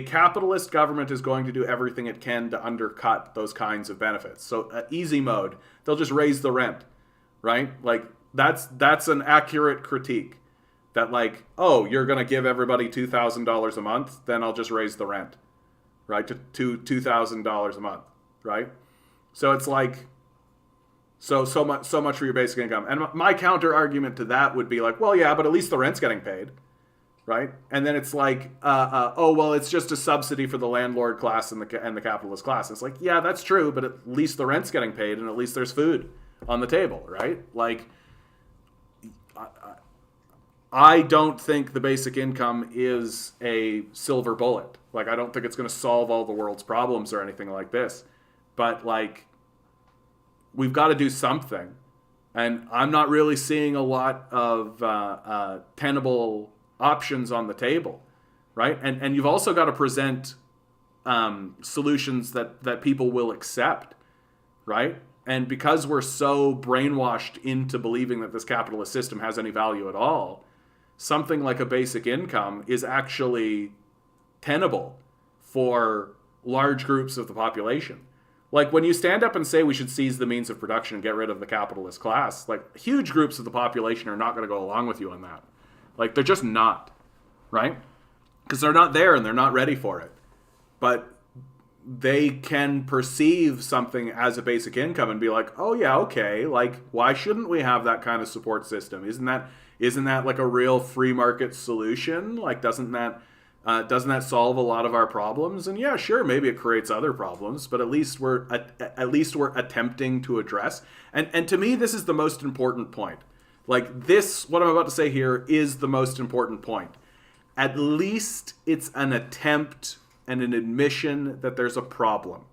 capitalist government is going to do everything it can to undercut those kinds of benefits. So easy mode, they'll just raise the rent, right? Like that's an accurate critique. That like, oh, you're going to give everybody $2,000 a month, then I'll just raise the rent, right, to $2,000 a month, right? So it's like, so much for your basic income. And my counter argument to that would be like, well, yeah, but at least the rent's getting paid, right? And then it's like, oh, well, it's just a subsidy for the landlord class and the capitalist class. It's like, yeah, that's true, but at least the rent's getting paid and at least there's food on the table, right? Like, I don't think the basic income is a silver bullet. Like, I don't think it's going to solve all the world's problems or anything like this. But, like, we've got to do something. And I'm not really seeing a lot of tenable options on the table, right? And you've also got to present solutions that people will accept, right? And because we're so brainwashed into believing that this capitalist system has any value at all, something like a basic income is actually tenable for large groups of the population. Like when you stand up and say we should seize the means of production and get rid of the capitalist class, like huge groups of the population are not going to go along with you on that. Like they're just not, right? Because they're not there and they're not ready for it. But they can perceive something as a basic income and be like, oh yeah, okay, like why shouldn't we have that kind of support system? Isn't that like a real free market solution? Like doesn't that solve a lot of our problems? And yeah, sure, maybe it creates other problems, but at least we're attempting to address. And to me, this is the most important point. Like this, what I'm about to say here is the most important point. At least it's an attempt and an admission that there's a problem,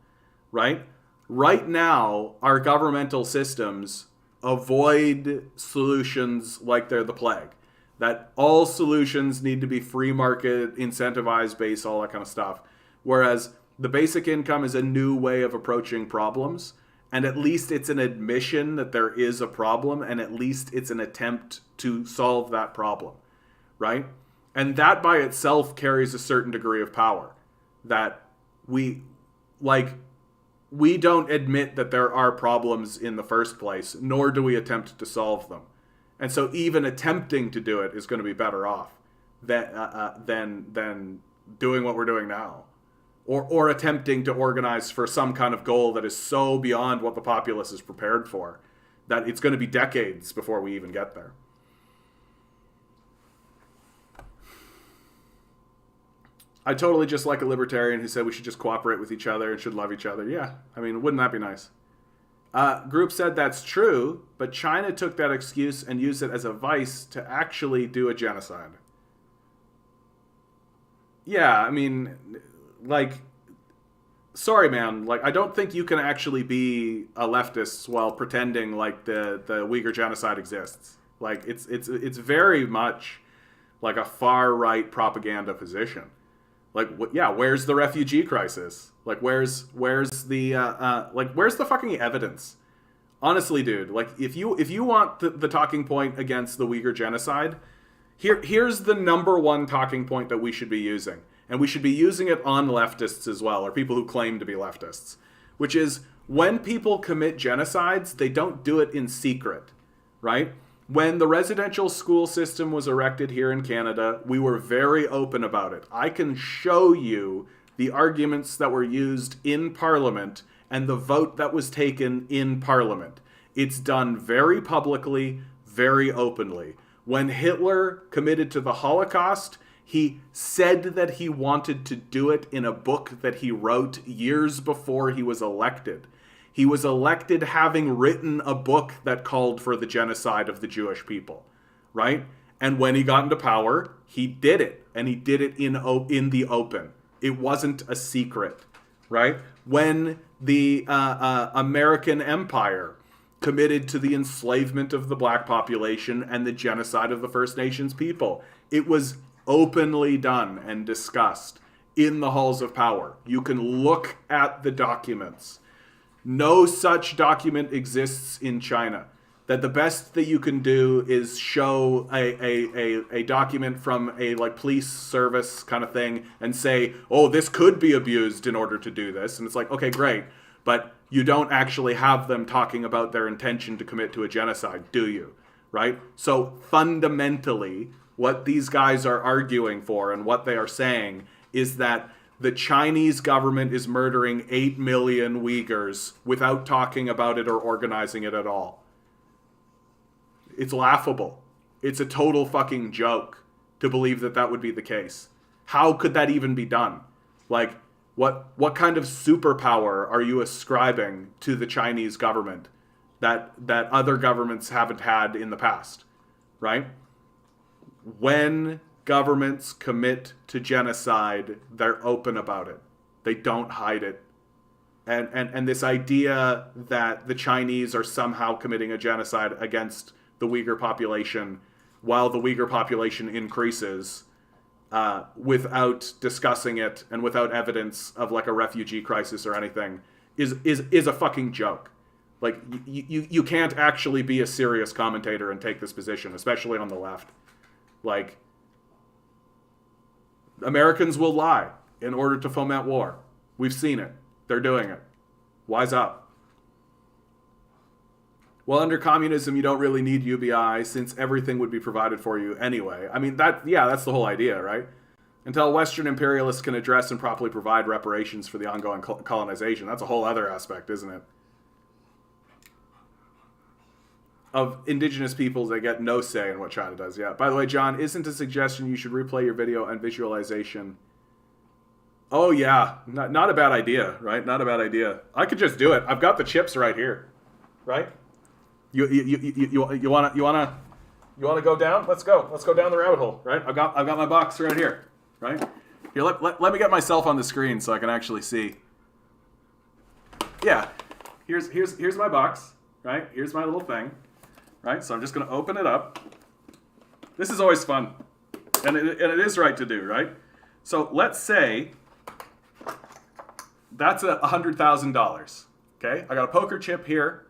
right? Right now, our governmental systems avoid solutions like they're the plague. That all solutions need to be free market, incentivized based, all that kind of stuff. Whereas the basic income is a new way of approaching problems. And at least it's an admission that there is a problem, and at least it's an attempt to solve that problem, right? And that by itself carries a certain degree of power. That we don't admit that there are problems in the first place, nor do we attempt to solve them. And so even attempting to do it is going to be better off than doing what we're doing now. Or attempting to organize for some kind of goal that is so beyond what the populace is prepared for that it's going to be decades before we even get there. I totally just like a libertarian who said we should just cooperate with each other and should love each other. Yeah, I mean, wouldn't that be nice? Group said that's true, but China took that excuse and used it as a vice to actually do a genocide. Yeah, I mean, like, sorry, man. Like, I don't think you can actually be a leftist while pretending like the Uyghur genocide exists. Like, it's very much like a far right propaganda position. Like, yeah, where's the refugee crisis? Like, where's the fucking evidence? Honestly, dude, like, if you want the talking point against the Uyghur genocide, here's the number one talking point that we should be using. And we should be using it on leftists as well, or people who claim to be leftists. Which is, when people commit genocides, they don't do it in secret, right? When the residential school system was erected here in Canada, we were very open about it. I can show you the arguments that were used in Parliament and the vote that was taken in Parliament. It's done very publicly, very openly. When Hitler committed to the Holocaust, he said that he wanted to do it in a book that he wrote years before he was elected. He was elected having written a book that called for the genocide of the Jewish people, right? And when he got into power, he did it, and he did it in the open, It wasn't a secret, right? When the American Empire committed to the enslavement of the black population and the genocide of the First Nations people, it was openly done and discussed in the halls of power. You can look at the documents. No such document exists in China. That the best that you can do is show a document from a like police service kind of thing and say, oh, this could be abused in order to do this. And it's like, okay, great. But you don't actually have them talking about their intention to commit to a genocide, do you? Right? So fundamentally, what these guys are arguing for and what they are saying is that the Chinese government is murdering 8 million Uyghurs without talking about it or organizing it at all. It's laughable. It's a total fucking joke to believe that that would be the case. How could that even be done? Like, what kind of superpower are you ascribing to the Chinese government that other governments haven't had in the past, right? When governments commit to genocide, they're open about it. They don't hide it. And this idea that the Chinese are somehow committing a genocide against the Uyghur population while the Uyghur population increases without discussing it and without evidence of like a refugee crisis or anything is a fucking joke. Like you can't actually be a serious commentator and take this position, especially on the left. Like, Americans will lie in order to foment war. We've seen it. They're doing it. Wise up. Well, under communism, you don't really need UBI since everything would be provided for you anyway. I mean, that's the whole idea, right? Until Western imperialists can address and properly provide reparations for the ongoing colonization. That's a whole other aspect, isn't it? Of indigenous peoples, they get no say in what China does. Yeah. By the way, John, isn't a suggestion you should replay your video and visualization? Oh, yeah. Not a bad idea, right? Not a bad idea. I could just do it. I've got the chips right here, right? You wanna go down? Let's go. Let's go down the rabbit hole, right? I've got my box right here, right? Here, let me get myself on the screen so I can actually see. Yeah, here's my box, right? Here's my little thing, right? So I'm just gonna open it up. This is always fun, and it is right to do, right? So let's say that's $100,000. Okay, I got a poker chip here.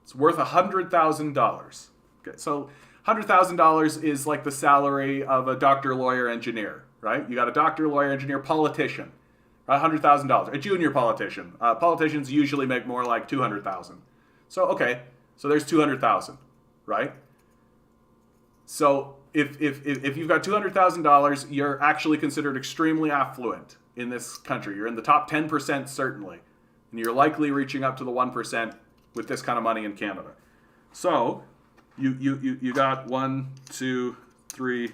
It's worth $100,000. Okay, so $100,000 is like the salary of a doctor, lawyer, engineer, right? You got a doctor, lawyer, engineer, politician, right? $100,000. A junior politician. Politicians usually make more like $200,000. So okay, so there's $200,000, right? So if you've got $200,000, you're actually considered extremely affluent in this country. You're in the top 10% certainly, and you're likely reaching up to the 1%. With this kind of money in Canada. So you got 1, 2, 3,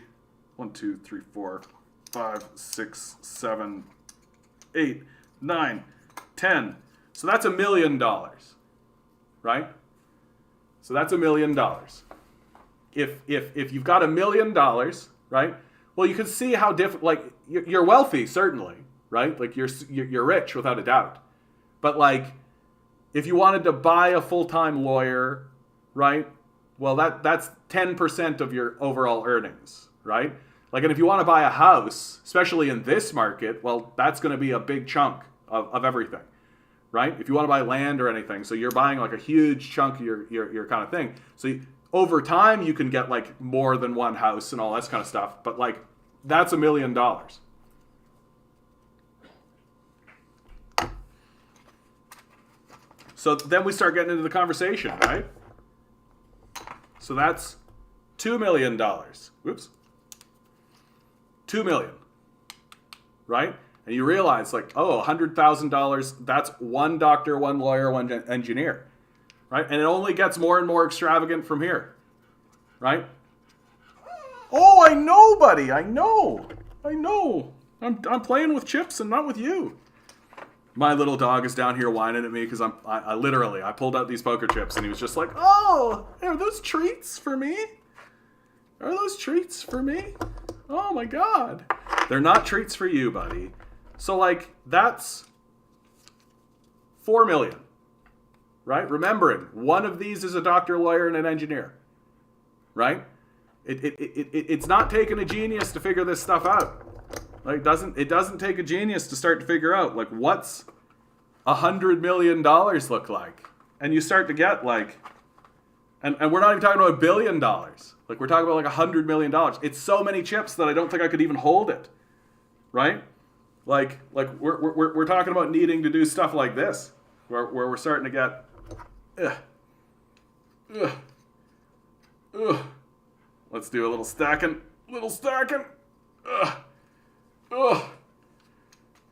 4, 5, 6, 7, 8, 9, 10. So that's $1 million, right? So that's $1 million. If you've got $1 million, right? Well, you can see how different. Like you're wealthy, certainly, right? Like you're rich without a doubt, but like. If you wanted to buy a full-time lawyer, right? Well, that's 10% of your overall earnings, right? Like, and if you want to buy a house, especially in this market, well, that's going to be a big chunk of everything, right? If you want to buy land or anything, so you're buying like a huge chunk of your kind of thing. So over time, you can get like more than one house and all that kind of stuff. But like, that's $1 million. So then we start getting into the conversation, right? So that's $2 million. Whoops. $2 million, right? And you realize like, oh, $100,000, that's one doctor, one lawyer, one engineer, right? And it only gets more and more extravagant from here, right? Oh, I know, buddy. I know. I'm playing with chips and not with you. My little dog is down here whining at me because I pulled out these poker chips and he was just like, oh, are those treats for me? Oh my God. They're not treats for you, buddy. So, like, that's 4 million, right? Remembering, one of these is a doctor, lawyer, and an engineer, right? It's not taking a genius to figure this stuff out. Like, it doesn't take a genius to start to figure out, like, what's $100 million look like? And you start to get, like, and we're not even talking about $1 billion. Like, we're talking about, like, $100 million. It's so many chips that I don't think I could even hold it, right? Like we're talking about needing to do stuff like this, where we're starting to get, Let's do a little stacking. I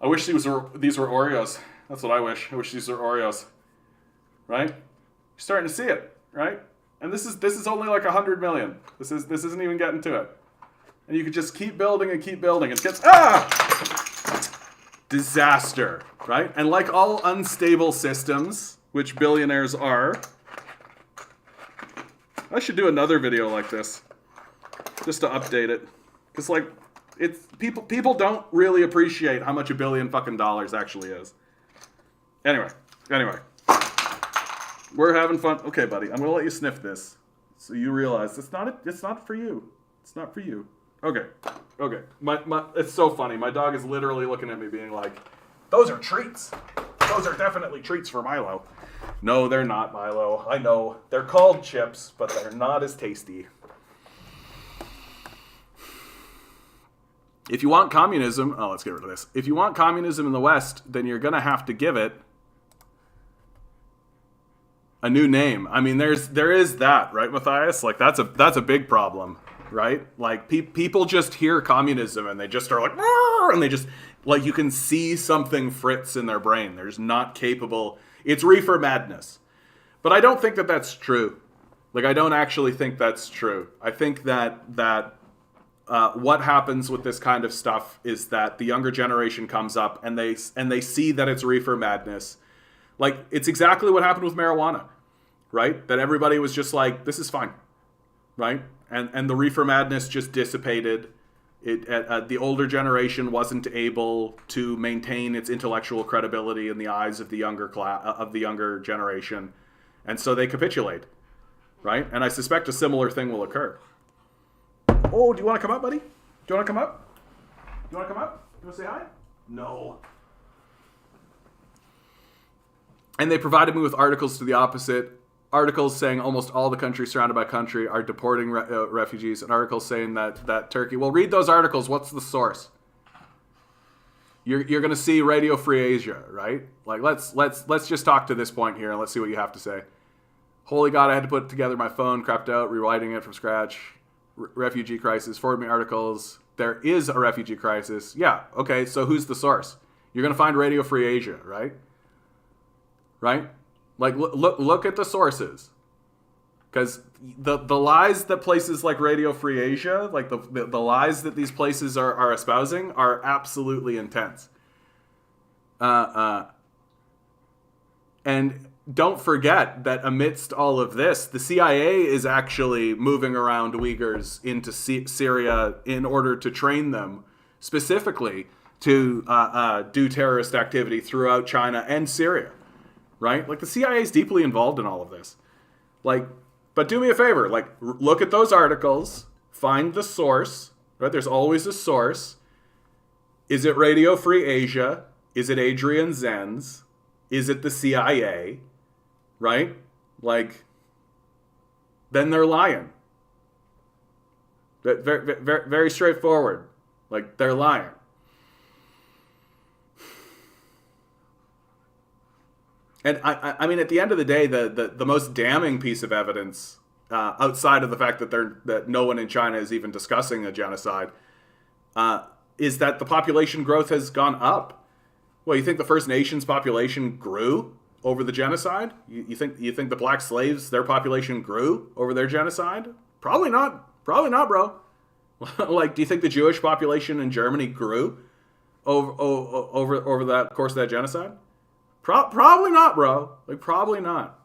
wish these were Oreos. That's what I wish. I wish these were Oreos. Right? You're starting to see it, right? And this is only like 100 million. This isn't even getting to it. And you could just keep building. It gets disaster, right? And like all unstable systems, which billionaires are, I should do another video like this, just to update it, because like it's people don't really appreciate how much $1 billion fucking dollars actually is. Anyway, we're having fun. Okay, buddy, I'm gonna let you sniff this, so you realize it's not for you. It's not for you. Okay. My it's so funny. My dog is literally looking at me, being like, "Those are treats. Those are definitely treats for Milo." No, they're not, Milo. I know. They're called chips, but they're not as tasty. If you want communism... Oh, let's get rid of this. If you want communism in the West, then you're going to have to give it a new name. I mean, there is that, right, Matthias? Like, that's a big problem, right? Like, people just hear communism and they just are like... And they just... Like, you can see something fritz in their brain. They're just not capable... It's reefer madness. But I don't think that that's true. Like, I don't actually think that's true. I think that what happens with this kind of stuff is that the younger generation comes up and they see that it's reefer madness. Like, it's exactly what happened with marijuana, right? That everybody was just like, this is fine, right? And the reefer madness just dissipated. The older generation wasn't able to maintain its intellectual credibility in the eyes of the younger generation, and so they capitulate, right? And I suspect a similar thing will occur. Oh, do you want to come up, buddy? Do you want to come up? You want to come up? You want to say hi? No. And they provided me with articles to the opposite. Articles saying almost all the countries surrounded by country are deporting refugees, and articles saying that Turkey... Well, read those articles. What's the source? You're going to see Radio Free Asia, right? Like, let's just talk to this point here, and let's see what you have to say. Holy God, I had to put together my phone, crapped out, rewriting it from scratch. Refugee crisis. Forward me articles. There is a refugee crisis. Yeah, okay, so who's the source? You're going to find Radio Free Asia, right? Right? Like, look at the sources. Because the lies that places like Radio Free Asia, like the lies that these places are espousing, are absolutely intense. And don't forget that amidst all of this, the CIA is actually moving around Uyghurs into Syria in order to train them specifically to do terrorist activity throughout China and Syria. Right? Like, the CIA is deeply involved in all of this. Like, but do me a favor. Like, look at those articles. Find the source. Right? There's always a source. Is it Radio Free Asia? Is it Adrian Zenz? Is it the CIA? Right? Like, then they're lying. Very, very, very straightforward. Like, they're lying. And I mean, at the end of the day, the most damning piece of evidence, outside of the fact that no one in China is even discussing a genocide, is that the population growth has gone up. Well, you think the First Nations population grew over the genocide? You think the black slaves, their population grew over their genocide? Probably not. Probably not, bro. Like, do you think the Jewish population in Germany grew over that course of that genocide? Probably not, bro. Like, probably not.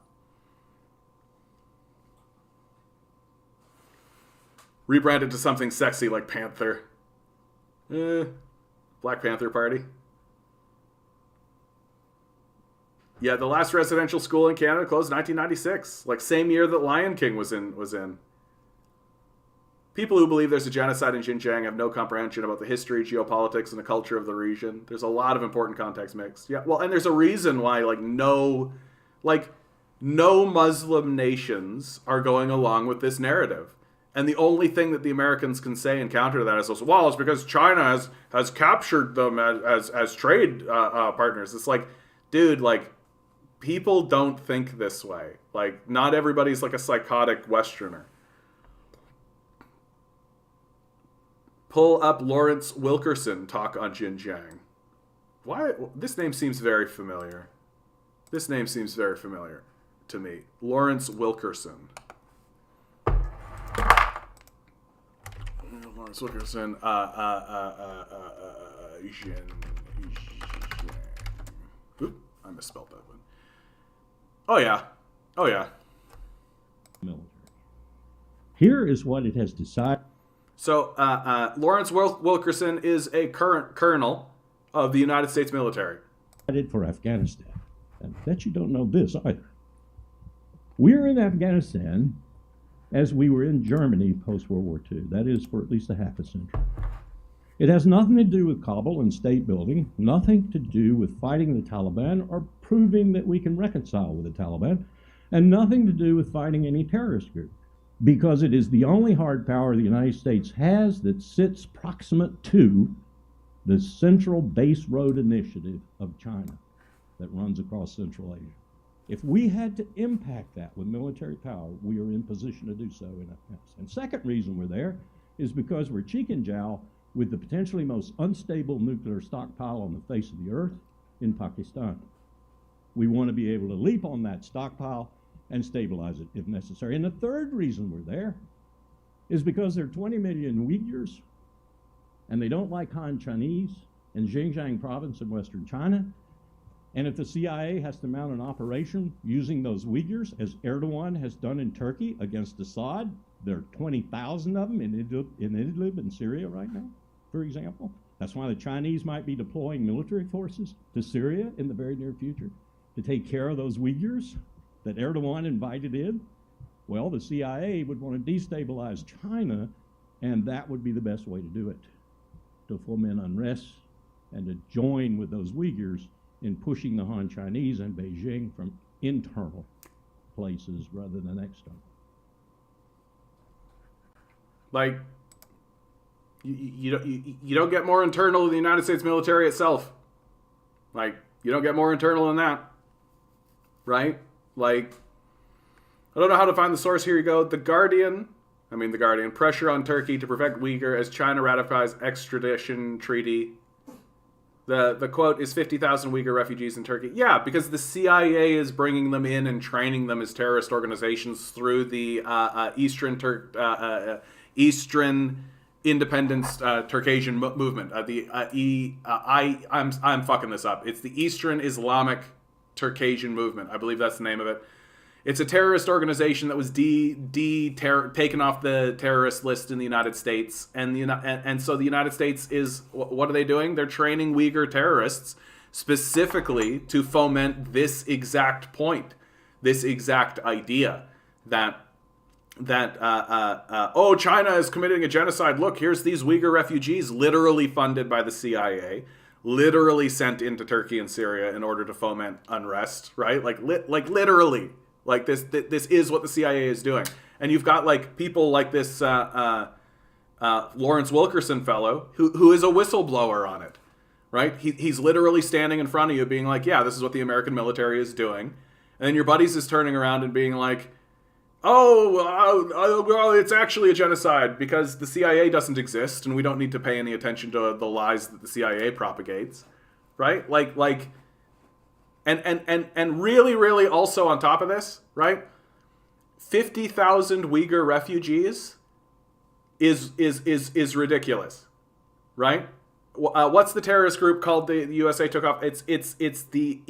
Rebranded to something sexy like Panther. Black Panther Party. Yeah, the last residential school in Canada closed in 1996, like same year that Lion King was in. People who believe there's a genocide in Xinjiang have no comprehension about the history, geopolitics, and the culture of the region. There's a lot of important context mixed. Yeah, well, and there's a reason why no Muslim nations are going along with this narrative. And the only thing that the Americans can say and counter that is, well, it's because China has captured them as trade partners. It's like, dude, like, people don't think this way. Like, not everybody's like a psychotic Westerner. Pull up Lawrence Wilkerson talk on Xinjiang. Why? This name seems very familiar. This name seems very familiar to me. Lawrence Wilkerson. Lawrence Wilkerson. Xinjiang. Oop, I misspelled that one. Oh yeah. Military. Here is what it has decided. So, Lawrence Wilkerson is a current colonel of the United States military. For Afghanistan. I bet you don't know this either. We're in Afghanistan as we were in Germany post-World War II. That is, for at least a half a century. It has nothing to do with Kabul and state building, nothing to do with fighting the Taliban or proving that we can reconcile with the Taliban, and nothing to do with fighting any terrorist group. Because it is the only hard power the United States has that sits proximate to the Central Base Road Initiative of China that runs across Central Asia. If we had to impact that with military power, we are in position to do so in Afghanistan. Second reason we're there is because we're cheek and jowl with the potentially most unstable nuclear stockpile on the face of the earth in Pakistan. We want to be able to leap on that stockpile and stabilize it if necessary. And the third reason we're there is because there are 20 million Uyghurs, and they don't like Han Chinese in Xinjiang province in western China. And if the CIA has to mount an operation using those Uyghurs, as Erdogan has done in Turkey against Assad, there are 20,000 of them in Idlib in Syria right now, for example. That's why the Chinese might be deploying military forces to Syria in the very near future to take care of those Uyghurs that Erdogan invited in. Well, the CIA would want to destabilize China, and that would be the best way to do it, to foment unrest and to join with those Uyghurs in pushing the Han Chinese and Beijing from internal places rather than external. Like, you don't get more internal than the United States military itself. Like, you don't get more internal than that, right? Like, I don't know how to find the source. Here you go. The Guardian, pressure on Turkey to protect Uyghur as China ratifies extradition treaty. The quote is 50,000 Uyghur refugees in Turkey. Yeah, because the CIA is bringing them in and training them as terrorist organizations through the Eastern Independence Turkasian movement. I'm fucking this up. It's the Eastern Islamic Turkasian movement. I believe that's the name of it. It's a terrorist organization that was taken off the terrorist list in the United States, and so the United States is, what are they doing? They're training Uyghur terrorists specifically to foment this exact point, this exact idea that China is committing a genocide. Look, here's these Uyghur refugees, literally funded by the CIA, literally sent into Turkey and Syria in order to foment unrest, right? Like literally. Like, this is what the CIA is doing. And you've got, like, people like this Lawrence Wilkerson fellow who is a whistleblower on it, right? He's literally standing in front of you being like, yeah, this is what the American military is doing. And then your buddies is turning around and being like, well, it's actually a genocide because the CIA doesn't exist and we don't need to pay any attention to the lies that the CIA propagates, right? And really, really also on top of this, right? 50,000 Uyghur refugees is ridiculous, right? What's the terrorist group called the USA took off? It's the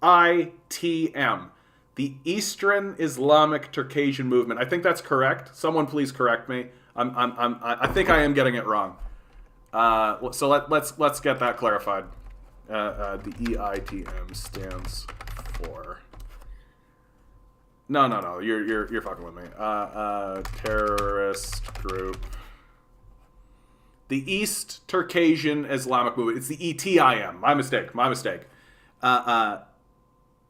EITM, the Eastern Islamic Turkasian Movement. I think that's correct. Someone please correct me. I think I am getting it wrong. So let's get that clarified. The EITM stands for. No. You're fucking with me. Terrorist group. The East Turkasian Islamic Movement. It's the ETIM. My mistake.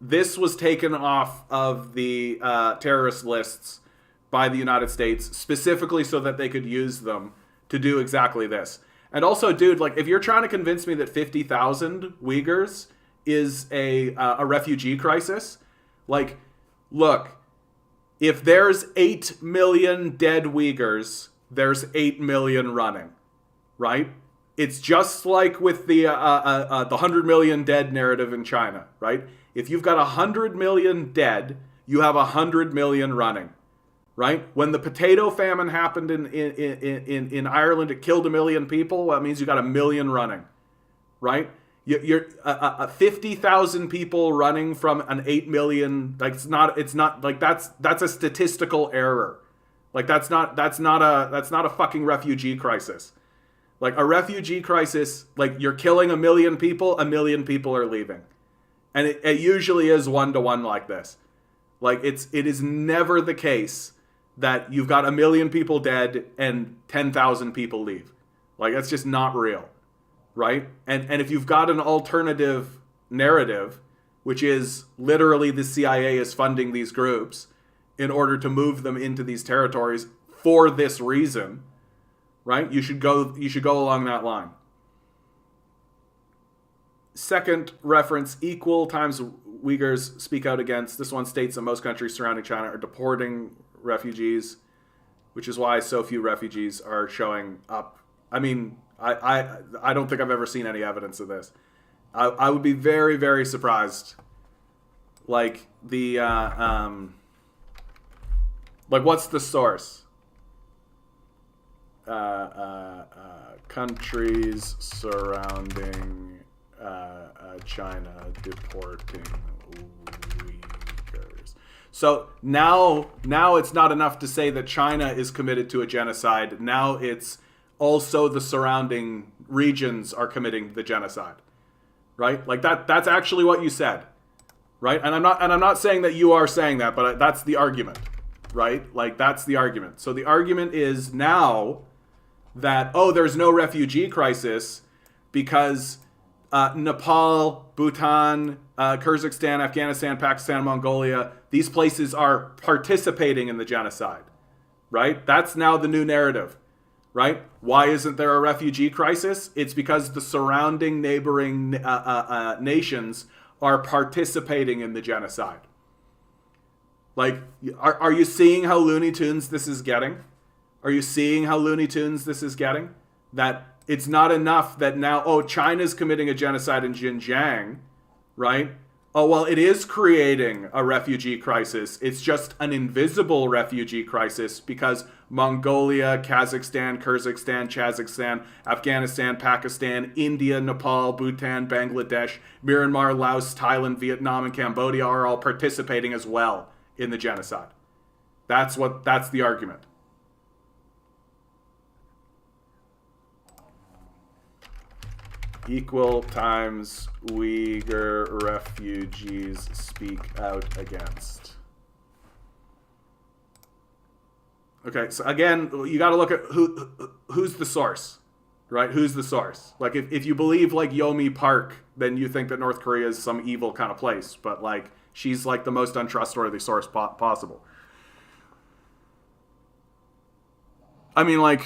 This was taken off of the terrorist lists by the United States specifically so that they could use them to do exactly this. And also, dude, like, if you're trying to convince me that 50,000 Uyghurs is a refugee crisis, like, look, if there's 8 million dead Uyghurs, there's 8 million running, right? It's just like with the 100 million dead narrative in China, right? If you've got 100 million dead, you have 100 million running, right? When the potato famine happened in Ireland, it killed 1 million people. Well, that means you got 1 million running, right? You're 50,000 people running from an 8 million. Like it's not like that's a statistical error. Like that's not a fucking refugee crisis. Like a refugee crisis, like you're killing 1 million people, 1 million people are leaving. And it usually is 1-to-1 like this. Like it is never the case that you've got 1 million people dead and 10,000 people leave. Like that's just not real, right? And if you've got an alternative narrative, which is literally the CIA is funding these groups in order to move them into these territories for this reason, right? You should go along that line. Second reference, equal times Uyghurs speak out against. This one states that most countries surrounding China are deporting refugees, which is why so few refugees are showing up. I mean, I don't think I've ever seen any evidence of this. I would be very, very surprised. Like the like what's the source? Countries surrounding China deporting Uyghurs. So now it's not enough to say that China is committed to a genocide. Now it's also the surrounding regions are committing the genocide, right? Like that's actually what you said, right? And I'm not saying that you are saying that, but that's the argument, right? Like that's the argument. So the argument is now that there's no refugee crisis because Nepal, Bhutan, Kyrgyzstan, Afghanistan, Pakistan, Mongolia, these places are participating in the genocide, right? That's now the new narrative, right? Why isn't there a refugee crisis? It's because the surrounding neighboring nations are participating in the genocide. Like, are you seeing how Looney Tunes this is getting? Are you seeing how Looney Tunes this is getting? That it's not enough that now, China's committing a genocide in Xinjiang, right? Oh, well, it is creating a refugee crisis. It's just an invisible refugee crisis because Mongolia, Kazakhstan, Kyrgyzstan, Kazakhstan, Afghanistan, Pakistan, India, Nepal, Bhutan, Bangladesh, Myanmar, Laos, Thailand, Vietnam, and Cambodia are all participating as well in the genocide. That's the argument. Equal times Uyghur refugees speak out against. Okay, so again, you got to look at who's the source, right? Who's the source? Like, if you believe like Yomi Park, then you think that North Korea is some evil kind of place. But like, she's like the most untrustworthy source possible. I mean, like,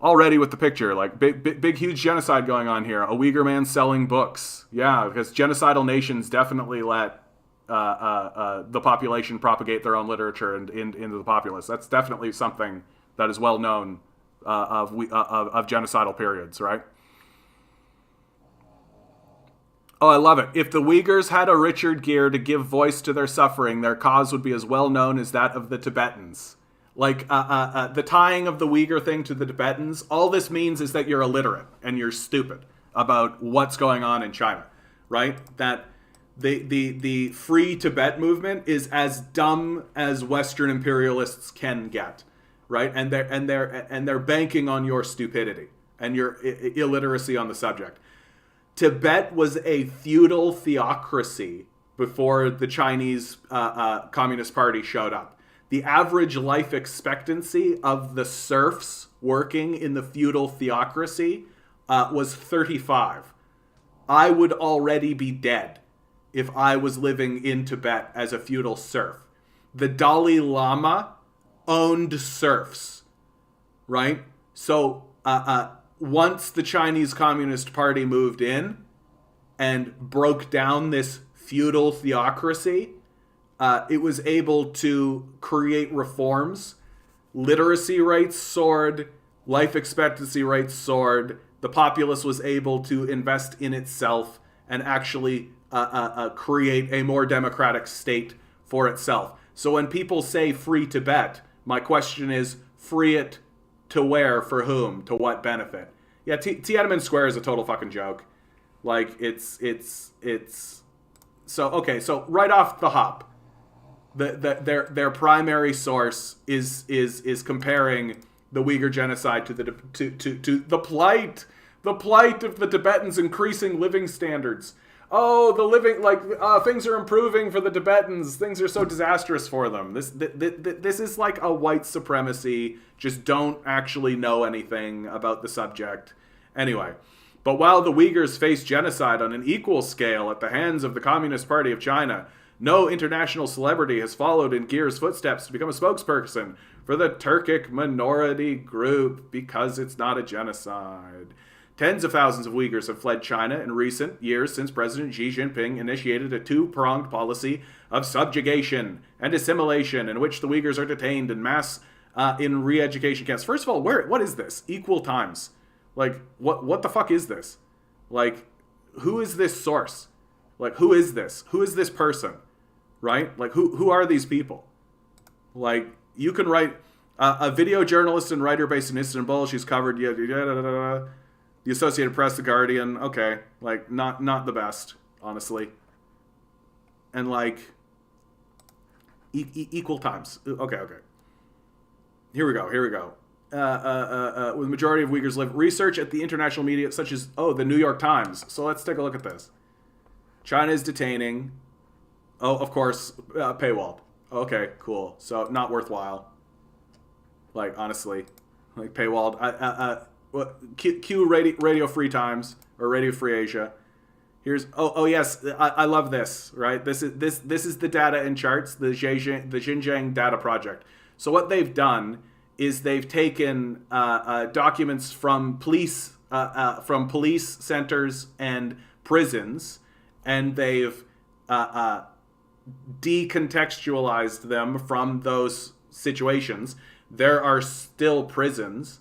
already with the picture, like big, huge genocide going on here. A Uyghur man selling books. Yeah, because genocidal nations definitely let the population propagate their own literature into the populace. That's definitely something that is well known of genocidal periods, right? Oh, I love it. If the Uyghurs had a Richard Gere to give voice to their suffering, their cause would be as well known as that of the Tibetans. Like, the tying of the Uyghur thing to the Tibetans, all this means is that you're illiterate and you're stupid about what's going on in China, right? That the free Tibet movement is as dumb as Western imperialists can get, right? And they're banking on your stupidity and your illiteracy on the subject. Tibet was a feudal theocracy before the Chinese Communist Party showed up. The average life expectancy of the serfs working in the feudal theocracy was 35. I would already be dead if I was living in Tibet as a feudal serf. The Dalai Lama owned serfs, right? So once the Chinese Communist Party moved in and broke down this feudal theocracy, it was able to create reforms. Literacy rates soared, life expectancy rates soared. The populace was able to invest in itself and actually create a more democratic state for itself. So when people say free Tibet, my question is, free it to where, for whom, to what benefit? Yeah, Tiananmen Square is a total fucking joke. Like, it's so, okay, so right off the hop, their primary source is comparing the Uyghur genocide to the plight of the Tibetans' increasing living standards. Oh, the living, like, things are improving for the Tibetans. Things are so disastrous for them. This is like a white supremacy. Just don't actually know anything about the subject. Anyway, but while the Uyghurs face genocide on an equal scale at the hands of the Communist Party of China, no international celebrity has followed in Gear's footsteps to become a spokesperson for the Turkic minority group because it's not a genocide. Tens of thousands of Uyghurs have fled China in recent years since President Xi Jinping initiated a two-pronged policy of subjugation and assimilation in which the Uyghurs are detained in mass in re-education camps. First of all, what is this? Equal times. Like, what the fuck is this? Like, who is this source? Like, who is this? Who is this person? Right? Like, who are these people? Like, you can write a video journalist and writer based in Istanbul. She's covered the Associated Press, The Guardian. Okay, like, not the best, honestly. And like, equal times. Okay. Here we go. With the majority of Uyghurs live. Research at the international media, such as the New York Times. So let's take a look at this. China is detaining. Oh, of course, paywalled. Okay, cool. So not worthwhile. Like, honestly, like, paywalled. Q Radio Free Times or Radio Free Asia. Here's yes, I love this. Right, this is the data and charts, the Xinjiang Data Project. So what they've done is they've taken documents from police centers and prisons, and they've decontextualized them from those situations. There are still prisons,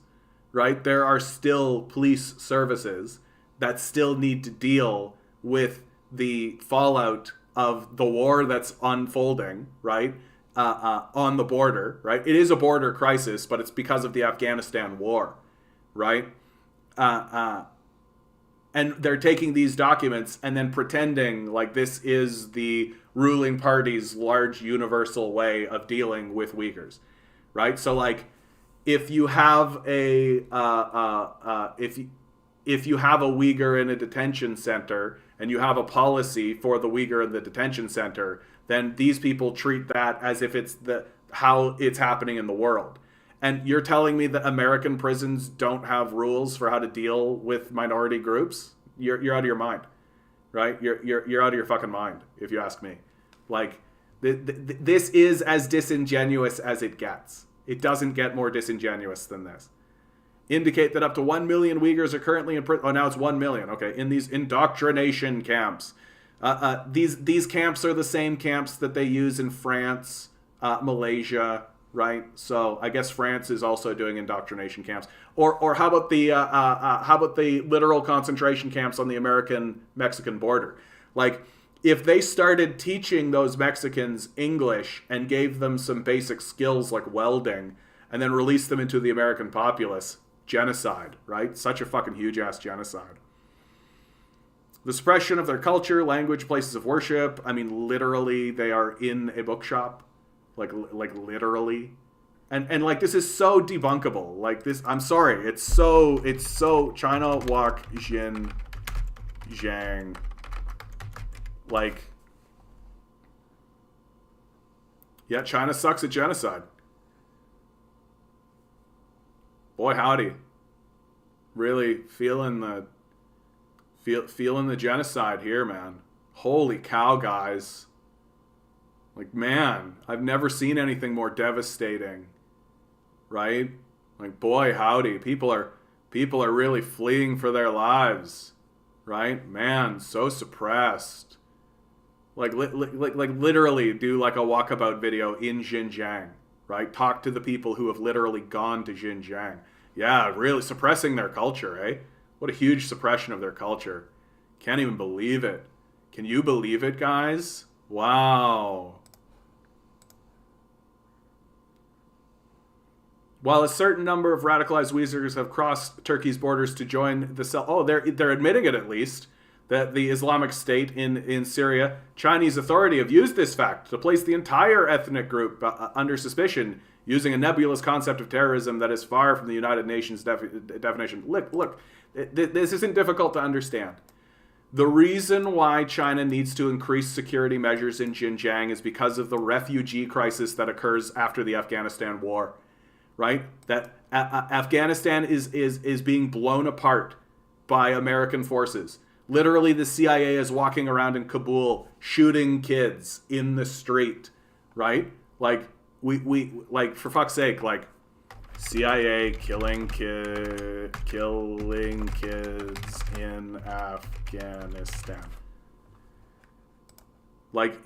right? There are still police services that still need to deal with the fallout of the war that's unfolding, right? On the border, right? It is a border crisis, but it's because of the Afghanistan war, right? And they're taking these documents and then pretending like this is the ruling party's large universal way of dealing with Uyghurs, right? So, like, if you have a if you have a Uyghur in a detention center and you have a policy for the Uyghur in the detention center, then these people treat that as if it's how it's happening in the world. And you're telling me that American prisons don't have rules for how to deal with minority groups? You're out of your mind, right? You're out of your fucking mind, if you ask me. Like, this is as disingenuous as it gets. It doesn't get more disingenuous than this. Indicate that up to 1 million Uyghurs are currently in prison. Oh, now it's 1 million. Okay, in these indoctrination camps. These camps are the same camps that they use in France, Malaysia, right? So I guess France is also doing indoctrination camps. Or how about the literal concentration camps on the American-Mexican border? Like, if they started teaching those Mexicans English and gave them some basic skills like welding, and then released them into the American populace, genocide, right? Such a fucking huge-ass genocide. The suppression of their culture, language, places of worship. I mean, literally, they are in a bookshop. Like literally. And like, this is so debunkable. Like, this, I'm sorry. It's so China walk Xinjiang. Like, Yeah, China sucks at genocide. Boy, howdy. Really feeling the genocide here, man. Holy cow, guys. Like, man, I've never seen anything more devastating. Right? Like, boy, howdy. People are really fleeing for their lives. Right? Man, so suppressed. Like literally do like a walkabout video in Xinjiang, right? Talk to the people who have literally gone to Xinjiang. Yeah, really suppressing their culture, eh? What a huge suppression of their culture. Can't even believe it. Can you believe it, guys? Wow. While a certain number of radicalized Uyghurs have crossed Turkey's borders to join the they're admitting it at least, that the Islamic State in Syria, Chinese authority have used this fact to place the entire ethnic group under suspicion, using a nebulous concept of terrorism that is far from the United Nations definition. Look, this isn't difficult to understand. The reason why China needs to increase security measures in Xinjiang is because of the refugee crisis that occurs after the Afghanistan war, right? That Afghanistan is being blown apart by American forces. Literally, the CIA is walking around in Kabul shooting kids in the street, right? Like, we like, for fuck's sake, like, CIA killing kids in Afghanistan. Like,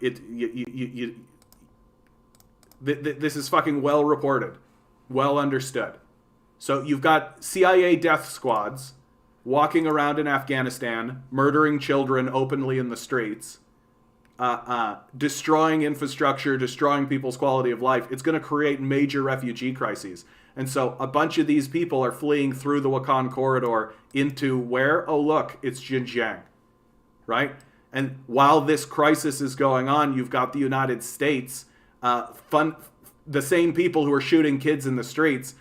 this is fucking well reported, well understood. So you've got CIA death squads walking around in Afghanistan, murdering children openly in the streets, destroying infrastructure, destroying people's quality of life. It's going to create major refugee crises. And so a bunch of these people are fleeing through the Wakhan corridor into where? Oh, look, it's Xinjiang, right? And while this crisis is going on, you've got the United States, the same people who are shooting kids in the streets,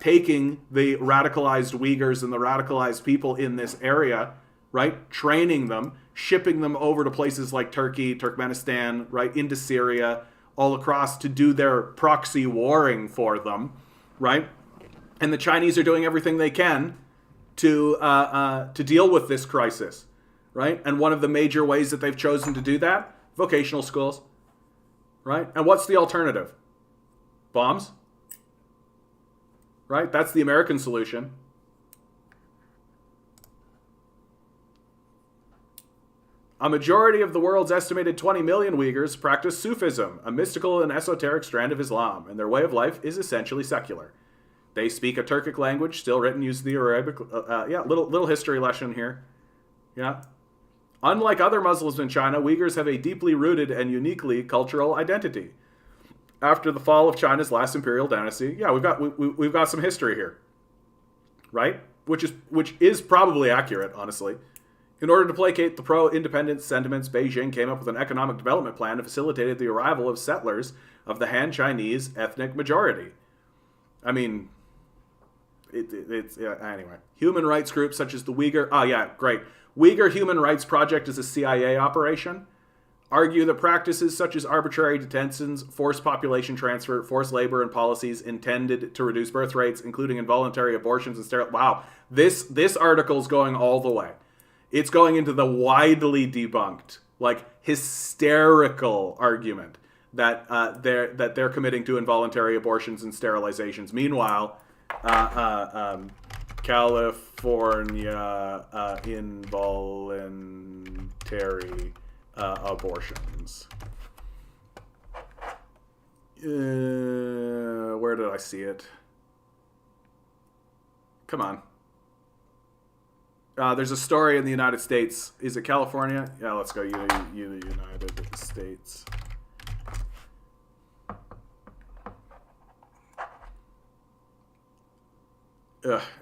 taking the radicalized Uyghurs and the radicalized people in this area, right? Training them, shipping them over to places like Turkey, Turkmenistan, right? Into Syria, all across to do their proxy warring for them, right? And the Chinese are doing everything they can to deal with this crisis, right? And one of the major ways that they've chosen to do that, vocational schools, right? And what's the alternative? Bombs? Right? That's the American solution. A majority of the world's estimated 20 million Uyghurs practice Sufism, a mystical and esoteric strand of Islam, and their way of life is essentially secular. They speak a Turkic language, still written using the Arabic. Little history lesson here. Yeah. Unlike other Muslims in China, Uyghurs have a deeply rooted and uniquely cultural identity. After the fall of China's last imperial dynasty, yeah, we've got some history here, right? Which is probably accurate, honestly. In order to placate the pro-independence sentiments, Beijing came up with an economic development plan that facilitated the arrival of settlers of the Han Chinese ethnic majority. I mean, anyway. Human rights groups such as the Uyghur Human Rights Project is a CIA operation. Argue that practices such as arbitrary detentions, forced population transfer, forced labor, and policies intended to reduce birth rates, including involuntary abortions and sterile... Wow, this article's going all the way. It's going into the widely debunked, like, hysterical argument that they're committing to involuntary abortions and sterilizations. Meanwhile, California involuntary abortions. Where did I see it? Come on. There's a story in the United States. Is it California? Yeah, let's go. United States.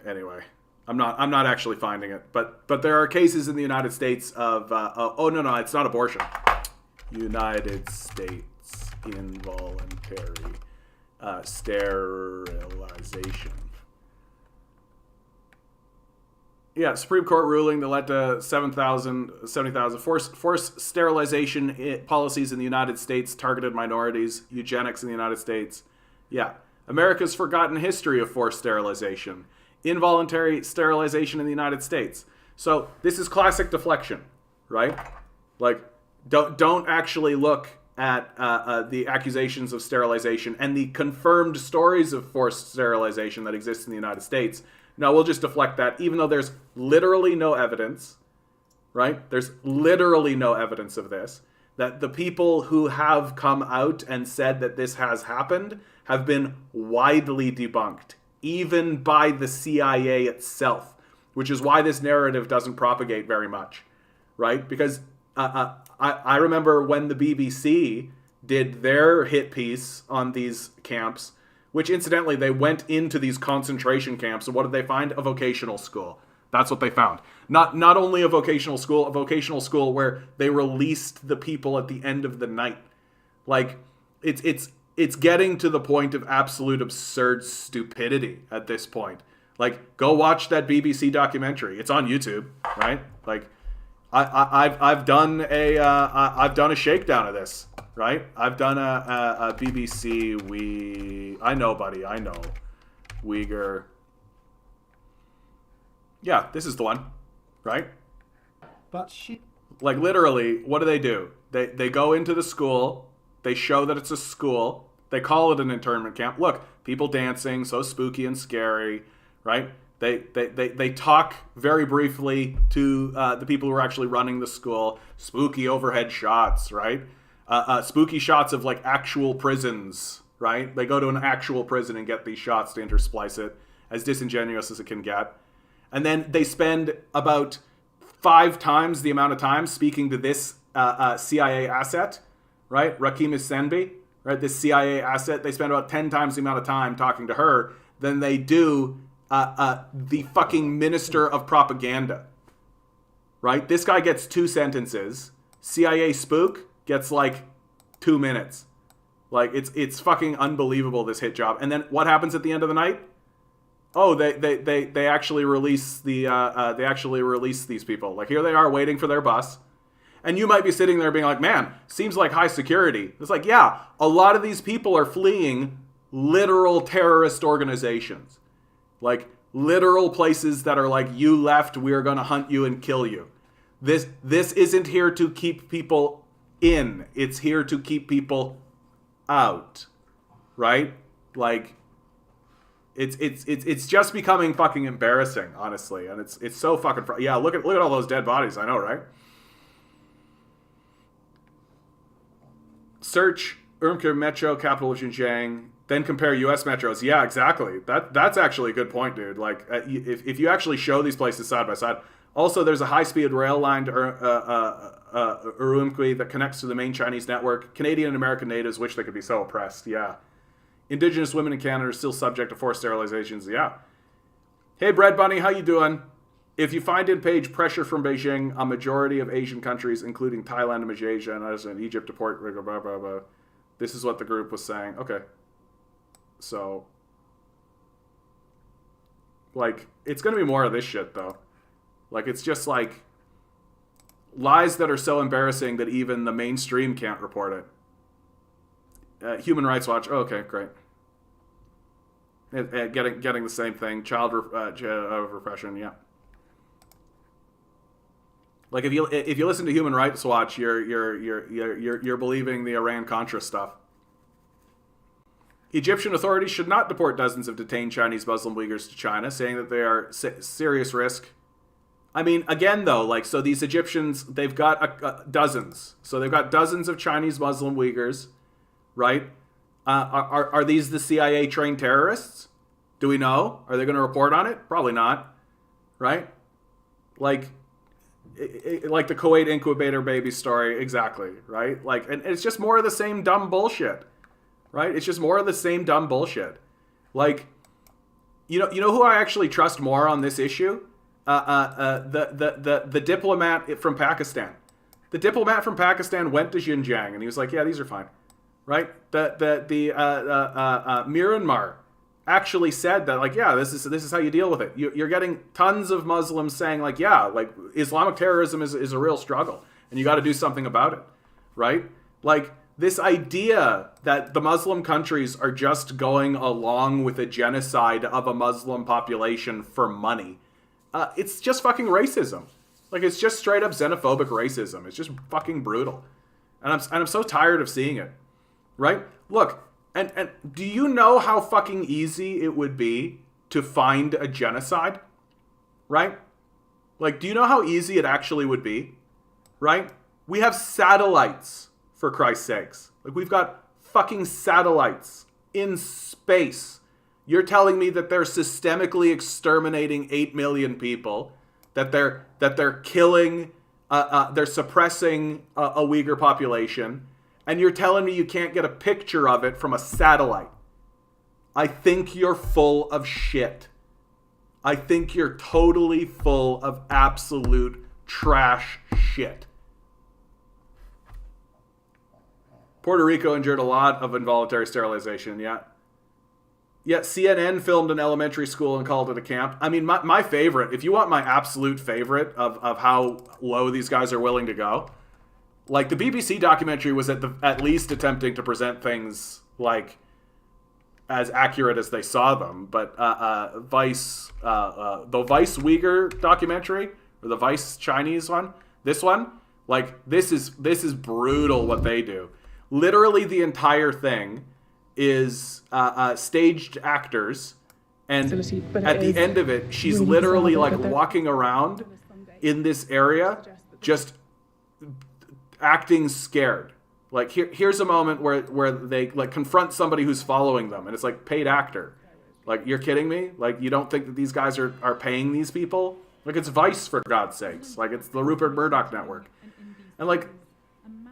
Anyway, I'm not actually finding it, but there are cases in the United States of no, it's not abortion. United States involuntary sterilization. Yeah, Supreme Court ruling that led to 70,000 forced sterilization policies in the United States, targeted minorities, eugenics in the United States. Yeah. America's forgotten history of forced sterilization, involuntary sterilization in the United States. So this is classic deflection, right? Like, don't actually look at the accusations of sterilization and the confirmed stories of forced sterilization that exist in the United States. No, we'll just deflect that, even though there's literally no evidence, right? There's literally no evidence of this. That the people who have come out and said that this has happened have been widely debunked, even by the CIA itself, which is why this narrative doesn't propagate very much, right? Because I remember when the BBC did their hit piece on these camps, which incidentally, they went into these concentration camps, and what did they find? A vocational school. That's what they found. Not only a vocational school where they released the people at the end of the night. Like, it's getting to the point of absolute absurd stupidity at this point. Like, go watch that BBC documentary. It's on YouTube, right? Like, I've done a shakedown of this, right? I've done a BBC. I know, buddy. I know. Uyghur. Yeah, this is the one, right? But she. Like, literally, what do? They go into the school. They show that it's a school. They call it an internment camp. Look, people dancing, so spooky and scary, right? They talk very briefly to the people who are actually running the school. Spooky overhead shots, right? Spooky shots of, like, actual prisons, right? They go to an actual prison and get these shots to intersplice it, as disingenuous as it can get. And then they spend about 5 times the amount of time speaking to this CIA asset, right? Rakim Senbi, right? This CIA asset. They spend about 10 times the amount of time talking to her than they do the fucking minister of propaganda, right? This guy gets 2 sentences. CIA spook gets like 2 minutes. Like, it's fucking unbelievable, this hit job. And then what happens at the end of the night? Oh, they actually release these people. Like, here they are waiting for their bus. And you might be sitting there being like, man, seems like high security. It's like, yeah, a lot of these people are fleeing literal terrorist organizations. Like, literal places that are like, you left, we are going to hunt you and kill you. This isn't here to keep people in. It's here to keep people out. Right? Like, it's just becoming fucking embarrassing, honestly. And it's so fucking yeah, look at all those dead bodies, I know, right? Search Urumqi Metro, capital of Xinjiang, then compare U.S. metros. Yeah, exactly. That's actually a good point, dude. Like, if you actually show these places side by side. Also, there's a high-speed rail line to Urumqi that connects to the main Chinese network. Canadian and American natives wish they could be so oppressed. Yeah. Indigenous women in Canada are still subject to forced sterilizations. Yeah. Hey, Bread Bunny, how you doing? If you find in page pressure from Beijing, a majority of Asian countries, including Thailand and Malaysia and Egypt, deport. Blah, blah, blah, blah. This is what the group was saying. Okay. So, like, it's going to be more of this shit, though. Like, it's just, like, lies that are so embarrassing that even the mainstream can't report it. Human Rights Watch. Oh, okay, great. Getting the same thing. Child repression, yeah. Like, if you listen to Human Rights Watch, you're believing the Iran-Contra stuff. Egyptian authorities should not deport dozens of detained Chinese Muslim Uyghurs to China, saying that they are serious risk. I mean, again, though, like, so these Egyptians, they've got dozens. So they've got dozens of Chinese Muslim Uyghurs, right? Are these the CIA-trained terrorists? Do we know? Are they going to report on it? Probably not, right? Like the Kuwait incubator baby story, exactly, right? Like, and it's just more of the same dumb bullshit, right? It's just more of the same dumb bullshit. Like, you know who I actually trust more on this issue? The diplomat from Pakistan. The diplomat from Pakistan went to Xinjiang and he was like, yeah, these are fine, right? The Myanmar actually said that, like, yeah, this is how you deal with it. You're getting tons of Muslims saying, like, yeah, like, Islamic terrorism is a real struggle, and you got to do something about it, right? Like, this idea that the Muslim countries are just going along with a genocide of a Muslim population for money, it's just fucking racism. Like, it's just straight up xenophobic racism. It's just fucking brutal, and I'm so tired of seeing it, right? Look. And do you know how fucking easy it would be to find a genocide? Right? Like, do you know how easy it actually would be? Right? We have satellites, for Christ's sakes. Like, we've got fucking satellites in space. You're telling me that they're systemically exterminating 8 million people, that they're killing, they're suppressing a Uyghur population, and you're telling me you can't get a picture of it from a satellite. I think you're full of shit. I think you're totally full of absolute trash shit. Puerto Rico endured a lot of involuntary sterilization, yeah. Yet CNN filmed an elementary school and called it a camp. I mean, my favorite, if you want my absolute favorite of how low these guys are willing to go, like, the BBC documentary was at least attempting to present things, like, as accurate as they saw them. But the Vice Uyghur documentary, or the Vice Chinese one, this one, like, this is brutal what they do. Literally the entire thing is staged actors, and at the end of it, she's literally, like, walking around in this area, just acting scared. Like, here's a moment where they, like, confront somebody who's following them, and it's like, paid actor. Like, you're kidding me? Like, you don't think that these guys are paying these people? Like, it's Vice, for God's sakes. Like, it's the Rupert Murdoch network. And, like,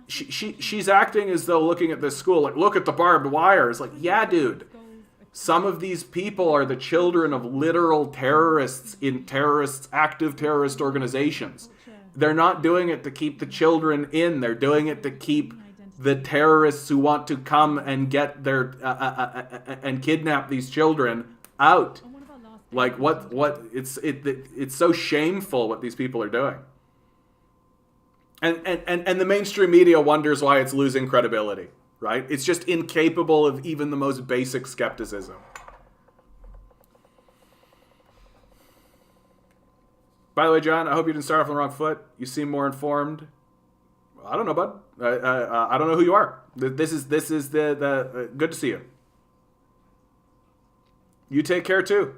she's acting as though looking at this school, like, look at the barbed wire. It's like, yeah, dude. Some of these people are the children of literal terrorists in active terrorist organizations. They're not doing it to keep the children in. They're doing it to keep the terrorists who want to come and get their and kidnap these children out. Like, it's so shameful what these people are doing. And the mainstream media wonders why it's losing credibility, right? It's just incapable of even the most basic skepticism. By the way, John, I hope you didn't start off on the wrong foot. You seem more informed. I don't know, bud. I don't know who you are. This is the good to see you. You take care too.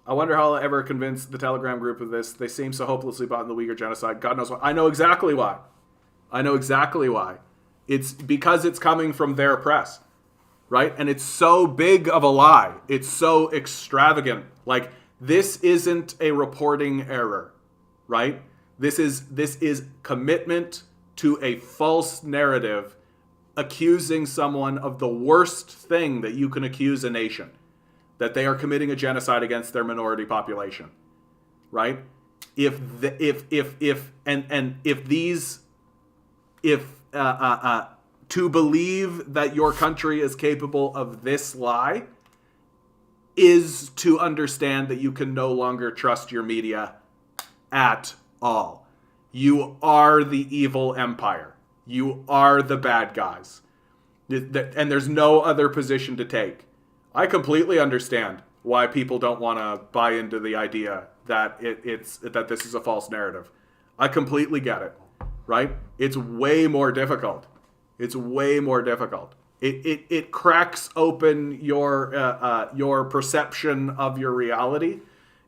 I wonder how I'll ever convince the Telegram group of this. They seem so hopelessly bought in the Uyghur genocide. God knows why. I know exactly why. It's because it's coming from their press, right? And it's so big of a lie. It's so extravagant. Like, this isn't a reporting error, right? This is commitment to a false narrative, accusing someone of the worst thing that you can accuse a nation, that they are committing a genocide against their minority population, right? To believe that your country is capable of this lie is to understand that you can no longer trust your media at all. You are the evil empire. You are the bad guys. And there's no other position to take. I completely understand why people don't want to buy into the idea that that this is a false narrative. I completely get it, right? It's way more difficult. It cracks open your perception of your reality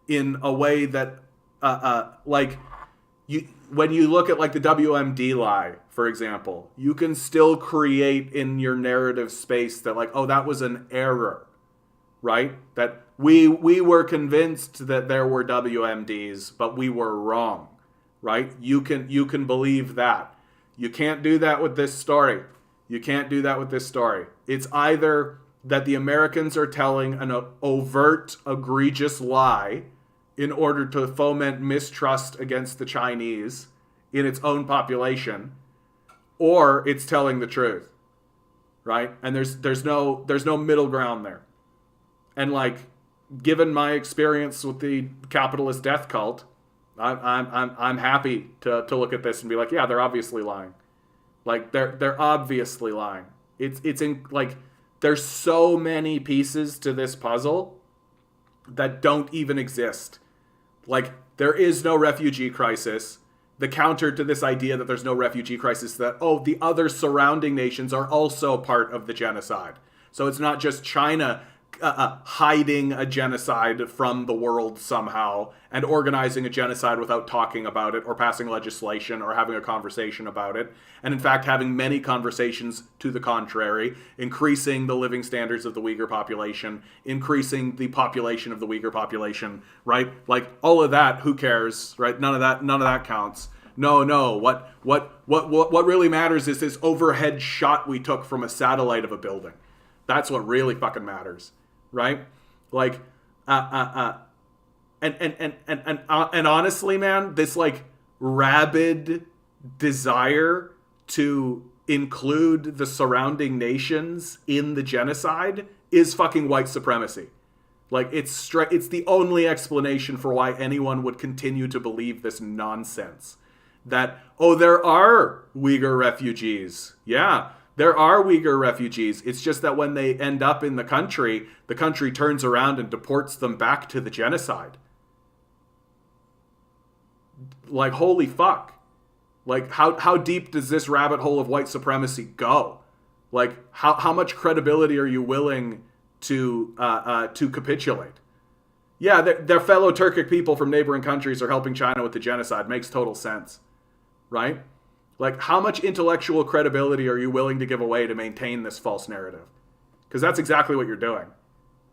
in a way that when you look at, like, the WMD lie, for example, you can still create in your narrative space that, like, oh, that was an error, right? That we were convinced that there were WMDs, but we were wrong, right? You can believe that. You can't do that with this story. It's either that the Americans are telling an overt, egregious lie in order to foment mistrust against the Chinese in its own population, or it's telling the truth, right? And there's no middle ground there. And like, given my experience with the capitalist death cult, I'm happy to look at this and be like, yeah, they're obviously lying. Like they're obviously lying. It's in like there's so many pieces to this puzzle that don't even exist. Like there is no refugee crisis. The counter to this idea that there's no refugee crisis is that, oh, the other surrounding nations are also part of the genocide. So it's not just China hiding a genocide from the world somehow and organizing a genocide without talking about it or passing legislation or having a conversation about it. And in fact, having many conversations to the contrary, increasing the living standards of the Uyghur population, increasing the population of the Uyghur population, right? Like all of that, who cares, right? None of that counts. No. What really matters is this overhead shot we took from a satellite of a building. That's what really fucking matters. Right? Like, and honestly, man, this like rabid desire to include the surrounding nations in the genocide is fucking white supremacy. Like, it's the only explanation for why anyone would continue to believe this nonsense. That, oh, there are Uyghur refugees. Yeah. There are Uyghur refugees. It's just that when they end up in the country turns around and deports them back to the genocide. Like, holy fuck. Like, how deep does this rabbit hole of white supremacy go? Like, how much credibility are you willing to capitulate? Yeah, their fellow Turkic people from neighboring countries are helping China with the genocide. Makes total sense. Right? Like, how much intellectual credibility are you willing to give away to maintain this false narrative? Because that's exactly what you're doing.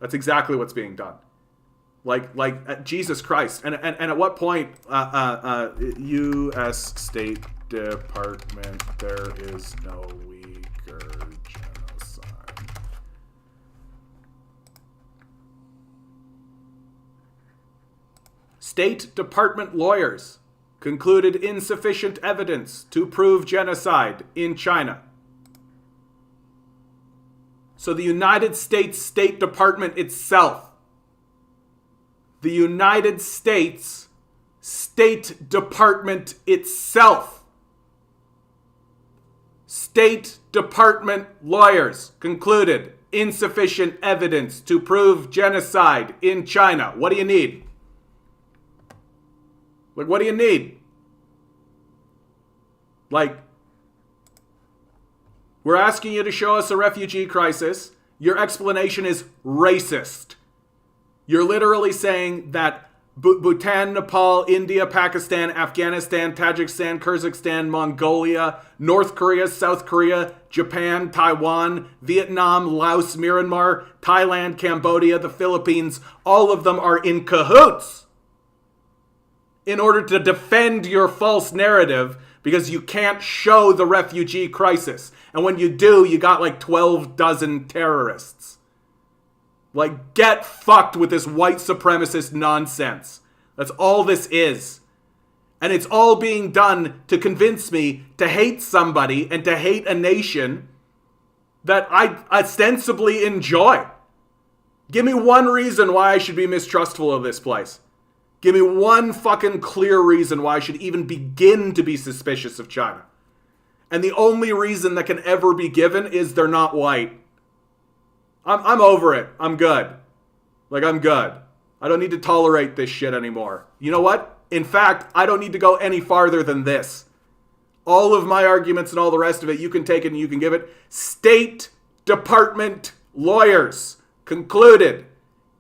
That's exactly what's being done. Like Jesus Christ. And at what point, U.S. State Department, there is no Uyghur genocide. State Department lawyers concluded insufficient evidence to prove genocide in China. So the United States State Department itself, the United States State Department itself, State Department lawyers concluded insufficient evidence to prove genocide in China. What do you need? Like, what do you need? Like, we're asking you to show us a refugee crisis. Your explanation is racist. You're literally saying that Bhutan, Nepal, India, Pakistan, Afghanistan, Tajikistan, Kyrgyzstan, Mongolia, North Korea, South Korea, Japan, Taiwan, Vietnam, Laos, Myanmar, Thailand, Cambodia, the Philippines, all of them are in cahoots in order to defend your false narrative because you can't show the refugee crisis. And when you do, you got like 12 dozen terrorists. Like, get fucked with this white supremacist nonsense. That's all this is. And it's all being done to convince me to hate somebody and to hate a nation that I ostensibly enjoy. Give me one reason why I should be mistrustful of this place. Give me one fucking clear reason why I should even begin to be suspicious of China. And the only reason that can ever be given is they're not white. I'm over it. I'm good. Like, I'm good. I don't need to tolerate this shit anymore. You know what? In fact, I don't need to go any farther than this. All of my arguments and all the rest of it, you can take it and you can give it. State Department lawyers concluded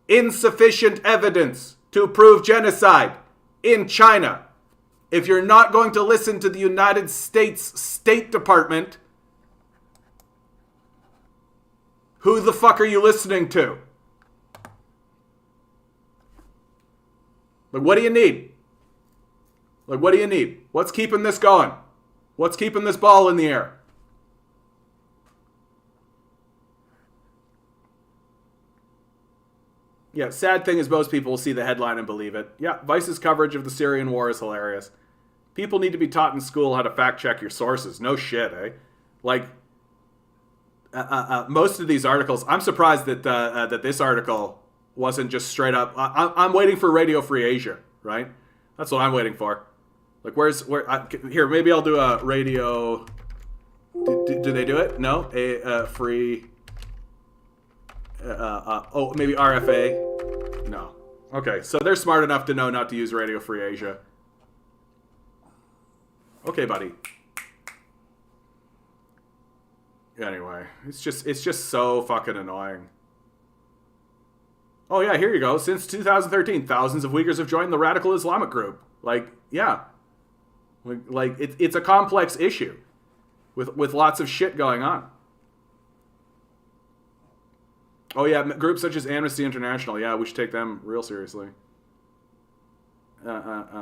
insufficient evidence to prove genocide in China. If you're not going to listen to the United States State Department, who the fuck are you listening to? Like, what do you need? Like, what do you need? What's keeping this going? What's keeping this ball in the air? Yeah, sad thing is most people will see the headline and believe it. Yeah, Vice's coverage of the Syrian war is hilarious. People need to be taught in school how to fact check your sources. No shit, eh? Like, most of these articles, I'm surprised that that this article wasn't just straight up. I'm waiting for Radio Free Asia, right? That's what I'm waiting for. Like, here, maybe I'll do a radio. Do they do it? No? Free. Maybe RFA? No. Okay, so they're smart enough to know not to use Radio Free Asia. Okay, buddy. Anyway, it's just so fucking annoying. Oh yeah, here you go. Since 2013, thousands of Uyghurs have joined the radical Islamic group. Like, yeah. Like it's a complex issue with lots of shit going on. Oh yeah, groups such as Amnesty International. Yeah, we should take them real seriously. Anyway,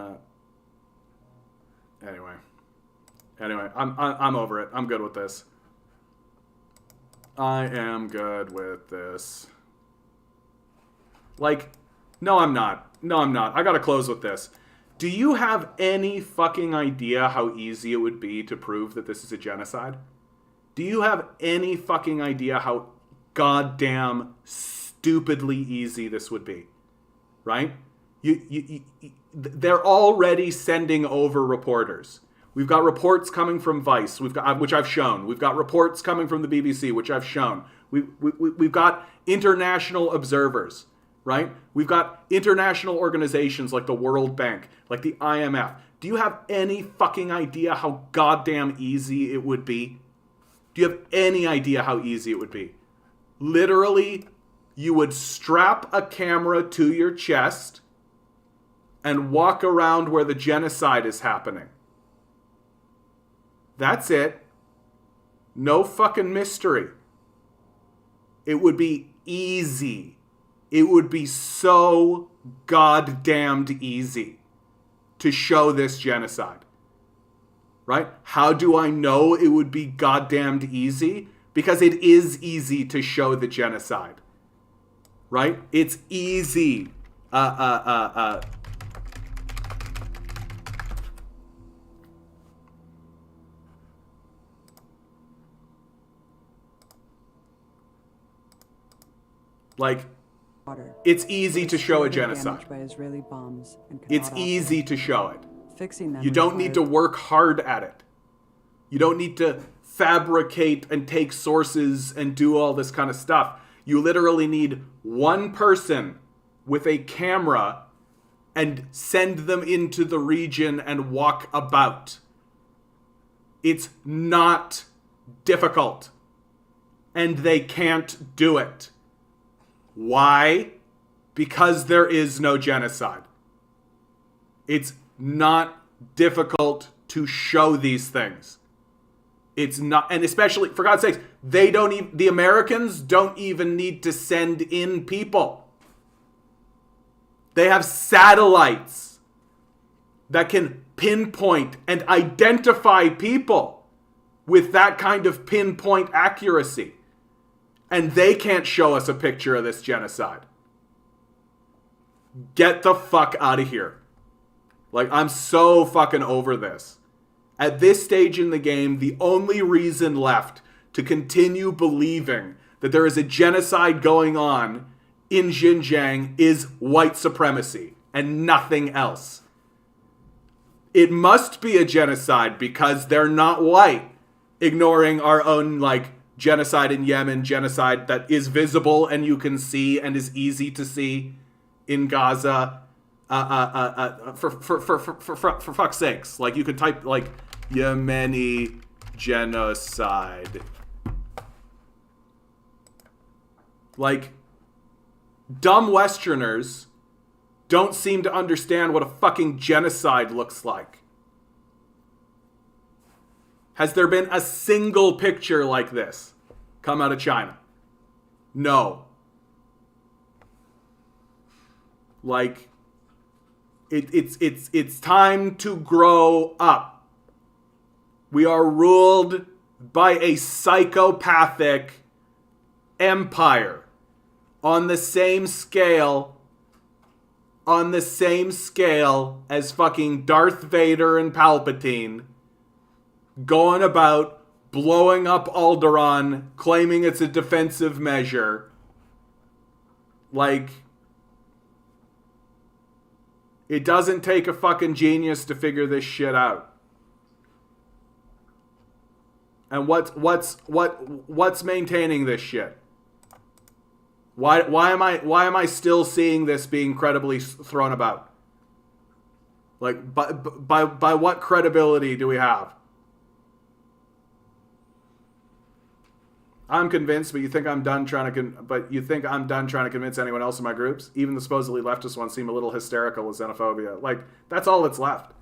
I'm over it. I'm good with this. I am good with this. Like, no, I'm not. No, I'm not. I gotta close with this. Do you have any fucking idea how easy it would be to prove that this is a genocide? Do you have any fucking idea how goddamn stupidly easy this would be? Right? They're already sending over reporters. We've got reports coming from Vice, which I've shown. We've got reports coming from the BBC, which I've shown. We've got international observers, right? We've got international organizations like the World Bank, like the IMF. Do you have any fucking idea how goddamn easy it would be? Do you have any idea how easy it would be? Literally, you would strap a camera to your chest and walk around where the genocide is happening. That's it. No fucking mystery. It would be easy. It would be so goddamned easy to show this genocide. Right? How do I know it would be goddamned easy? Because it is easy to show the genocide. Right? It's easy. Like, it's easy to show a genocide. By Israeli bombs and it's easy to show it. Fixing them. You don't need to work hard at it. You don't need to fabricate and take sources and do all this kind of stuff. You literally need one person with a camera and send them into the region and walk about. It's not difficult. And they can't do it. Why? Because there is no genocide. It's not difficult to show these things. It's not, and especially, for God's sakes, the Americans don't even need to send in people. They have satellites that can pinpoint and identify people with that kind of pinpoint accuracy. And they can't show us a picture of this genocide. Get the fuck out of here. Like, I'm so fucking over this. At this stage in the game, the only reason left to continue believing that there is a genocide going on in Xinjiang is white supremacy and nothing else. It must be a genocide because they're not white, ignoring our own, like, genocide in Yemen, genocide that is visible and you can see and is easy to see in Gaza. For fuck's sakes, like, you could type, like, Yemeni genocide. Like, dumb Westerners don't seem to understand what a fucking genocide looks like. Has there been a single picture like this come out of China? No. Like, it's time to grow up. We are ruled by a psychopathic empire on the same scale as fucking Darth Vader and Palpatine, going about blowing up Alderaan, claiming it's a defensive measure. Like, It doesn't take a fucking genius to figure this shit out. And what's maintaining this shit? Why am I still seeing this being credibly thrown about? Like, by what credibility do we have? I'm convinced, but you think I'm done trying to convince anyone else in my groups? Even the supposedly leftist ones seem a little hysterical with xenophobia. Like, that's all that's left.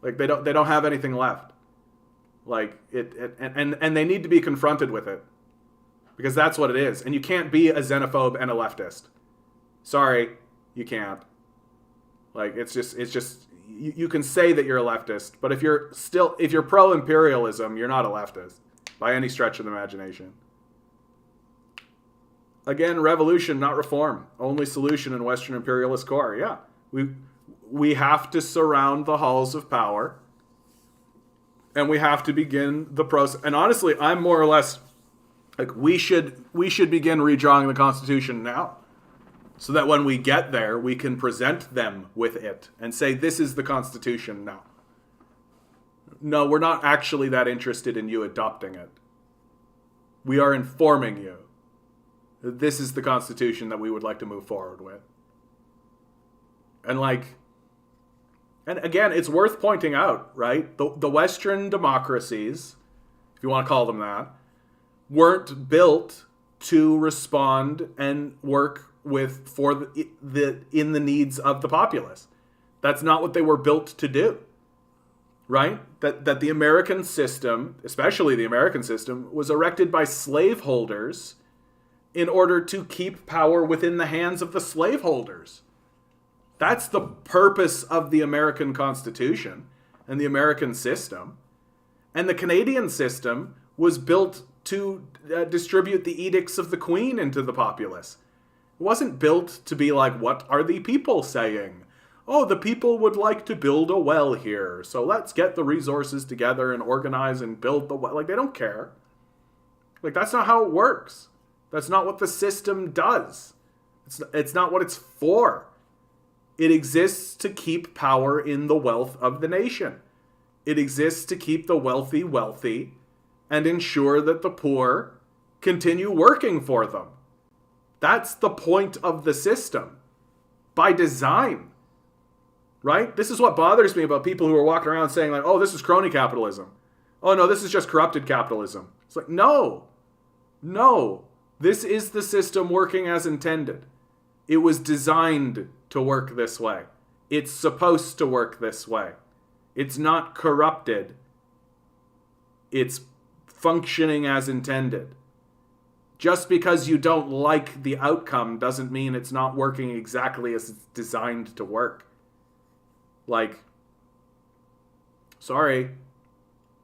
Like, they don't have anything left. Like, and they need to be confronted with it. Because that's what it is. And you can't be a xenophobe and a leftist. Sorry, you can't. Like, it's just you can say that you're a leftist, but if you're pro-imperialism, you're not a leftist by any stretch of the imagination. Again, revolution, not reform. Only solution in Western imperialist core. Yeah. We have to surround the halls of power. And we have to begin the process. And honestly, I'm more or less like we should begin redrawing the Constitution now. So that when we get there, we can present them with it and say, this is the Constitution now. No, we're not actually that interested in you adopting it. We are informing you that this is the Constitution that we would like to move forward with. And again, it's worth pointing out, right? The Western democracies, if you want to call them that, weren't built to respond and work in the needs of the populace. That's not what they were built to do. Right? That the American system, especially the American system, was erected by slaveholders in order to keep power within the hands of the slaveholders. That's the purpose of the American Constitution and the American system. And the Canadian system was built to distribute the edicts of the Queen into the populace. It wasn't built to be like, what are the people saying? Oh, the people would like to build a well here, so let's get the resources together and organize and build the well. Like, they don't care. Like, that's not how it works. That's not what the system does. It's not what it's for. It exists to keep power in the wealth of the nation. It exists to keep the wealthy wealthy and ensure that the poor continue working for them. That's the point of the system. By design. Right? This is what bothers me about people who are walking around saying like, oh, this is crony capitalism. Oh, no, this is just corrupted capitalism. It's like, no. This is the system working as intended. It was designed to work this way. It's supposed to work this way. It's not corrupted. It's functioning as intended. Just because you don't like the outcome doesn't mean it's not working exactly as it's designed to work. Like, sorry.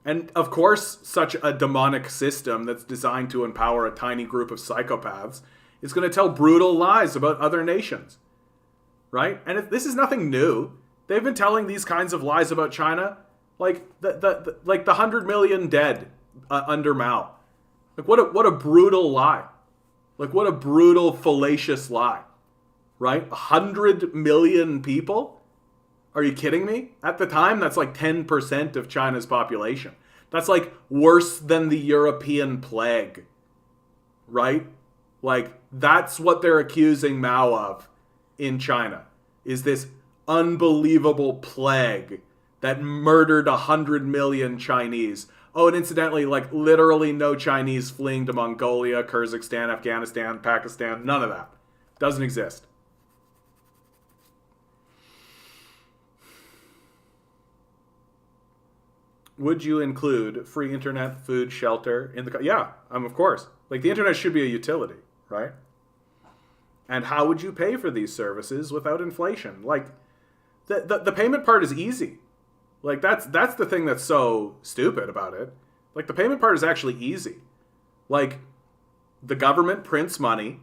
And of course, such a demonic system that's designed to empower a tiny group of psychopaths is going to tell brutal lies about other nations. Right? And this is nothing new. They've been telling these kinds of lies about China, like the 100 million dead under Mao. Like, what a brutal lie. Like, what a brutal, fallacious lie. Right? 100 million people? Are you kidding me? At the time, that's like 10% of China's population. That's like worse than the European plague. Right? Like, that's what they're accusing Mao of in China. Is this unbelievable plague that murdered 100 million Chinese. Oh, and incidentally, like literally no Chinese fleeing to Mongolia, Kyrgyzstan, Afghanistan, Pakistan. None of that. Doesn't exist. Would you include free internet, food, shelter in the... Yeah, of course. Like, the internet should be a utility, right? And how would you pay for these services without inflation? Like, the payment part is easy. Like, that's the thing that's so stupid about it. Like, the payment part is actually easy. Like, the government prints money,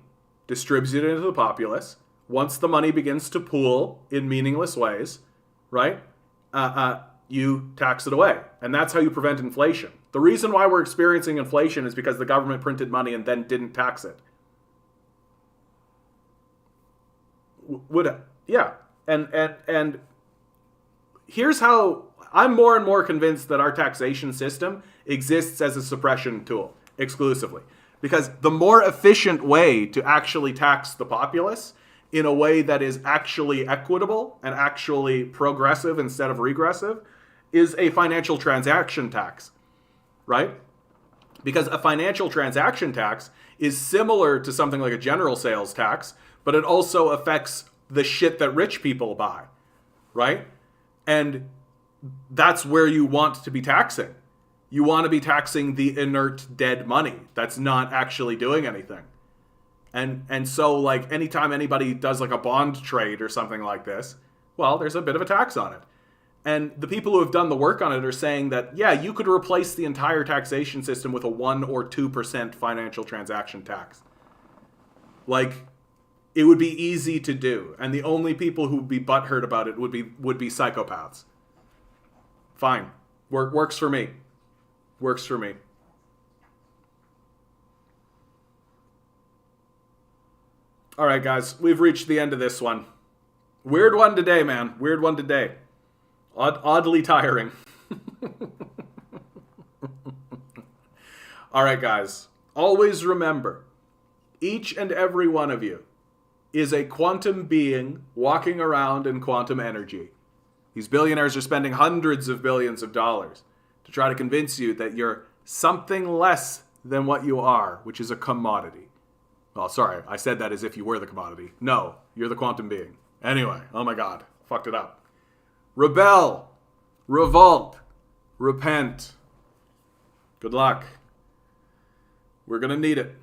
distributes it into the populace. Once the money begins to pool in meaningless ways, right? You tax it away. And that's how you prevent inflation. The reason why we're experiencing inflation is because the government printed money and then didn't tax it. Yeah. And here's how I'm more and more convinced that our taxation system exists as a suppression tool exclusively. Because the more efficient way to actually tax the populace in a way that is actually equitable and actually progressive instead of regressive is a financial transaction tax, right? Because a financial transaction tax is similar to something like a general sales tax, but it also affects the shit that rich people buy, right? And that's where you want to be taxing. You want to be taxing the inert dead money that's not actually doing anything. And so like anytime anybody does like a bond trade or something like this, well, there's a bit of a tax on it. And the people who have done the work on it are saying that, yeah, you could replace the entire taxation system with a 1 or 2% financial transaction tax. Like, it would be easy to do. And the only people who would be butthurt about it would be psychopaths. Fine. Works for me. Works for me. All right, guys. We've reached the end of this one. Weird one today, man. Weird one today. Oddly tiring. All right, guys. Always remember, each and every one of you is a quantum being walking around in quantum energy. These billionaires are spending hundreds of billions of dollars to try to convince you that you're something less than what you are, which is a commodity. Well, sorry, I said that as if you were the commodity. No, you're the quantum being. Anyway, oh my God, fucked it up. Rebel, revolt, repent. Good luck. We're going to need it.